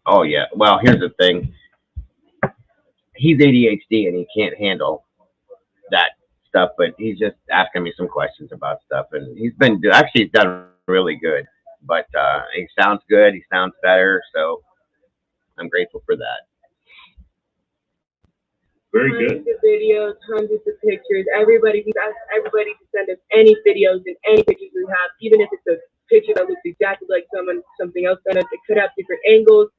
Oh yeah. Well, here's the thing. He's ADHD and he can't handle that stuff, but he's just asking me some questions about stuff, and he's done really good. But he sounds good. He sounds better, so I'm grateful for that. Very good. Tons of videos, hundreds of pictures. We've asked everybody to send us any videos and any pictures we have, even if it's a picture that looks exactly like something else on it. It could have different angles.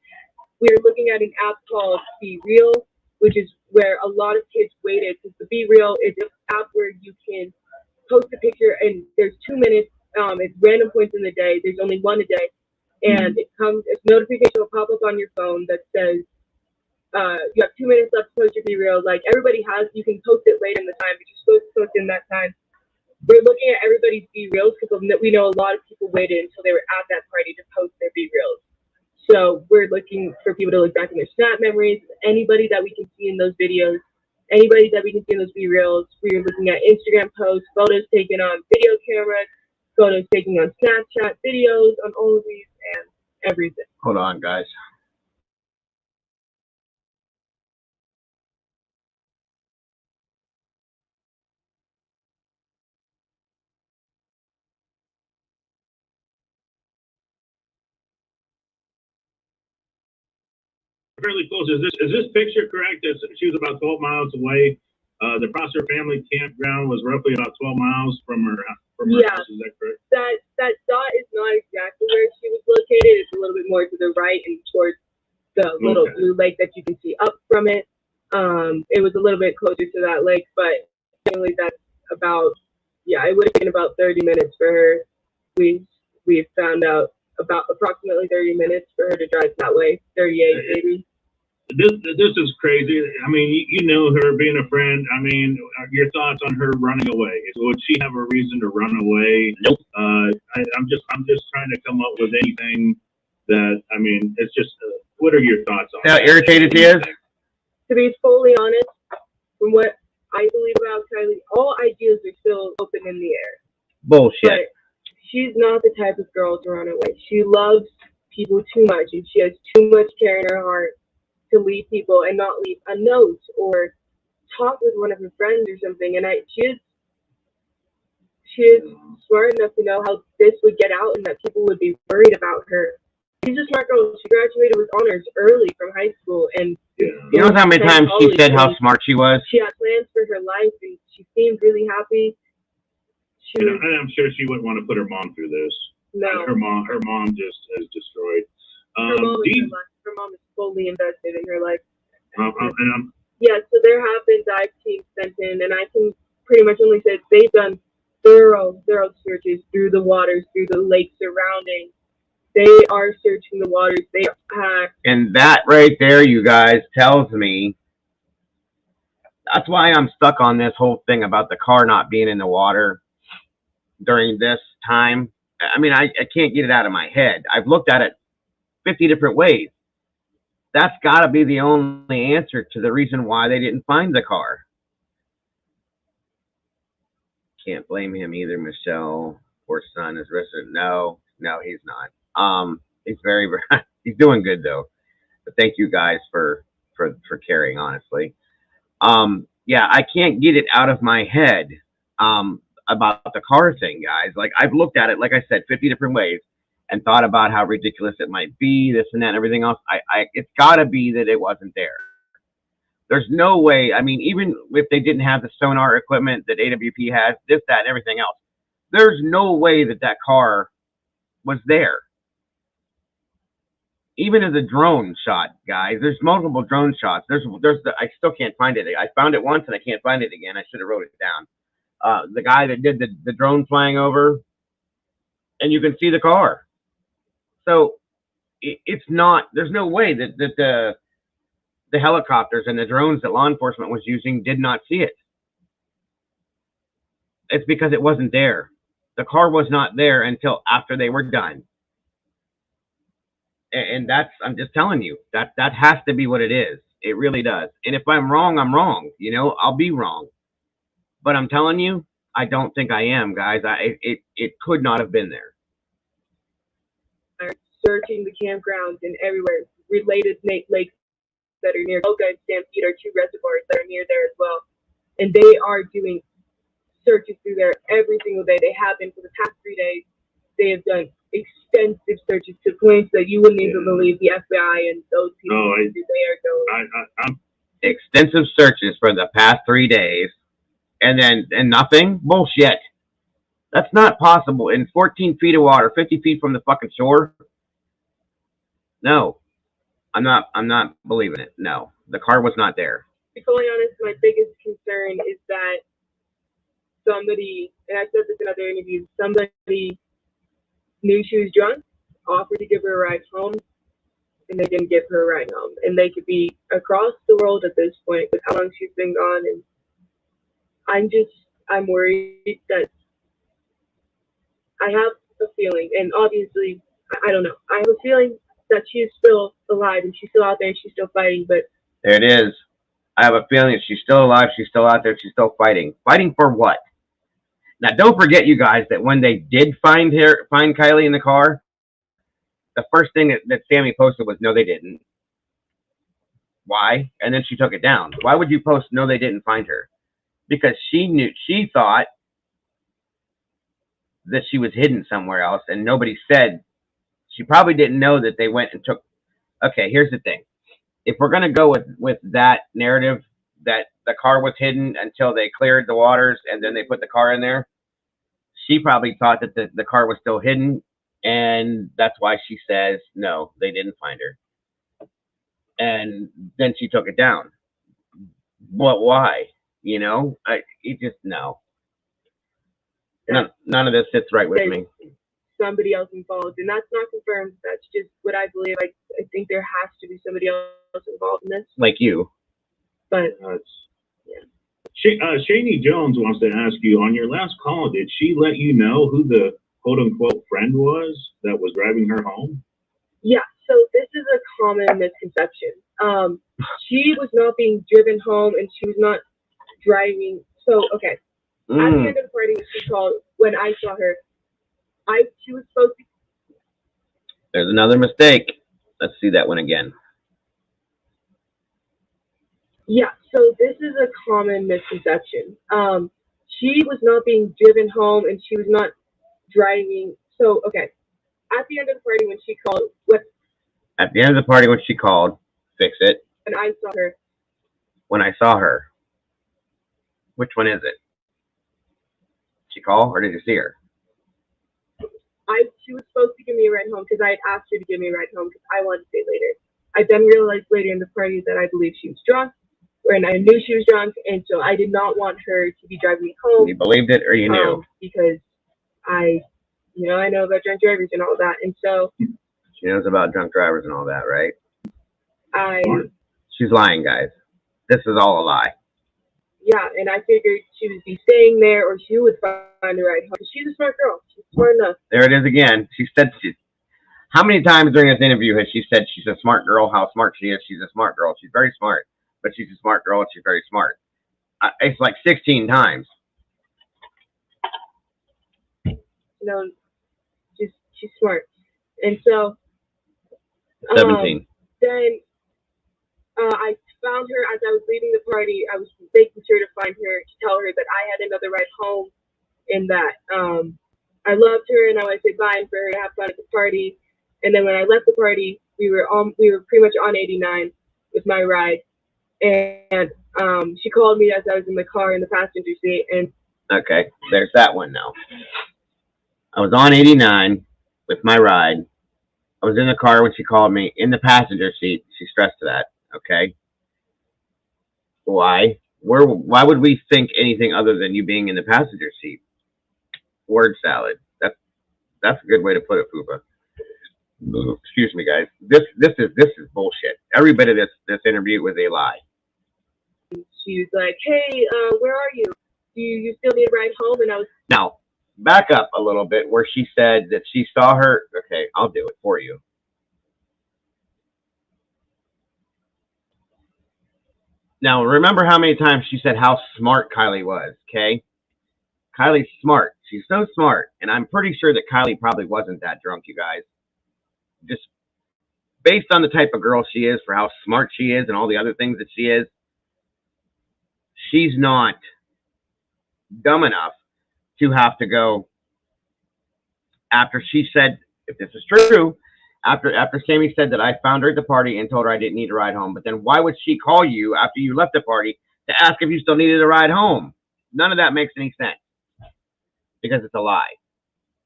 We're looking at an app called Be Real, which is where a lot of kids waited. Because the Be Real is an app where you can post a picture and there's 2 minutes. It's random points in the day. There's only one a day, and it's notification will pop up on your phone that says you have 2 minutes left to post your Be Real. Like everybody has, you can post it late in the time, but you're supposed to post in that time. We're looking at everybody's Be Reals because we know a lot of people waited until they were at that party to post their Be Reals. So we're looking for people to look back in their Snap memories, anybody that we can see in those videos, anybody that we can see in those Be Reals. We're looking at Instagram posts, photos taken on video cameras, photos taken on Snapchat, videos on all of these, and everything. Hold on, guys. Fairly close. Is this picture correct? She was about 12 miles away. The Prosser family campground was roughly about 12 miles from her house. Is that correct? That dot is not exactly where she was located. It's a little bit more to the right and towards the little blue lake that you can see up from it. It was a little bit closer to that lake, but generally that's about, it would have been about 30 minutes for her. We found out about approximately 30 minutes for her to drive that way, 38 maybe. This is crazy. I mean, you know her, being a friend. I mean, your thoughts on her running away? Would she have a reason to run away? Nope. I'm just trying to come up with anything that, I mean, it's just. What are your thoughts on? How irritated she is? To be fully honest, from what I believe about Kylie, all ideas are still open in the air. Bullshit. But she's not the type of girl to run away. She loves people too much, and she has too much care in her heart to leave people and not leave a note or talk with one of her friends or something. And she is smart enough to know how this would get out and that people would be worried about her. She's a smart girl. She graduated with honors early from high school, and you know how many times she said how smart she was? She had plans for her life, and she seemed really happy. And I'm sure she wouldn't want to put her mom through this. No. Her mom just is destroyed. Her mom is fully invested in her life. So there have been dive teams sent in, and I can pretty much only say they've done thorough searches through the waters, through the lakes surrounding. They are searching the waters. They have. And that right there, you guys, tells me that's why I'm stuck on this whole thing about the car not being in the water during this time. I mean, I can't get it out of my head. I've looked at it 50 different ways. That's got to be the only answer to the reason why they didn't find the car. Can't blame him either, Michelle. Poor son is resident. No, he's not. He's he's doing good though. But thank you guys for caring, honestly. I can't get it out of my head about the car thing, guys. Like, I've looked at it, like I said, 50 different ways, and thought about how ridiculous it might be, this and that and everything else, it's got to be that it wasn't there. There's no way. I mean, even if they didn't have the sonar equipment that AWP has, this, that, and everything else, there's no way that that car was there. Even as a drone shot, guys, there's multiple drone shots. I still can't find it. I found it once and I can't find it again. I should have wrote it down. The guy that did the drone flying over, and you can see the car. So it's not. There's no way that the helicopters and the drones that law enforcement was using did not see it. It's because it wasn't there. The car was not there until after they were done. And that's, I'm just telling you, that has to be what it is. It really does. And if I'm wrong, I'm wrong. You know, I'll be wrong. But I'm telling you, I don't think I am, guys. It could not have been there. Searching the campgrounds and everywhere. Related lakes that are near Dago and Stampede are two reservoirs that are near there as well. And they are doing searches through there every single day. They have been for the past 3 days. They have done extensive searches to points that you wouldn't even believe the FBI and those people they are going. Extensive searches for the past 3 days, and nothing? Bullshit. That's not possible. In 14 feet of water, 50 feet from the fucking shore? No. I'm not believing it. No. The car was not there. To be fully honest, my biggest concern is that somebody, and I said this in other interviews, somebody knew she was drunk, offered to give her a ride home, and they didn't give her a ride home. And they could be across the world at this point with how long she's been gone. And I'm worried that I have a feeling, and obviously, I don't know, I have a feeling that she is still alive and she's still out there and she's still fighting, but... There it is. I have a feeling that she's still alive, she's still out there, she's still fighting. Fighting for what? Now, don't forget, you guys, that when they did find Kylie in the car, the first thing that Sammy posted was, no, they didn't. Why? And then she took it down. Why would you post, no, they didn't find her? Because she thought that she was hidden somewhere else, and nobody said. She probably didn't know that they went and took. Okay, here's the thing. If we're going to go with that narrative that the car was hidden until they cleared the waters and then they put the car in there, she probably thought that the car was still hidden, and that's why she says, no, they didn't find her. And then she took it down. But why? You know, no. None of this sits right with me. Somebody else involved, and that's not confirmed. That's just what I believe. I think there has to be somebody else involved in this. Like you. But Shani Jones wants to ask you, on your last call, did she let you know who the quote-unquote friend was that was driving her home? Yeah, so this is a common misconception. She was not being driven home, and she was not driving. So, okay. At the end of the party, she called, when I saw her, she was supposed to... There's another mistake. Let's see that one again. Yeah, so this is a common misconception. She was not being driven home, and she was not driving. So, okay. At the end of the party, when she called... At the end of the party, when she called, fix it. And I saw her. When I saw her. Which one is it? Did she call, or did you see her? She was supposed to give me a ride home because I had asked her to give me a ride home because I wanted to stay later. I then realized later in the party that I believed she was drunk, and I knew she was drunk, and so I did not want her to be driving me home. You believed it, or you knew? Because I know about drunk drivers and all that, and so... She knows about drunk drivers and all that, right? She's lying, guys. This is all a lie. Yeah, and I figured she would be staying there, or she would find a ride home. She's a smart girl. She's smart enough. There it is again. She said how many times during this interview has she said she's a smart girl, how smart she is? She's a smart girl. She's very smart. But she's a smart girl, and she's very smart. It's like 16 times. She's smart. And so... 17. Then I found her as I was leaving the party. I was making sure to find her, to tell her that I had another ride home, and that I loved her and I wanted to say bye for her to have fun at the party. And then when I left the party, we were pretty much on 89 with my ride. And she called me as I was in the car in the passenger seat. And okay, there's that one now. I was on 89 with my ride. I was in the car when she called me in the passenger seat. She stressed that. Okay. Why? Why would we think anything other than you being in the passenger seat? Word salad. That's a good way to put it, Fupa. Excuse me, guys. This is bullshit. Every bit of this interview was a lie. She was like, "Hey, where are you? Do you still need a ride home?" And I was now back up a little bit where she said that she saw her. Okay, I'll do it for you. Now remember how many times she said how smart Kylie was. Okay, Kylie's smart. She's so smart, and I'm pretty sure that Kylie probably wasn't that drunk, you guys. Just based on the type of girl she is, for how smart she is and all the other things that she is, she's not dumb enough to have to go after she said, if this is true, after Sammy said that I found her at the party and told her I didn't need a ride home. But then why would she call you after you left the party to ask if you still needed a ride home? None of that makes any sense because it's a lie.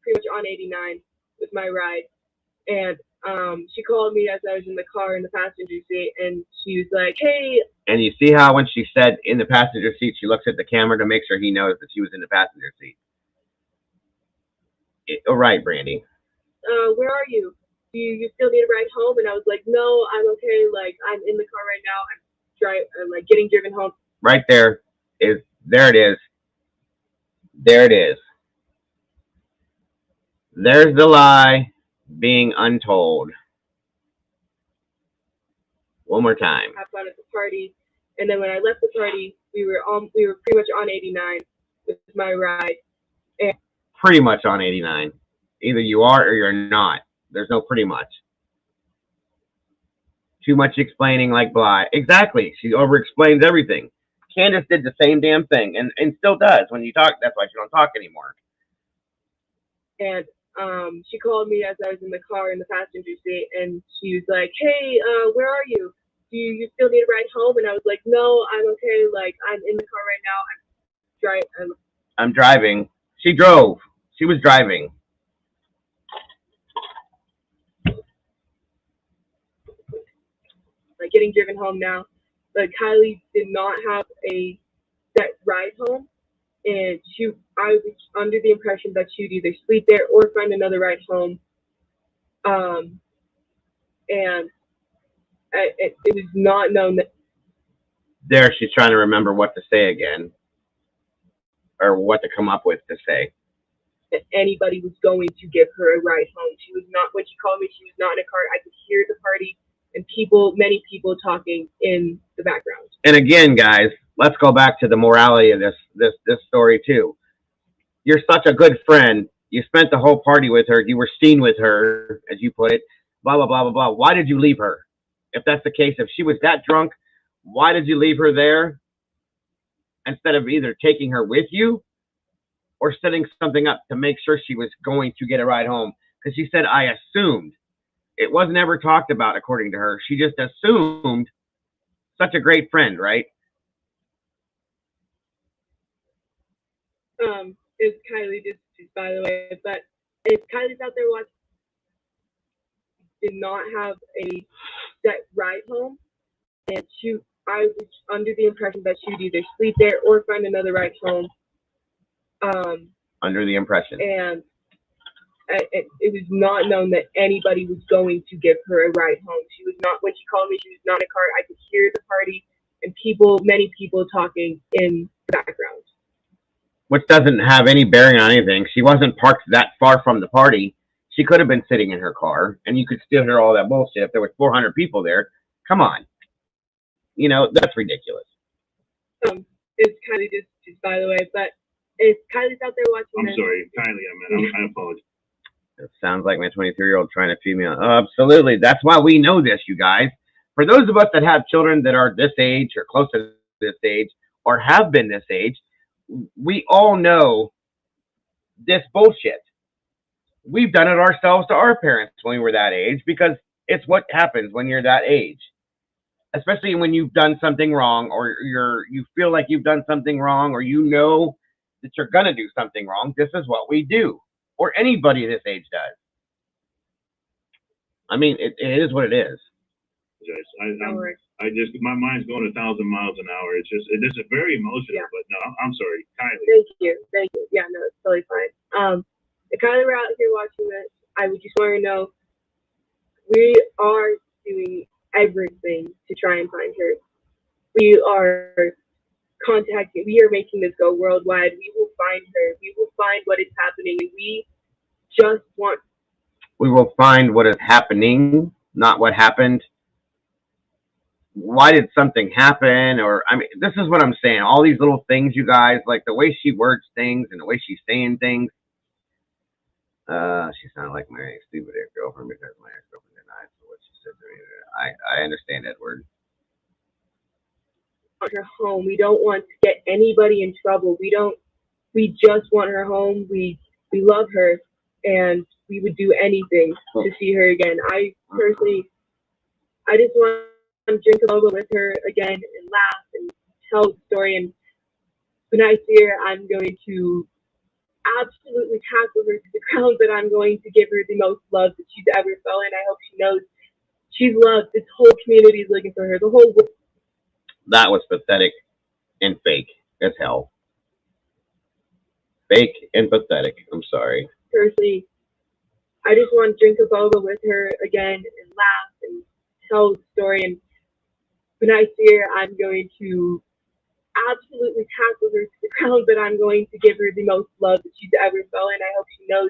Pretty much on 89 with my ride. And she called me as I was in the car in the passenger seat, and she was like, "Hey." And you see how when she said in the passenger seat, she looks at the camera to make sure he knows that she was in the passenger seat. All right, Brandy. Where are you? Do you still need a ride home? And I was like, "No, I'm okay. Like, I'm in the car right now. I'm like getting driven home." Right there it is. There it is. There's the lie being untold. One more time. Have fun at the party, and then when I left the party, we were pretty much on 89 with my ride. And pretty much on 89. Either you are or you're not. There's no pretty much. Too much explaining like blah. Exactly. She over-explains everything. Candace did the same damn thing and still does when you talk. That's why she don't talk anymore. And she called me as I was in the car in the passenger seat, and she was like, "Hey, where are you? Do you still need a ride home?" And I was like, "No, I'm okay. Like, I'm in the car right now. I'm driving." She drove. She was driving. Like, getting driven home now. But Kylie did not have a set ride home, and I was under the impression that she'd either sleep there or find another ride home. And it was not known that. There, she's trying to remember what to say again, or what to come up with to say. That anybody was going to give her a ride home. She was not. When she called me, she was not in a car. I could hear the party and many people talking in the background. And again, guys, let's go back to the morality of this story too. You're such a good friend. You spent the whole party with her. You were seen with her, as you put it. Blah, blah, blah, blah, blah. Why did you leave her? If that's the case, if she was that drunk, why did you leave her there instead of either taking her with you or setting something up to make sure she was going to get a ride home? Because she said, I assumed. It wasn't ever talked about, according to her. She just assumed. Such a great friend, right? It's Kylie, just by the way, but if Kylie's out there watching, did not have a set ride home, and I was under the impression that she'd either sleep there or find another ride home. Under the impression. And it was not known that anybody was going to give her a ride home. She was not, when she called me, she was not in a car. I could hear the party and many people talking in the background. Which doesn't have any bearing on anything. She wasn't parked that far from the party. She could have been sitting in her car, and you could still hear all that bullshit if there was 400 people there. Come on. You know, that's ridiculous. It's Kylie, just by the way, but if Kylie's out there watching... I'm sorry, Kylie, I apologize. It sounds like my 23-year-old trying to feed me on. Oh, absolutely. That's why we know this, you guys. For those of us that have children that are this age or close to this age or have been this age, we all know this bullshit. We've done it ourselves to our parents when we were that age, because it's what happens when you're that age. Especially when you've done something wrong, or you feel like you've done something wrong, or you know that you're gonna do something wrong. This is what we do, or anybody this age does. I mean, it is what it is. Yes, I just, my mind's going 1,000 miles an hour. It's just, it is very emotional. Yeah. But no, I'm sorry, Kylie. Thank you. Yeah, no, it's totally fine. If Kylie were out here watching this, I would just want to know we are doing everything to try and find her. We are contacting. We are making this go worldwide. We will find her. We will find what is happening, and we just want. We will find what is happening, not what happened. Why did something happen? Or, I mean, this is what I'm saying. All these little things, you guys, like the way she words things and the way she's saying things. She sounded like my stupid ex-girlfriend because my ex-girlfriend denied what she said to me. I understand, Edward. Her home. We don't want to get anybody in trouble. We just want her home. We love her, and we would do anything to see her again. I personally, I just want to drink a little with her again and laugh and tell the story. And when I see her, I'm going to absolutely tackle her to the ground, but I'm going to give her the most love that she's ever felt, and I hope she knows she's loved. This whole community is looking for her. The whole world. That was pathetic and fake as hell. Fake and pathetic. I'm sorry. Personally, I just want to drink a boba with her again and laugh and tell the story. And when I see her, I'm going to absolutely tackle her to the ground, but I'm going to give her the most love that she's ever felt, and I hope she knows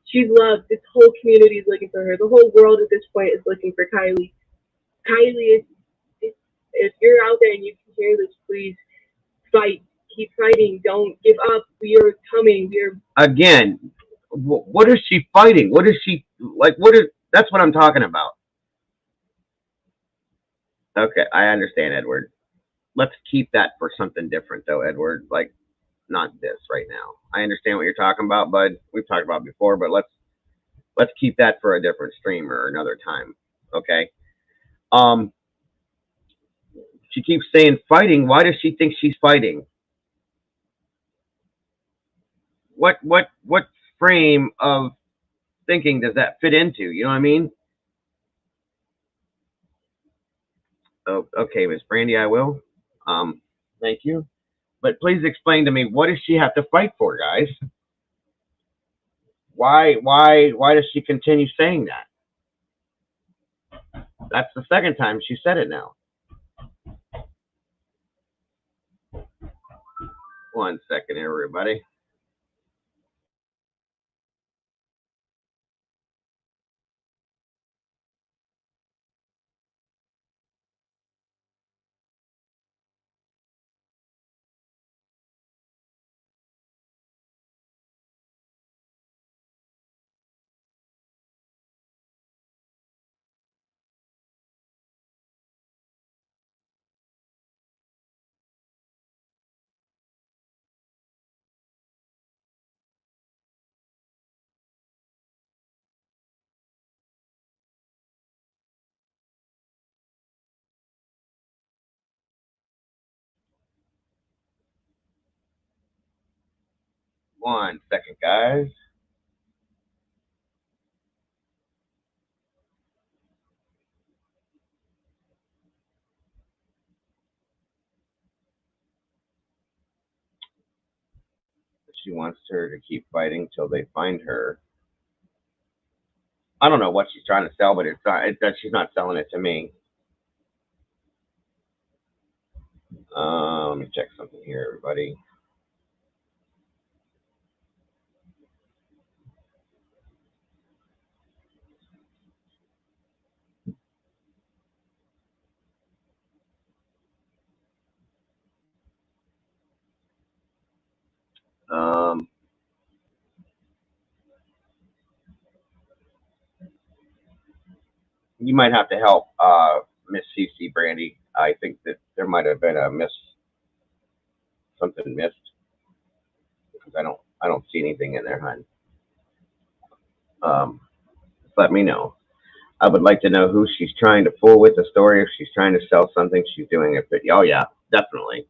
she's loved. This whole community is looking for her. The whole world at this point is looking for Kylie. Kylie, if you're out there and you can hear this, please fight. Keep fighting. Don't give up. We are coming. Again, what is she fighting? What is she, like, that's what I'm talking about. Okay, I understand, Edward. Let's keep that for something different, though, Edward. Like, not this right now. I understand what you're talking about, bud. We've talked about it before, but let's keep that for a different stream or another time. Okay. She keeps saying fighting. Why does she think she's fighting? What frame of thinking does that fit into? You know what I mean? Oh, okay, Miss Brandy, I will. Thank you. But please explain to me, what does she have to fight for, guys? Why does she continue saying that? That's the second time she said it now. One second, everybody. One second, guys. She wants her to keep fighting till they find her. I don't know what she's trying to sell, but she's not selling it to me. Let me check something here, everybody. You might have to help Miss CC Brandy. I think that there might have been something missed because I don't see anything in there, hon. let me know. I would like to know who she's trying to fool with the story. If she's trying to sell something, she's doing it. But oh yeah, definitely,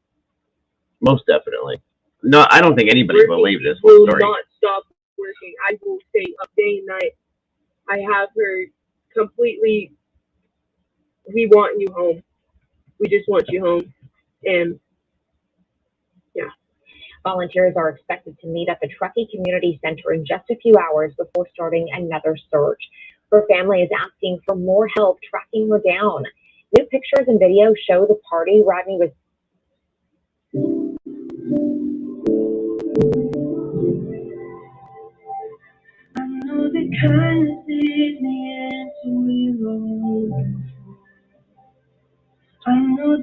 most definitely. No, I don't think anybody believed this will story. not stop working. I will stay up day and night. I have her completely. We want you home. We just want you home, and yeah. Volunteers are expected to meet at the Truckee Community Center in just a few hours before starting another search. Her family is asking for more help tracking her down. New pictures and videos show the party Rodney was.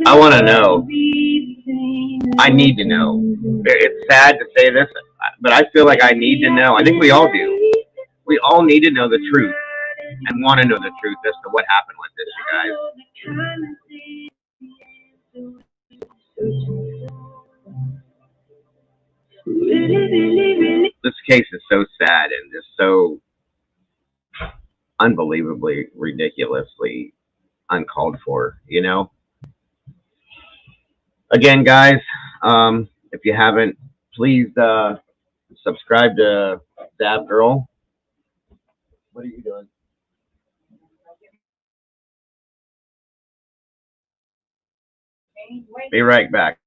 I want to know. I need to know. It's sad to say this, but I feel like I need to know. I think we all do. We all need to know the truth and want to know the truth as to what happened with this, you guys. This case is so sad and just so unbelievably, ridiculously uncalled for, you know? Again, guys, if you haven't, please subscribe to Dab Girl. What are you doing? Be right back.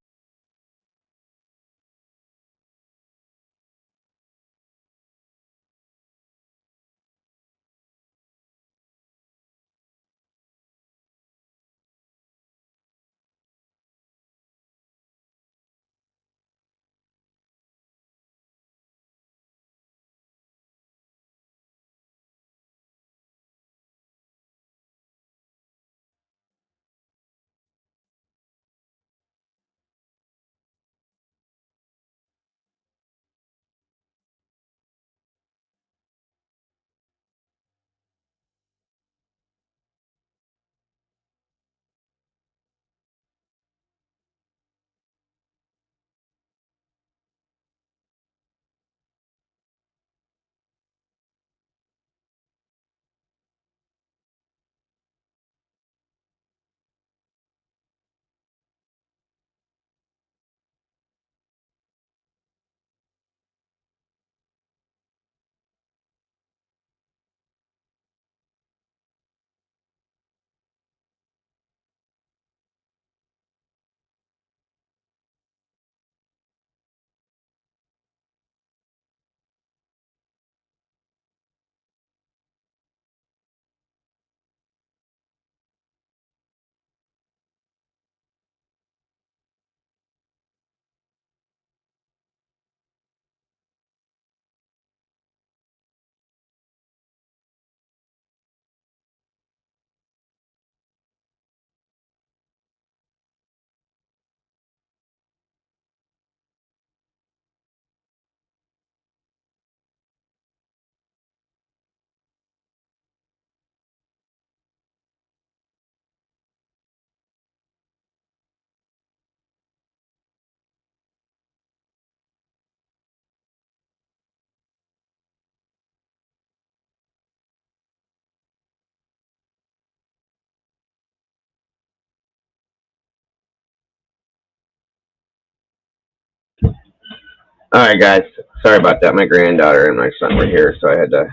All right, guys. Sorry about that. My granddaughter and my son were here, so I had to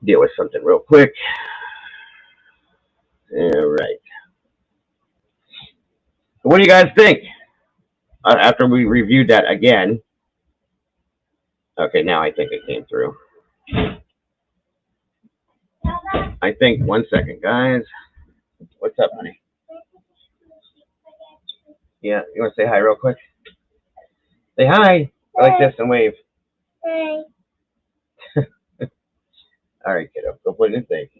deal with something real quick. All right. So what do you guys think? After we reviewed that again. Okay, now I think it came through. I think, one second, guys. What's up, honey? Yeah, you want to say hi real quick? Say hi. I like this and wave. Hi. All right, kiddo. Go put it in safe.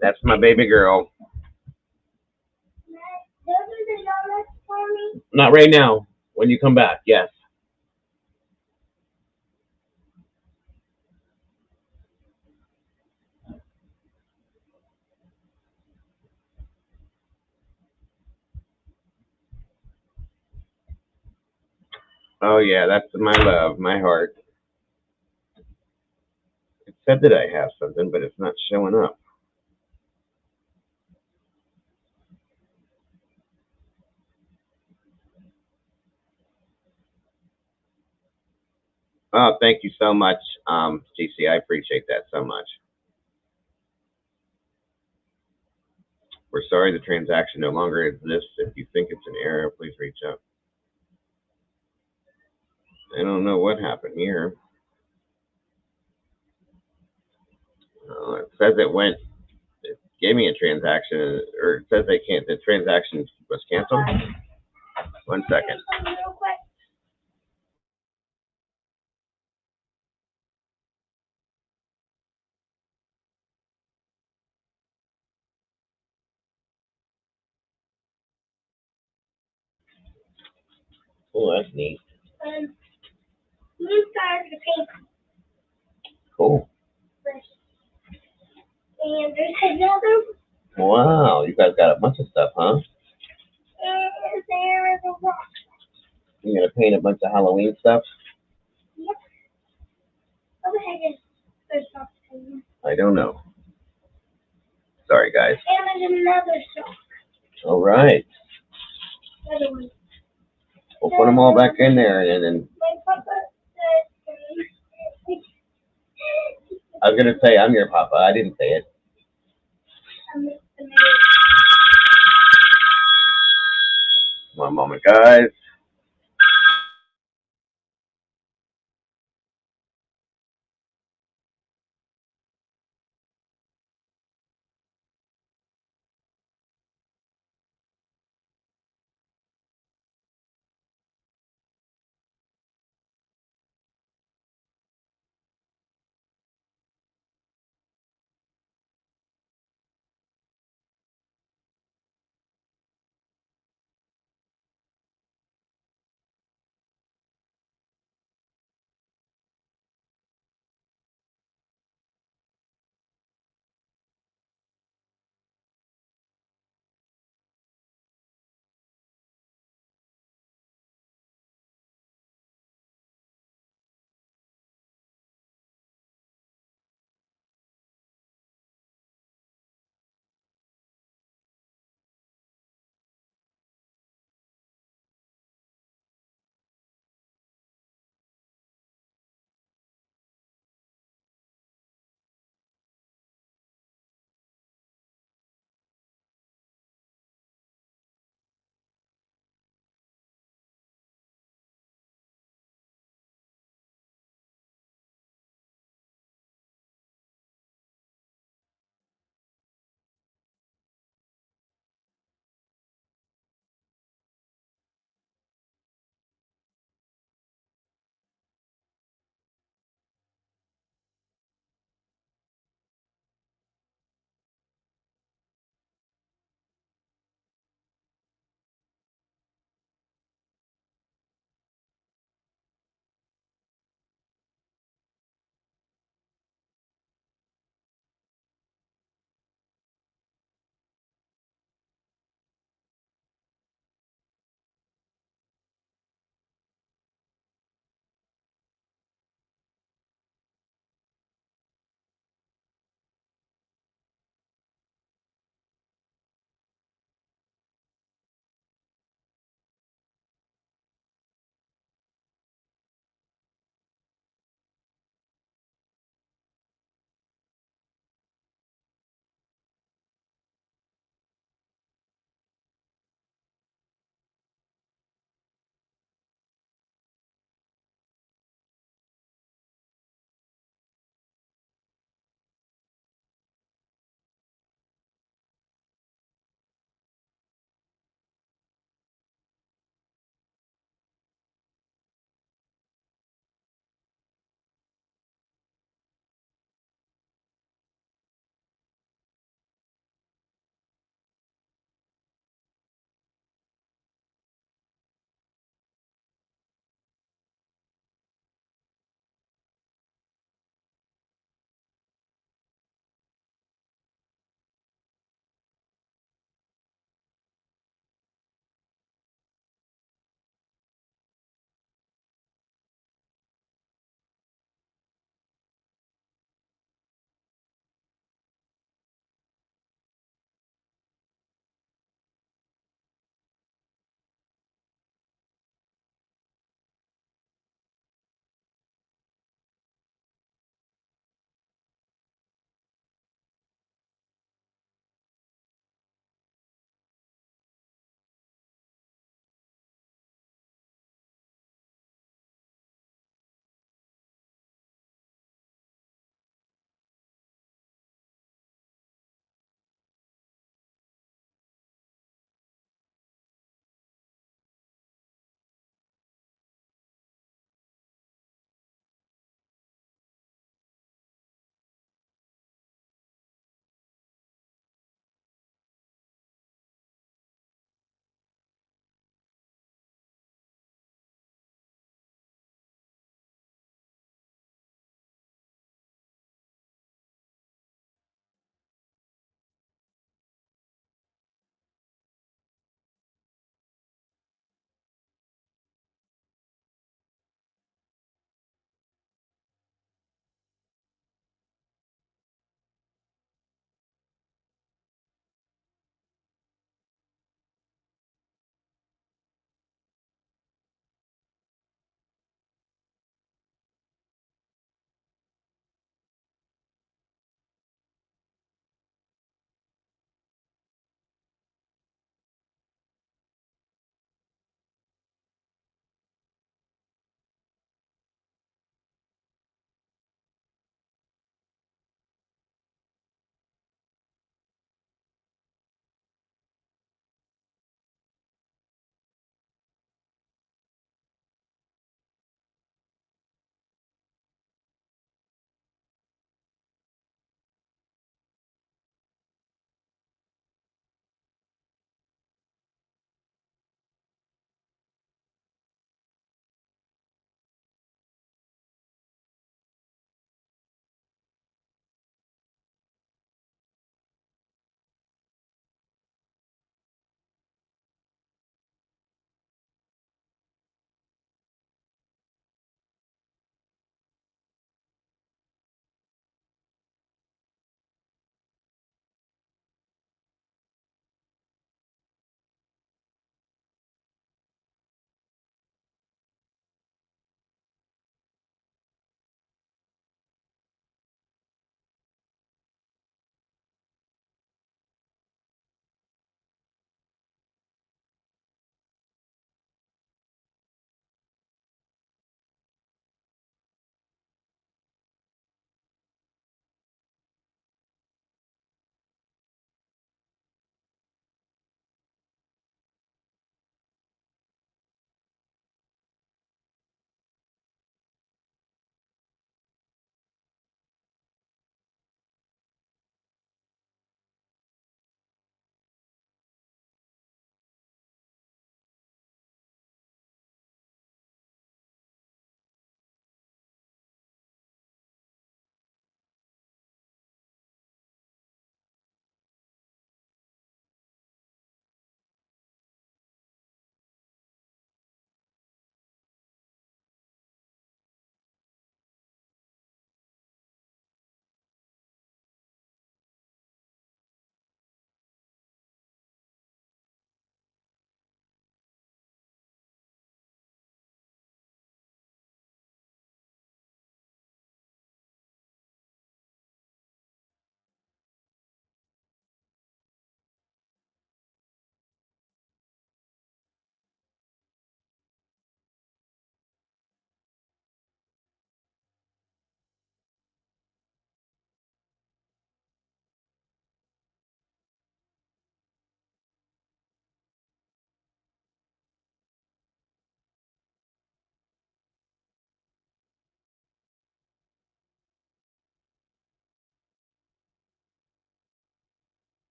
That's my baby girl. Not right now. When you come back, yes. Oh yeah, that's my love, my heart. said that I have something, but it's not showing up. Oh, thank you so much, GC. I appreciate that so much. We're sorry the transaction no longer exists. If you think it's an error, please reach out. I don't know what happened here. It says it went. It gave me a transaction, or it says they can't. The transaction was canceled. 1 second. Oh, that's neat. Cool. And there's another. Wow, you guys got a bunch of stuff, huh? And there is a rock. You gonna paint a bunch of Halloween stuff? Yep. Go ahead and there's something. I don't know. Sorry, guys. And there's another sock. All right. Another one. We'll put them all back in there, and then My papa said. I was gonna say I'm your papa. I didn't say it. One moment, guys.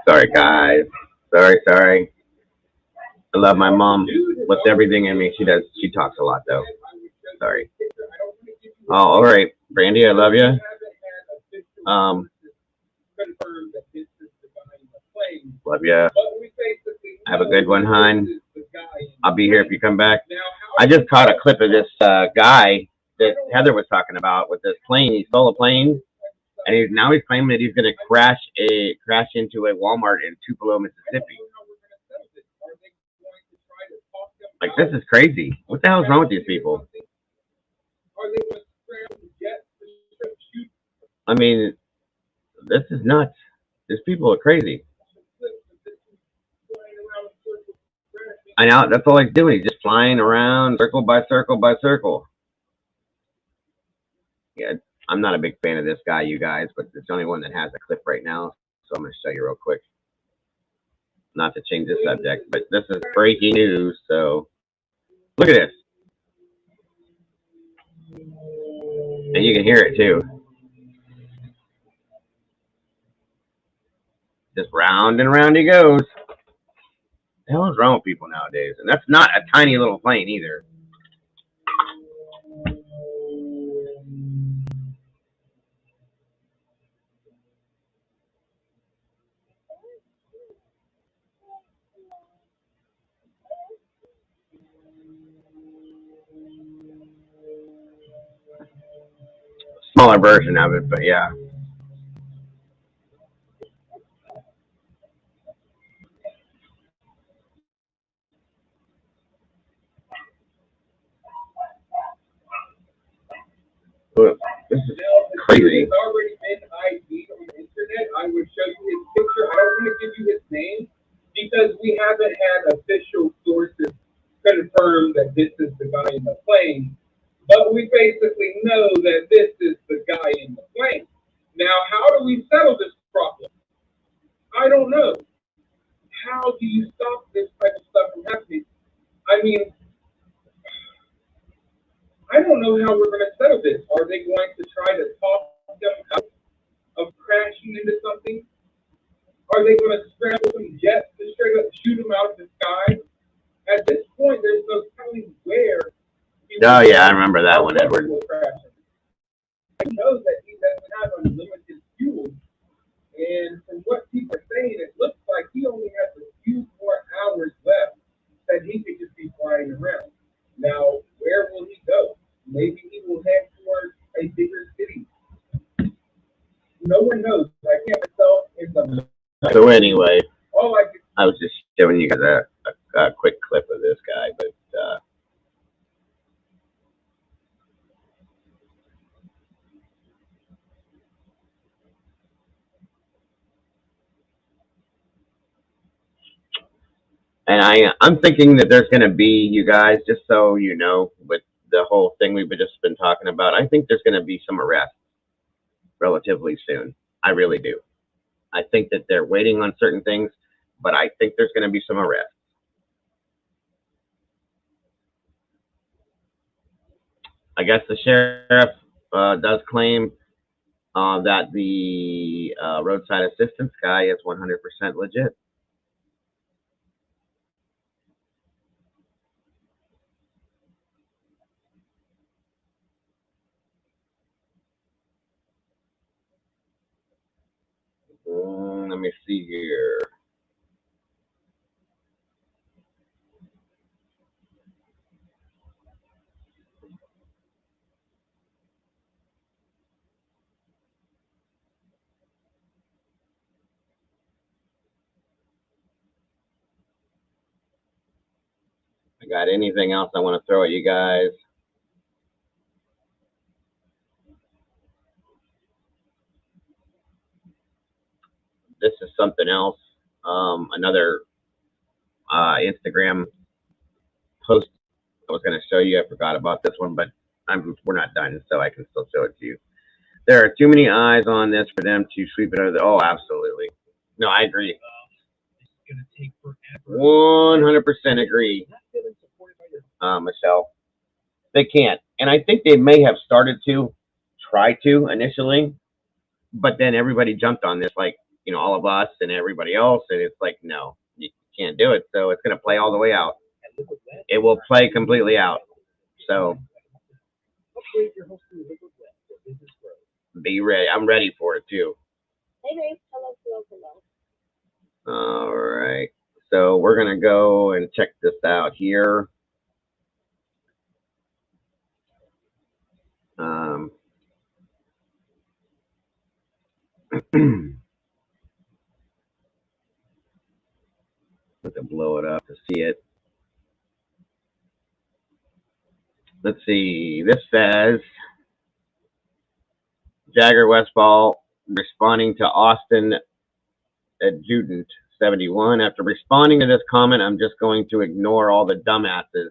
Sorry, guys. Sorry. I love my mom with everything in me. She does. She talks a lot, though. Sorry. Oh, all right. Brandy, I love you. Love you. Have a good one, hon. I'll be here if you come back. I just caught a clip of this guy that Heather was talking about with this plane. He stole a plane, and now he's claiming that he's going to crash into a Walmart in Tupelo, Mississippi. Like, this is crazy. What the hell is wrong with these people? I mean, this is nuts. These people are crazy. I know, that's all he's doing. He's just flying around circle by circle by circle. Yeah, I'm not a big fan of this guy, you guys, but it's the only one that has a clip right now. So I'm going to show you real quick. Not to change the subject, but this is breaking news. So look at this. And you can hear it too. Just round and round he goes. What the hell is wrong with people nowadays? And that's not a tiny little plane either. Smaller version of it, but yeah. Look, this is crazy. It's already been ID'd on the internet. I would show you his picture. I don't want to give you his name because we haven't had official sources confirm that this is the guy in the plane. But we basically know that this is the guy in the plane. Now, how do we settle this problem? I don't know. How do you stop this type of stuff from happening? I mean, I don't know how we're going to settle this. Are they going to try to talk them out of crashing into something? Are they going to scramble some jets to straight up shoot them out of the sky? At this point, there's no telling where. Oh, yeah, I remember that one, Edward. I know that he doesn't have unlimited fuel. And from what people are saying, it looks like he only has a few more hours left that he could just be flying around. Now, where will he go? Maybe he will head towards a bigger city. No one knows. I can't myself in the. So anyway, all I was just showing you guys a quick clip of this guy, but and I'm thinking that there's going to be, you guys, just so you know, with the whole thing we've just been talking about, I think there's going to be some arrests relatively soon. I really do. I think that they're waiting on certain things, but I think there's going to be some arrests. I guess the sheriff does claim that the roadside assistance guy is 100% legit. Let me see here. I got anything else I want to throw at you guys? This is something else. Another Instagram post I was going to show you. I forgot about this one, but we're not done, so I can still show it to you. There are too many eyes on this for them to sweep it under the. Oh, absolutely. No, I agree. It's going to take forever. 100% agree, Michelle. They can't. And I think they may have started to try to initially, but then everybody jumped on this like all of us and everybody else, and it's like, no, you can't do it. So it's going to play all the way out. It will play completely out. So be ready. I'm ready for it too. Hey, babe. Hello, hello, hello. All right. So we're going to go and check this out here. Have to blow it up to see it. Let's see. This says Jagger Westfall responding to Austin Adjutant 71. After responding to this comment, I'm just going to ignore all the dumbasses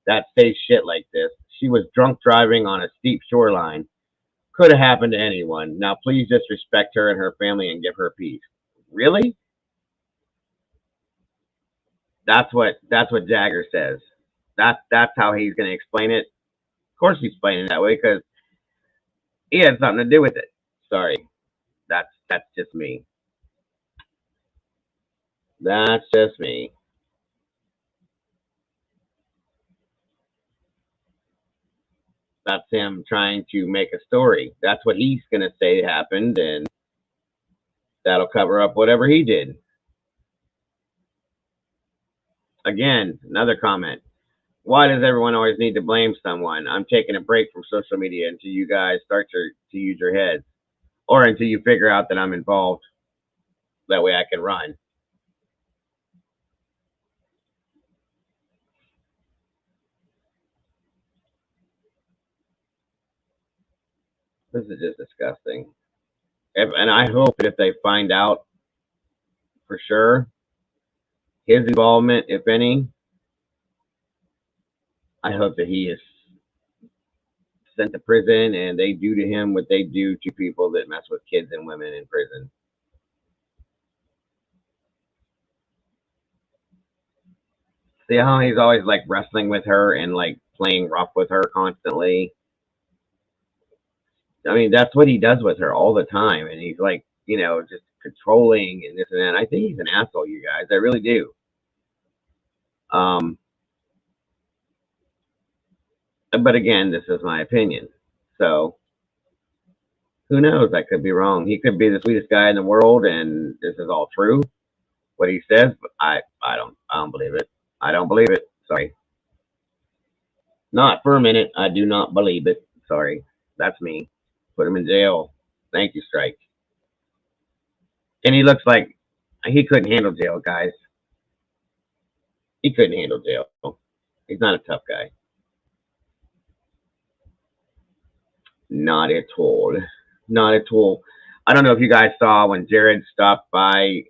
that say shit like this. She was drunk driving on a steep shoreline. Could have happened to anyone. Now please just respect her and her family and give her peace. Really? That's what Jagger says. That's how he's going to explain it. Of course he's explaining it that way because he had something to do with it. Sorry. That's just me. That's just me. That's him trying to make a story. That's what he's going to say happened, and that'll cover up whatever he did. Again, another comment. Why does everyone always need to blame someone? I'm taking a break from social media until you guys start to use your heads, or until you figure out that I'm involved. That way I can run. This is just disgusting. And I hope that if they find out for sure his involvement, if any, I hope that he is sent to prison and they do to him what they do to people that mess with kids and women in prison. See how he's always like wrestling with her and like playing rough with her constantly? I mean, that's what he does with her all the time. And he's like, just controlling and this and that. I think he's an asshole, you guys. I really do. But again, this is my opinion. So who knows? I could be wrong. He could be the sweetest guy in the world, and this is all true, what he says. But I don't believe it. I don't believe it. Sorry. Not for a minute. I do not believe it. Sorry. That's me. Put him in jail. Thank you, Strike. And he looks like he couldn't handle jail, guys. He couldn't handle jail. He's not a tough guy. Not at all. Not at all. I don't know if you guys saw when Jared stopped by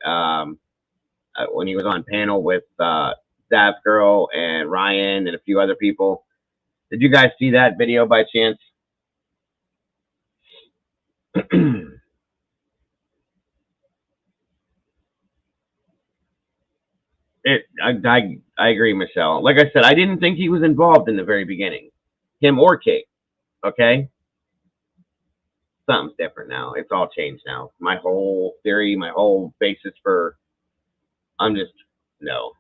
when he was on panel with Staff Girl and Ryan and a few other people. Did you guys see that video by chance? I agree, Michelle. Like I said, I didn't think he was involved in the very beginning, him or Kate. Okay, something's different now. It's all changed now. My whole theory, my whole basis for, I'm just no,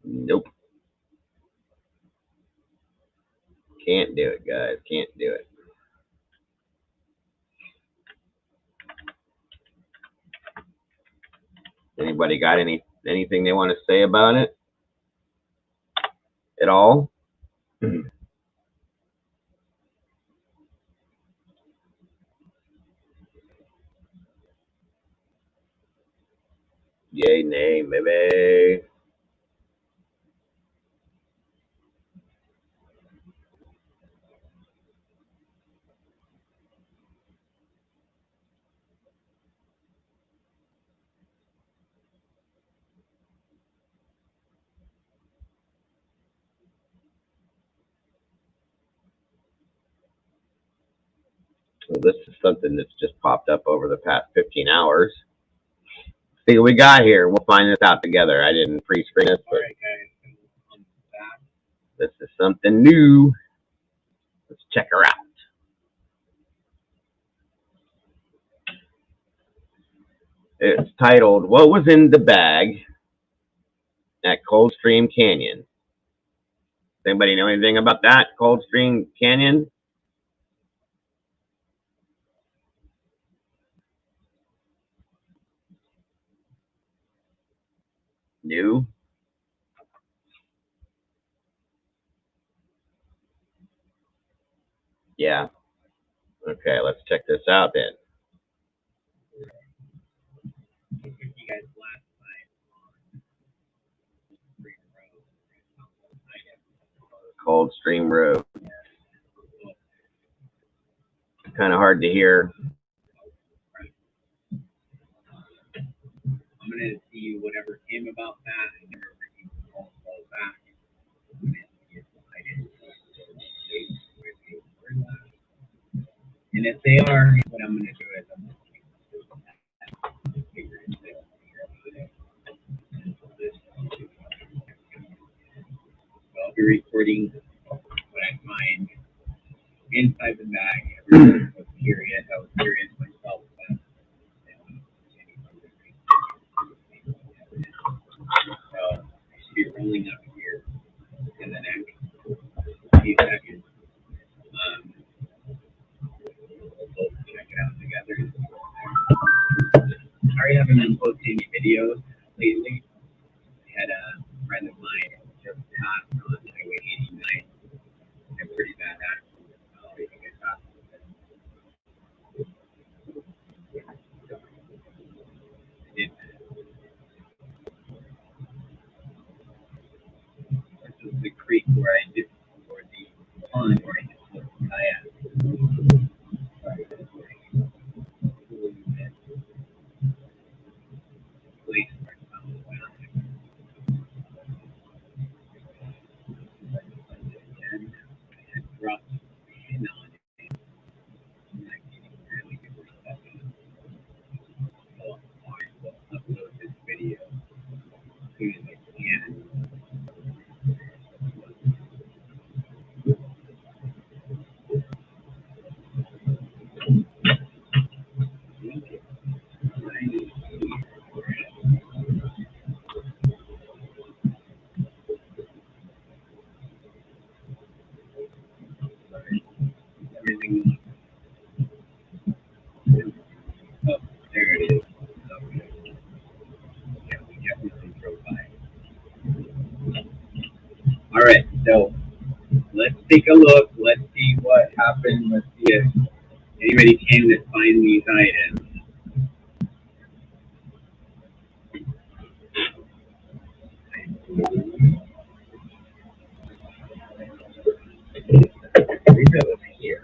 nope, can't do it, guys. Can't do it. Anybody got anything they want to say about it at all? Yay, nay, maybe. Well, this is something that's just popped up over the past 15 hours. See what we got here. We'll find this out together. I didn't pre-screen this, but this is something new. Let's check her out. It's titled, "What Was in the Bag at Coldstream Canyon?" Anybody know anything about that, Coldstream Canyon? New? Yeah. Okay, let's check this out then. Coldstream Road. Kind of hard to hear. I'm going to see whatever came about that and never received a call back. I'm going to see if I didn't. And if they are, what I'm going to do is I'm going to figure it out. I'll be recording what I find inside the bag. Everyone was curious. I was curious myself. So I should be rolling up here in the next few seconds. We'll check it out together. Sorry I haven't been posting any videos lately. I had a friend of mine just passed on Highway 89. A pretty bad accident. I think I passed. This is the creek where I did, or the pond where I did the kayak. Everything. Oh, there it is. Okay. Yeah, we definitely drove by. All right, so let's take a look. Let's see what happened. Let's see if anybody came to find these items. Here.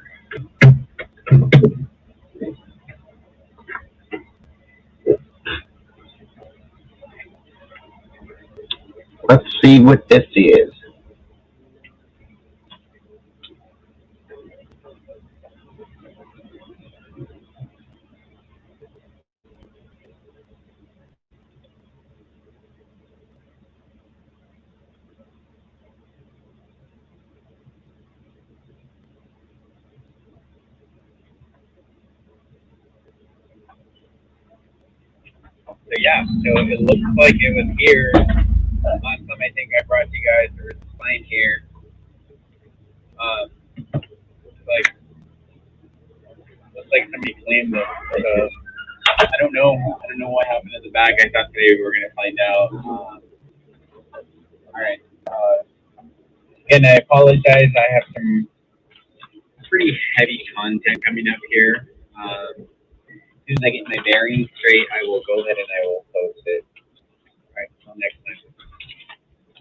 Let's see what this is. So yeah, so it looks like it was here. Last time I think I brought you guys, there was a sign here. Looks like somebody claimed it. So I don't know what happened to the bag. I thought today we were gonna find out. All right. And I apologize. I have some pretty heavy content coming up here. As soon as I get my bearings straight, I will go ahead and I will post it. All right. Until next time.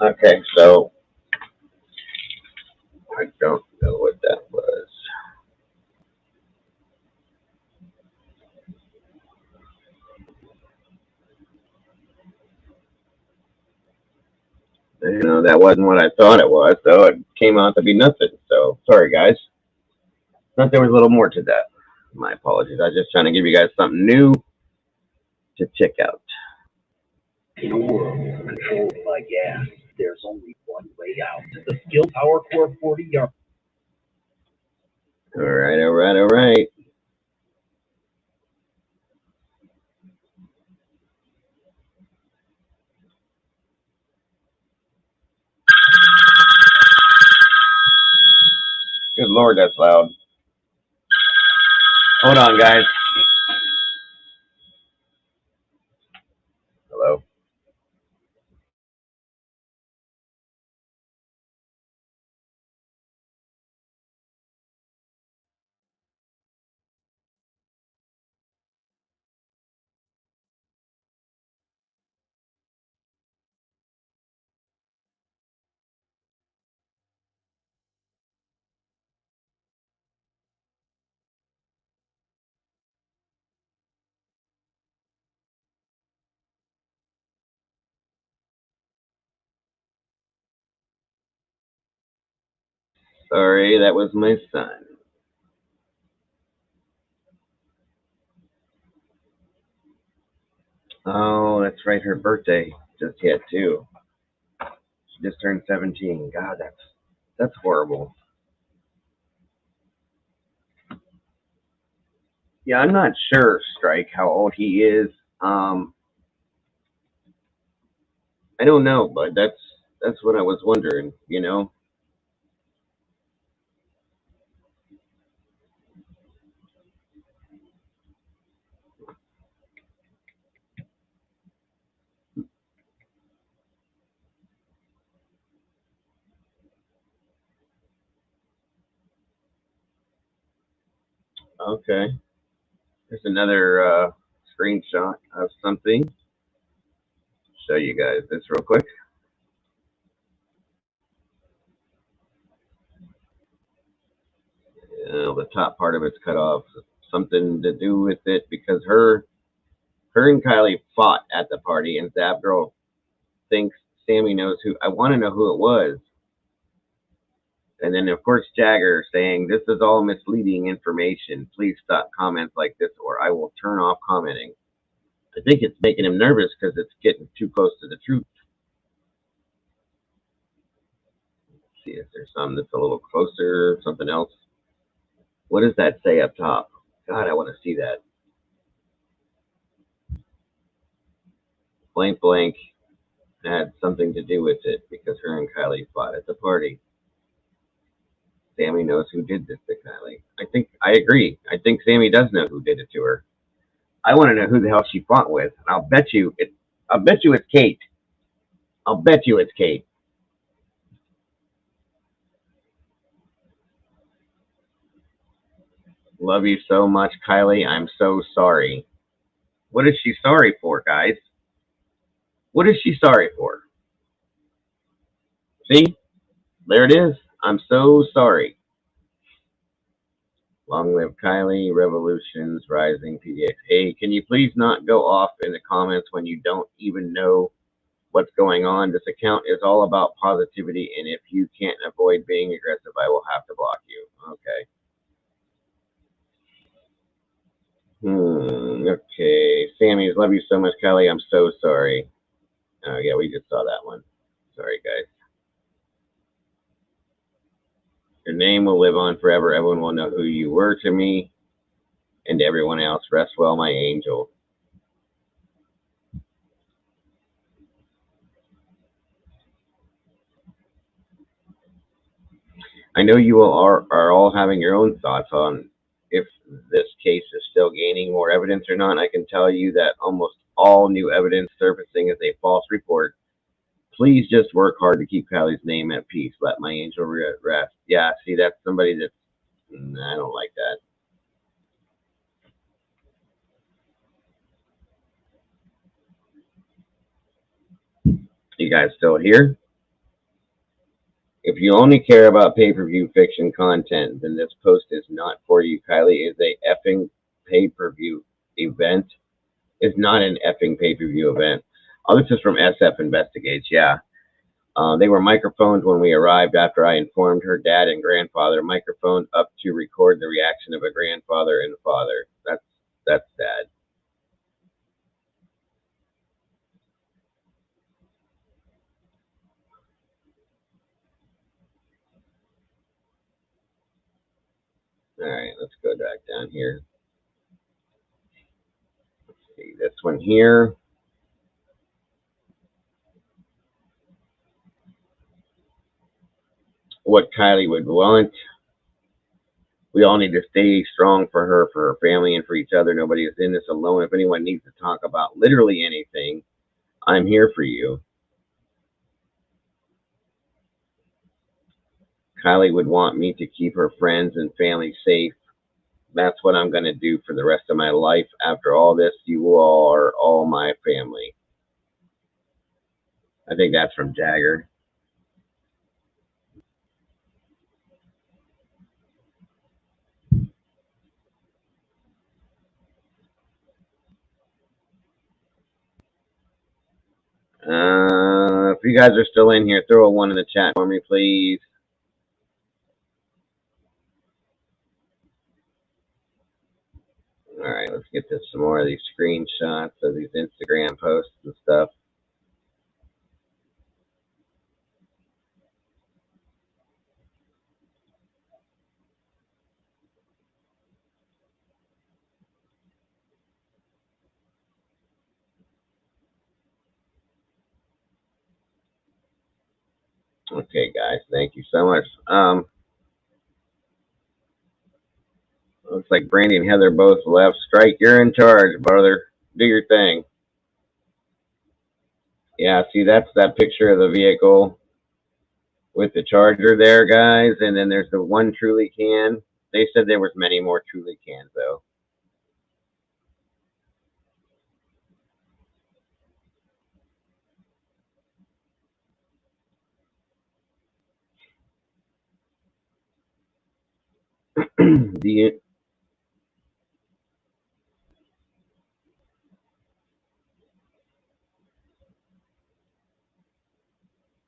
Okay, so I don't know what that was. You know, that wasn't what I thought it was, so it came out to be nothing. So, sorry, guys. Thought there was a little more to that. My apologies. I was just trying to give you guys something new to check out. In a world controlled by gas, there's only one way out. The Skill Power Core 40 yard. All right, all right, all right. Lord, that's loud. Hold on, guys. Hello. Sorry, that was my son. Oh, that's right, her birthday just hit too. She just turned 17. God, that's horrible. Yeah, I'm not sure, Strike, how old he is. I don't know, but that's what I was wondering, you know? Okay. Here's another screenshot of something. Show you guys this real quick. The top part of it's cut off. Something to do with it because her and Kylie fought at the party, and Zap Girl thinks Sammy knows who. I want to know who it was. And then, of course, Jagger saying, "This is all misleading information. Please stop comments like this or I will turn off commenting." I think it's making him nervous because it's getting too close to the truth. Let's see if there's something that's a little closer, something else. What does that say up top? God, I want to see that. Blank blank had something to do with it because her and Kylie fought at the party. Sammy knows who did this to Kylie. I agree. I think Sammy does know who did it to her. I want to know who the hell she fought with. And I'll bet you it's Kate. I'll bet you it's Kate. Love you so much, Kylie. I'm so sorry. What is she sorry for, guys? What is she sorry for? See? There it is. I'm so sorry. Long live Kylie, Revolutions, Rising, PDX. Hey, can you please not go off in the comments when you don't even know what's going on? This account is all about positivity, and if you can't avoid being aggressive, I will have to block you. Okay. Okay. Sammy's, love you so much, Kylie. I'm so sorry. Oh, yeah, we just saw that one. Sorry, guys. Your name will live on forever. Everyone will know who you were to me and everyone else. Rest well, my angel. I know you all are all having your own thoughts on if this case is still gaining more evidence or not. I can tell you that almost all new evidence surfacing is a false report. Please just work hard to keep Kylie's name at peace. Let my angel rest. Yeah, see, that's somebody that I don't like that. You guys still here? If you only care about pay-per-view fiction content, then this post is not for you. Kylie is a effing pay-per-view event. Is not an effing pay-per-view event. Oh, this is from SF Investigates. Yeah. They were microphoned when we arrived after I informed her dad and grandfather. Microphoned up to record the reaction of a grandfather and father. That's sad. All right, let's go back down here. Let's see this one here. What Kylie would want. We all need to stay strong for her family, and for each other. Nobody is in this alone. If anyone needs to talk about literally anything, I'm here for you. Kylie would want me to keep her friends and family safe. That's what I'm going to do for the rest of my life. After all this, you all are all my family. I think that's from Jagger. If you guys are still in here, throw a 1 in the chat for me, please. All right, let's get to some more of these screenshots of these Instagram posts and stuff. Okay, guys, thank you so much. Looks like Brandy and Heather both left. Strike, you're in charge, brother. Do your thing. Yeah, see, that's that picture of the vehicle with the Charger there, guys. And then there's the one Truly can. They said there was many more Truly cans, though. The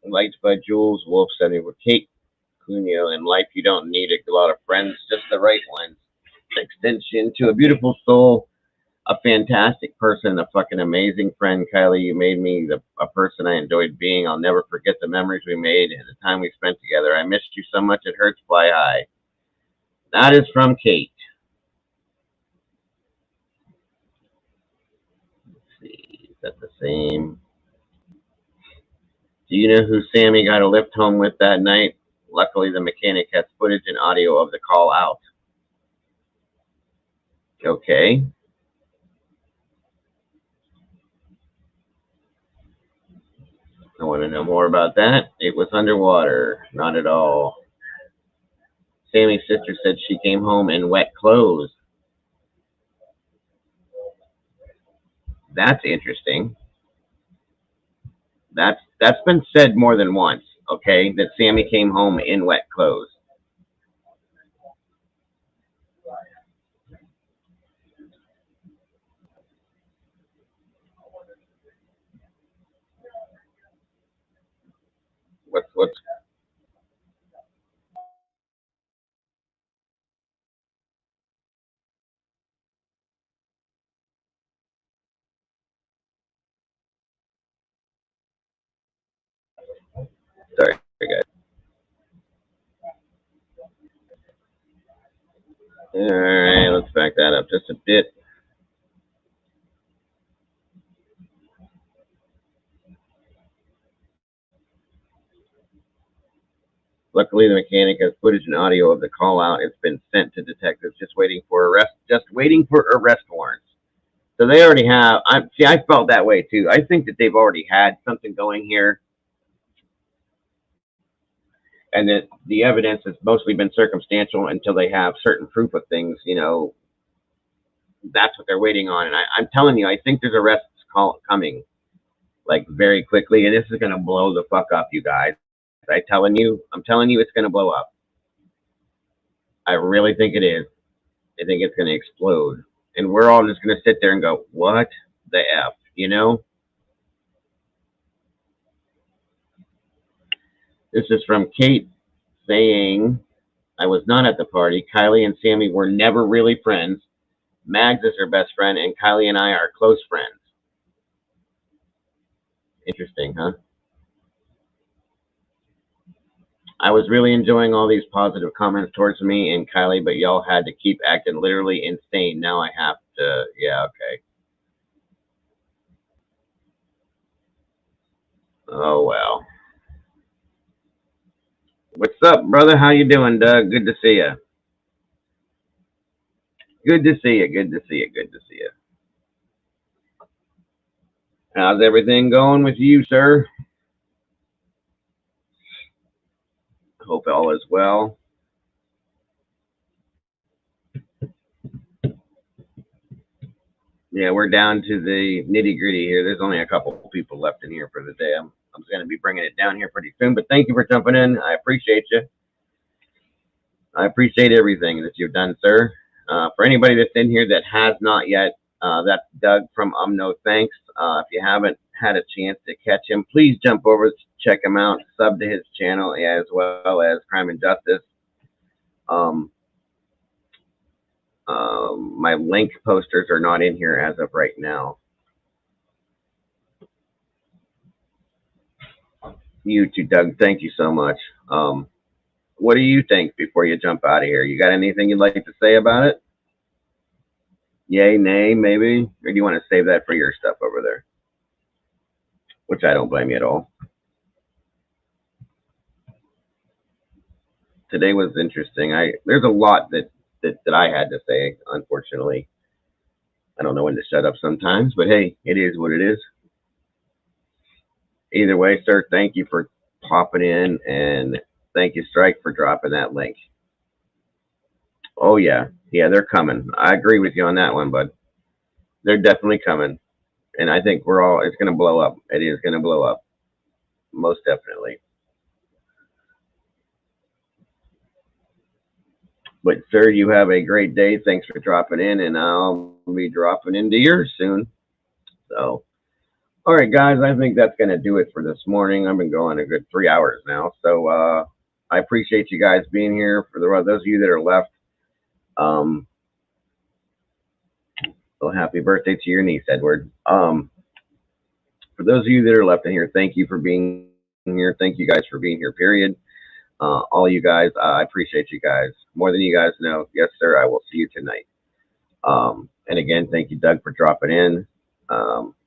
Lights by Jules Wolf said it with Kate Cuneo. In life, you don't need a lot of friends, just the right ones. Extension to a beautiful soul, a fantastic person, a fucking amazing friend. Kylie, you made me a person I enjoyed being. I'll never forget the memories we made and the time we spent together. I missed you so much, it hurts. Fly high. That is from Kate. Let's see, is that the same? Do you know who Sammy got a lift home with that night? Luckily, the mechanic has footage and audio of the call out. Okay. I want to know more about that. It was underwater. Not at all. Sammy's sister said she came home in wet clothes. That's interesting. That's been said more than once, okay? That Sammy came home in wet clothes. What's sorry, guys. All right, let's back that up just a bit. Luckily, the mechanic has footage and audio of the call out. It's been sent to detectives, just waiting for arrest warrants. So they already have. I felt that way too. I think that they've already had something going here, and that the evidence has mostly been circumstantial until they have certain proof of things. That's what they're waiting on. And I'm telling you, I think there's arrests coming like very quickly, and this is gonna blow the fuck up, you guys. I'm telling you, it's gonna blow up. I really think it is. I think it's gonna explode, and we're all just gonna sit there and go, "What the f?" This is from Kate saying, "I was not at the party. Kylie and Sammy were never really friends. Mags is her best friend, and Kylie and I are close friends." Interesting, huh? I was really enjoying all these positive comments towards me and Kylie, but y'all had to keep acting literally insane. Now I have to, yeah, okay. Oh, well. What's up, brother? How you doing, Doug? Good to see you. Good to see you. Good to see you. Good to see you. How's everything going with you, sir? Hope all is well. Yeah, we're down to the nitty gritty here. There's only a couple people left in here for the day. I'm going to be bringing it down here pretty soon, but thank you for jumping in. I appreciate you. I appreciate everything that you've done, sir. For anybody that's in here that has not yet, that's Doug from No Thanks. If you haven't had a chance to catch him, please jump over, check him out, sub to his channel, as well as Crime and Justice. My link posters are not in here as of right now. You too, Doug. Thank you so much. What do you think before you jump out of here? You got anything you'd like to say about it? Yay, nay, maybe? Or do you want to save that for your stuff over there? Which I don't blame you at all. Today was interesting. There's a lot that I had to say, unfortunately. I don't know when to shut up sometimes, but hey, it is what it is. Either way, sir, thank you for popping in, and thank you, Strike, for dropping that link. Oh, yeah. Yeah, they're coming. I agree with you on that one, bud. They're definitely coming. And I think it's going to blow up. It is going to blow up. Most definitely. But, sir, you have a great day. Thanks for dropping in, and I'll be dropping into yours soon. So, all right, guys, I think that's going to do it for this morning. I've been going a good 3 hours now. So, I appreciate you guys being here. For those of you that are left, well, happy birthday to your niece, Edward. For those of you that are left in here, thank you for being here. Thank you guys for being here, period. All you guys, I appreciate you guys more than you guys know. Yes, sir, I will see you tonight. And again, thank you, Doug, for dropping in.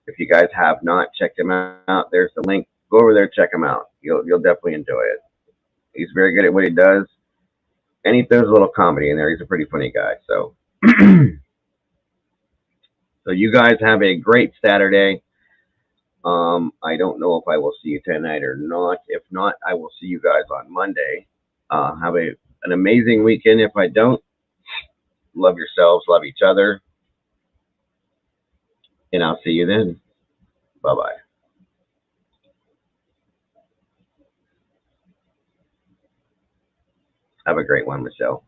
If you guys have not checked him out, there's the link. Go over there, check him out. You'll definitely enjoy it. He's very good at what he does, and he throws a little comedy in there. He's a pretty funny guy. So, so you guys have a great Saturday. I don't know if I will see you tonight or not. If not, I will see you guys on Monday. Have an amazing weekend. If I don't, love yourselves, love each other, and I'll see you then. Bye-bye. Have a great one, Michelle.